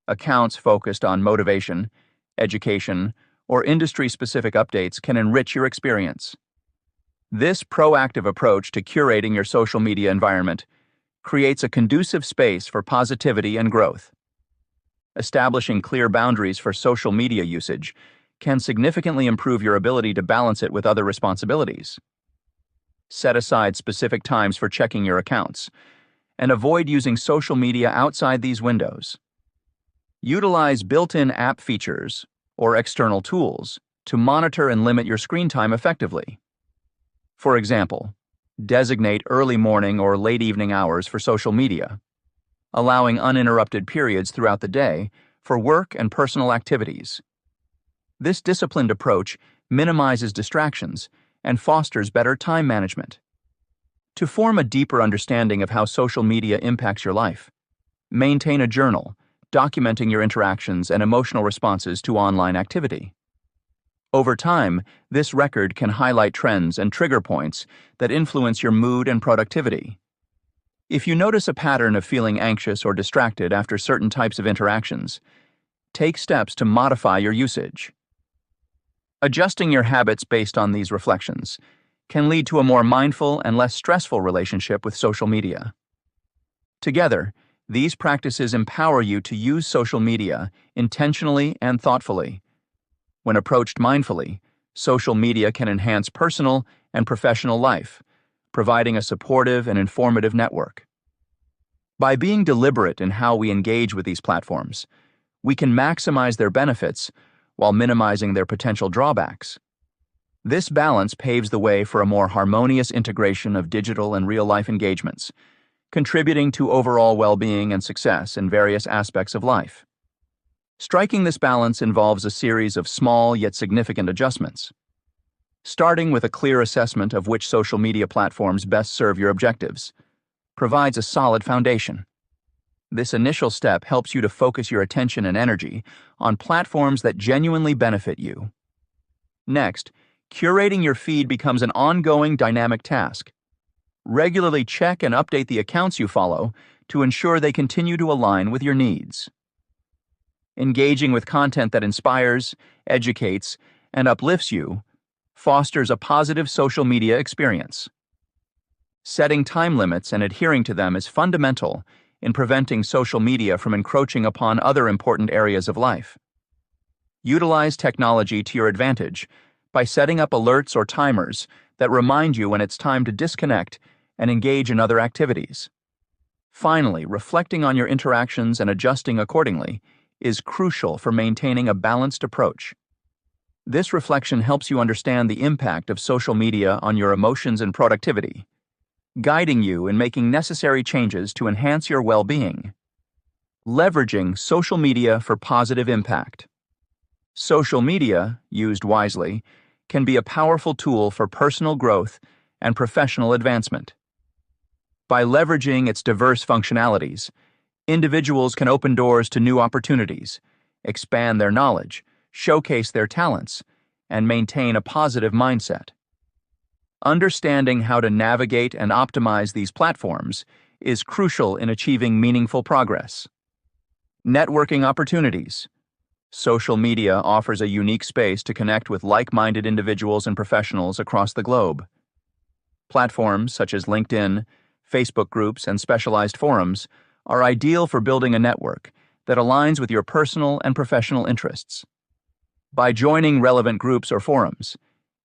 Accounts focused on motivation, education, or industry-specific updates can enrich your experience. This proactive approach to curating your social media environment creates a conducive space for positivity and growth. Establishing clear boundaries for social media usage can significantly improve your ability to balance it with other responsibilities. Set aside specific times for checking your accounts, and avoid using social media outside these windows. Utilize built-in app features or external tools to monitor and limit your screen time effectively. For example, designate early morning or late evening hours for social media, allowing uninterrupted periods throughout the day for work and personal activities. This disciplined approach minimizes distractions and fosters better time management. To form a deeper understanding of how social media impacts your life, maintain a journal documenting your interactions and emotional responses to online activity. Over time, this record can highlight trends and trigger points that influence your mood and productivity. If you notice a pattern of feeling anxious or distracted after certain types of interactions, take steps to modify your usage. Adjusting your habits based on these reflections can lead to a more mindful and less stressful relationship with social media. Together, these practices empower you to use social media intentionally and thoughtfully. When approached mindfully, social media can enhance personal and professional life, providing a supportive and informative network. By being deliberate in how we engage with these platforms, we can maximize their benefits while minimizing their potential drawbacks. This balance paves the way for a more harmonious integration of digital and real-life engagements, contributing to overall well-being and success in various aspects of life. Striking this balance involves a series of small yet significant adjustments. Starting with a clear assessment of which social media platforms best serve your objectives provides a solid foundation. This initial step helps you to focus your attention and energy on platforms that genuinely benefit you. Next, curating your feed becomes an ongoing dynamic task. Regularly check and update the accounts you follow to ensure they continue to align with your needs. Engaging with content that inspires, educates, and uplifts you fosters a positive social media experience. Setting time limits and adhering to them is fundamental in preventing social media from encroaching upon other important areas of life. Utilize technology to your advantage by setting up alerts or timers that remind you when it's time to disconnect and engage in other activities. Finally, reflecting on your interactions and adjusting accordingly is crucial for maintaining a balanced approach. This reflection helps you understand the impact of social media on your emotions and productivity, guiding you in making necessary changes to enhance your well-being. Leveraging social media for positive impact. Social media, used wisely, can be a powerful tool for personal growth and professional advancement. By leveraging its diverse functionalities, individuals can open doors to new opportunities, expand their knowledge, showcase their talents, and maintain a positive mindset. Understanding how to navigate and optimize these platforms is crucial in achieving meaningful progress. Networking opportunities. Social media offers a unique space to connect with like-minded individuals and professionals across the globe. Platforms such as LinkedIn, Facebook groups, and specialized forums are ideal for building a network that aligns with your personal and professional interests. By joining relevant groups or forums,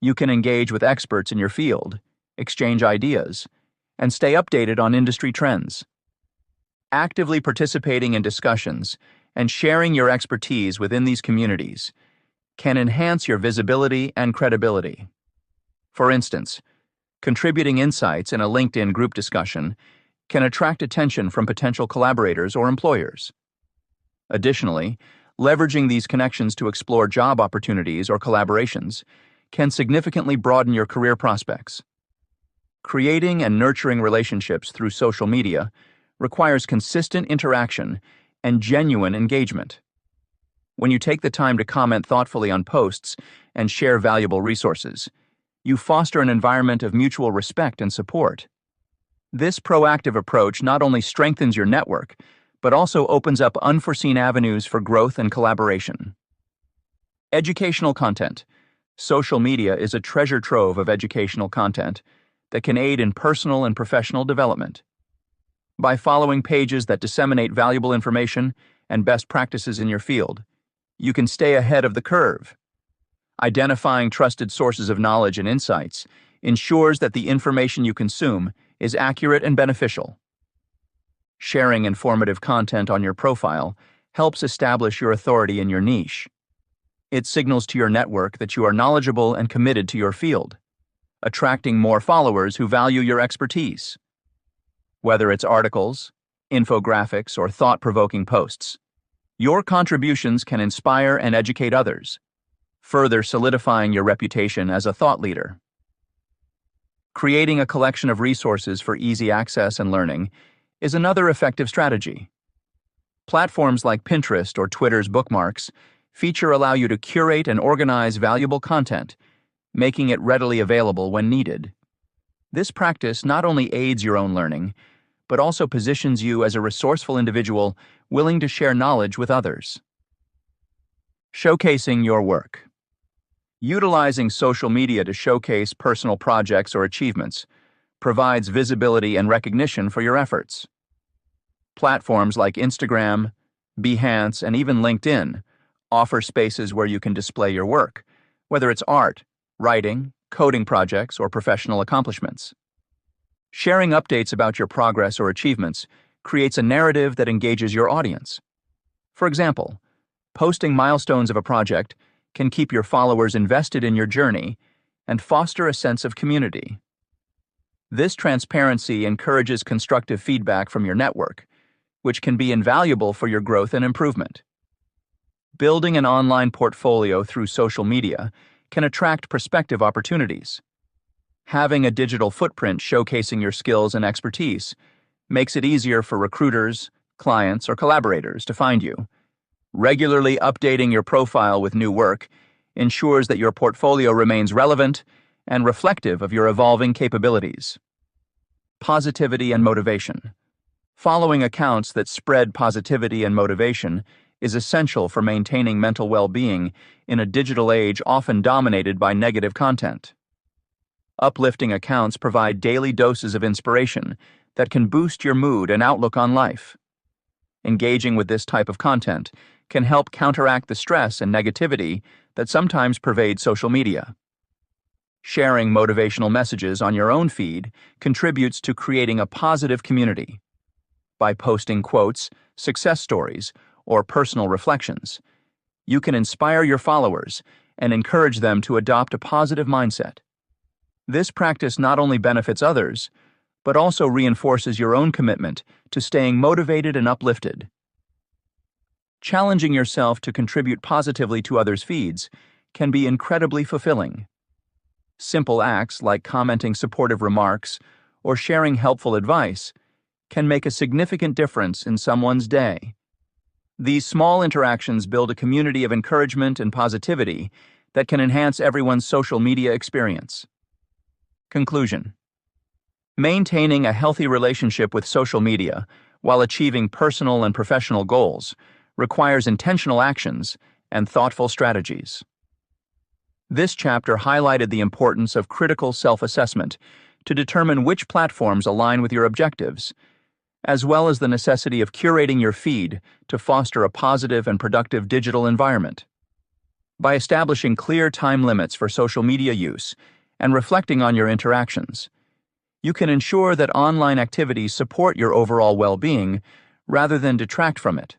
you can engage with experts in your field, exchange ideas, and stay updated on industry trends. Actively participating in discussions and sharing your expertise within these communities can enhance your visibility and credibility. For instance, contributing insights in a LinkedIn group discussion can attract attention from potential collaborators or employers. Additionally, leveraging these connections to explore job opportunities or collaborations can significantly broaden your career prospects. Creating and nurturing relationships through social media requires consistent interaction and genuine engagement. When you take the time to comment thoughtfully on posts and share valuable resources, you foster an environment of mutual respect and support. This proactive approach not only strengthens your network, but also opens up unforeseen avenues for growth and collaboration. Educational content. Social media is a treasure trove of educational content that can aid in personal and professional development. By following pages that disseminate valuable information and best practices in your field, you can stay ahead of the curve. Identifying trusted sources of knowledge and insights ensures that the information you consume is accurate and beneficial. Sharing informative content on your profile helps establish your authority in your niche. It signals to your network that you are knowledgeable and committed to your field, attracting more followers who value your expertise. Whether it's articles, infographics, or thought-provoking posts, your contributions can inspire and educate others, further solidifying your reputation as a thought leader. Creating a collection of resources for easy access and learning is another effective strategy. Platforms like Pinterest or Twitter's bookmarks feature allow you to curate and organize valuable content, making it readily available when needed. This practice not only aids your own learning, but also positions you as a resourceful individual willing to share knowledge with others. Showcasing your work. Utilizing social media to showcase personal projects or achievements provides visibility and recognition for your efforts. Platforms like Instagram, Behance, and even LinkedIn offer spaces where you can display your work, whether it's art, writing, coding projects, or professional accomplishments. Sharing updates about your progress or achievements creates a narrative that engages your audience. For example, posting milestones of a project can keep your followers invested in your journey and foster a sense of community. This transparency encourages constructive feedback from your network, which can be invaluable for your growth and improvement. Building an online portfolio through social media can attract prospective opportunities. Having a digital footprint showcasing your skills and expertise makes it easier for recruiters, clients, or collaborators to find you. Regularly updating your profile with new work ensures that your portfolio remains relevant and reflective of your evolving capabilities. Positivity and motivation. Following accounts that spread positivity and motivation is essential for maintaining mental well-being in a digital age often dominated by negative content. Uplifting accounts provide daily doses of inspiration that can boost your mood and outlook on life. Engaging with this type of content can help counteract the stress and negativity that sometimes pervade social media. Sharing motivational messages on your own feed contributes to creating a positive community. By posting quotes, success stories, or personal reflections, you can inspire your followers and encourage them to adopt a positive mindset. This practice not only benefits others, but also reinforces your own commitment to staying motivated and uplifted. Challenging yourself to contribute positively to others' feeds can be incredibly fulfilling. Simple acts like commenting supportive remarks or sharing helpful advice can make a significant difference in someone's day. These small interactions build a community of encouragement and positivity that can enhance everyone's social media experience. Conclusion. Maintaining a healthy relationship with social media while achieving personal and professional goals requires intentional actions and thoughtful strategies. This chapter highlighted the importance of critical self-assessment to determine which platforms align with your objectives, as well as the necessity of curating your feed to foster a positive and productive digital environment. By establishing clear time limits for social media use and reflecting on your interactions, you can ensure that online activities support your overall well-being rather than detract from it.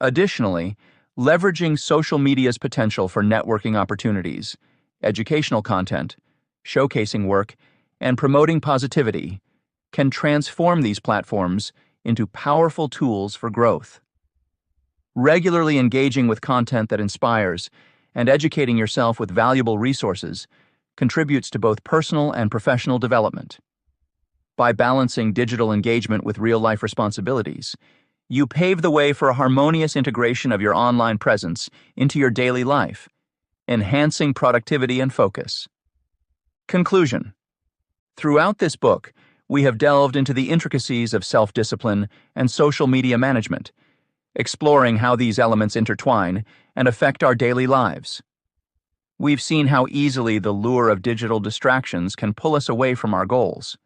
Additionally, leveraging social media's potential for networking opportunities, educational content, showcasing work, and promoting positivity can transform these platforms into powerful tools for growth. Regularly engaging with content that inspires and educating yourself with valuable resources contributes to both personal and professional development. By balancing digital engagement with real-life responsibilities, you pave the way for a harmonious integration of your online presence into your daily life, enhancing productivity and focus. Conclusion. Throughout this book, we have delved into the intricacies of self-discipline and social media management, exploring how these elements intertwine and affect our daily lives. We've seen how easily the lure of digital distractions can pull us away from our goals.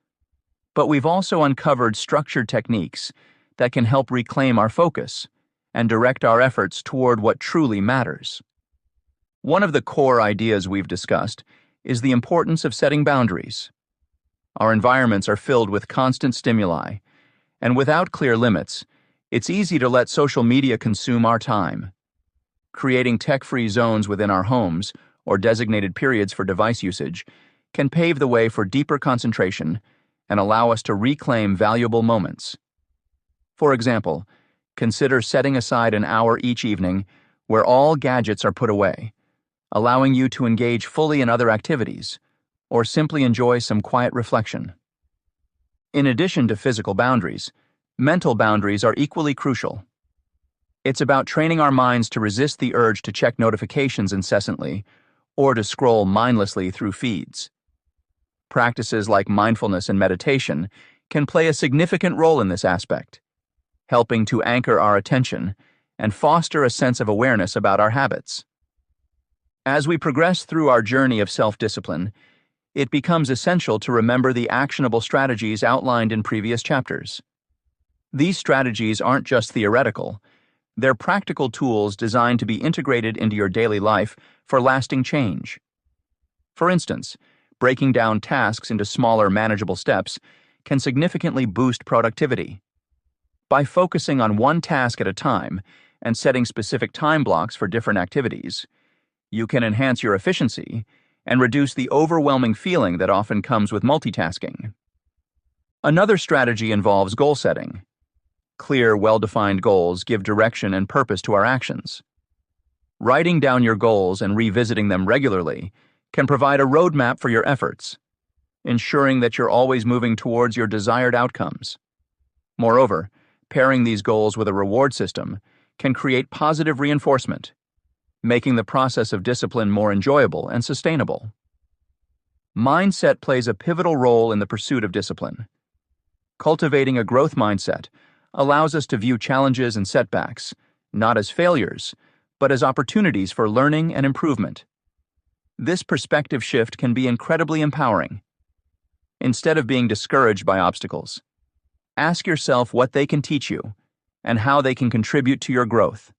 But we've also uncovered structured techniques that can help reclaim our focus and direct our efforts toward what truly matters. One of the core ideas we've discussed is the importance of setting boundaries. Our environments are filled with constant stimuli, and without clear limits, it's easy to let social media consume our time. Creating tech-free zones within our homes or designated periods for device usage can pave the way for deeper concentration and allow us to reclaim valuable moments. For example, consider setting aside an hour each evening where all gadgets are put away, allowing you to engage fully in other activities or simply enjoy some quiet reflection. In addition to physical boundaries, mental boundaries are equally crucial. It's about training our minds to resist the urge to check notifications incessantly or to scroll mindlessly through feeds. Practices like mindfulness and meditation can play a significant role in this aspect, helping to anchor our attention and foster a sense of awareness about our habits. As we progress through our journey of self-discipline, it becomes essential to remember the actionable strategies outlined in previous chapters. These strategies aren't just theoretical, they're practical tools designed to be integrated into your daily life for lasting change. For instance, breaking down tasks into smaller, manageable steps can significantly boost productivity. By focusing on one task at a time and setting specific time blocks for different activities, you can enhance your efficiency and reduce the overwhelming feeling that often comes with multitasking. Another strategy involves goal setting. Clear, well-defined goals give direction and purpose to our actions. Writing down your goals and revisiting them regularly can provide a roadmap for your efforts, ensuring that you're always moving towards your desired outcomes. Moreover, pairing these goals with a reward system can create positive reinforcement, making the process of discipline more enjoyable and sustainable. Mindset plays a pivotal role in the pursuit of discipline. Cultivating a growth mindset allows us to view challenges and setbacks not as failures, but as opportunities for learning and improvement. This perspective shift can be incredibly empowering. Instead of being discouraged by obstacles, ask yourself what they can teach you and how they can contribute to your growth.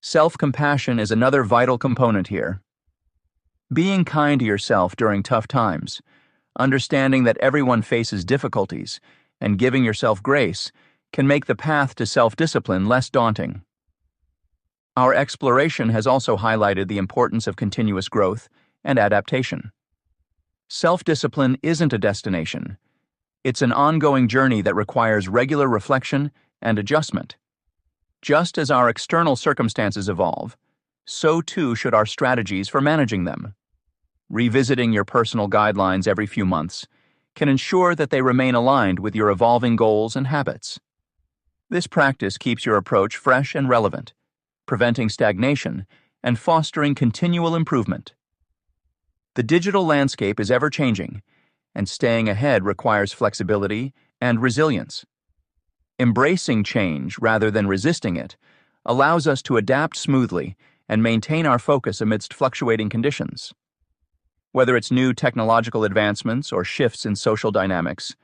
Self-compassion is another vital component here. Being kind to yourself during tough times, understanding that everyone faces difficulties, and giving yourself grace can make the path to self-discipline less daunting. Our exploration has also highlighted the importance of continuous growth and adaptation. Self-discipline isn't a destination. It's an ongoing journey that requires regular reflection and adjustment. Just as our external circumstances evolve, so too should our strategies for managing them. Revisiting your personal guidelines every few months can ensure that they remain aligned with your evolving goals and habits. This practice keeps your approach fresh and relevant, preventing stagnation and fostering continual improvement. The digital landscape is ever-changing, and staying ahead requires flexibility and resilience. Embracing change rather than resisting it allows us to adapt smoothly and maintain our focus amidst fluctuating conditions. Whether it's new technological advancements or shifts in social dynamics,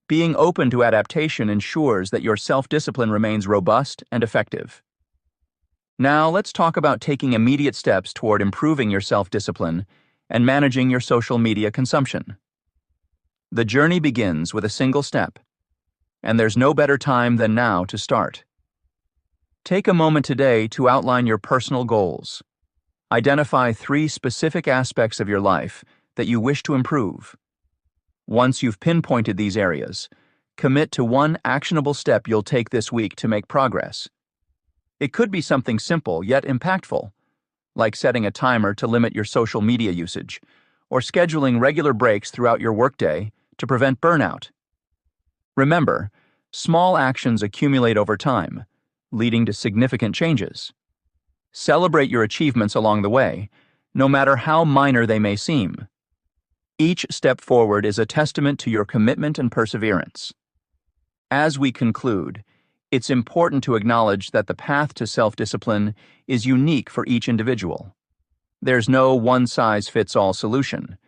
being open to adaptation ensures that your self-discipline remains robust and effective. Now, let's talk about taking immediate steps toward improving your self-discipline and managing your social media consumption. The journey begins with a single step, and there's no better time than now to start. Take a moment today to outline your personal goals. Identify 3 specific aspects of your life that you wish to improve. Once you've pinpointed these areas, commit to one actionable step you'll take this week to make progress. It could be something simple yet impactful, like setting a timer to limit your social media usage, or scheduling regular breaks throughout your workday to prevent burnout. Remember, small actions accumulate over time, leading to significant changes. Celebrate your achievements along the way, no matter how minor they may seem. Each step forward is a testament to your commitment and perseverance. As we conclude, it's important to acknowledge that the path to self-discipline is unique for each individual. There's no one-size-fits-all solution,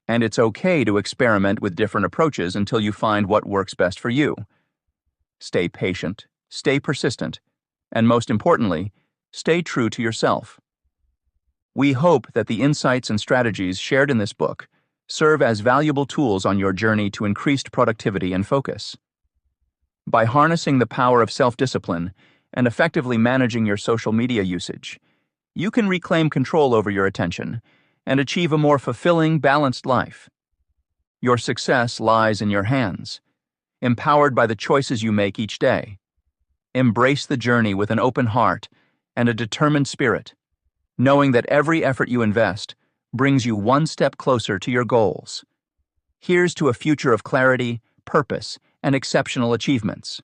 and it's okay to experiment with different approaches until you find what works best for you. Stay patient, stay persistent, and most importantly, stay true to yourself. We hope that the insights and strategies shared in this book serve as valuable tools on your journey to increased productivity and focus. By harnessing the power of self-discipline and effectively managing your social media usage, you can reclaim control over your attention and achieve a more fulfilling, balanced life. Your success lies in your hands, empowered by the choices you make each day. Embrace the journey with an open heart and a determined spirit, knowing that every effort you invest brings you one step closer to your goals. Here's to a future of clarity, purpose, and exceptional achievements.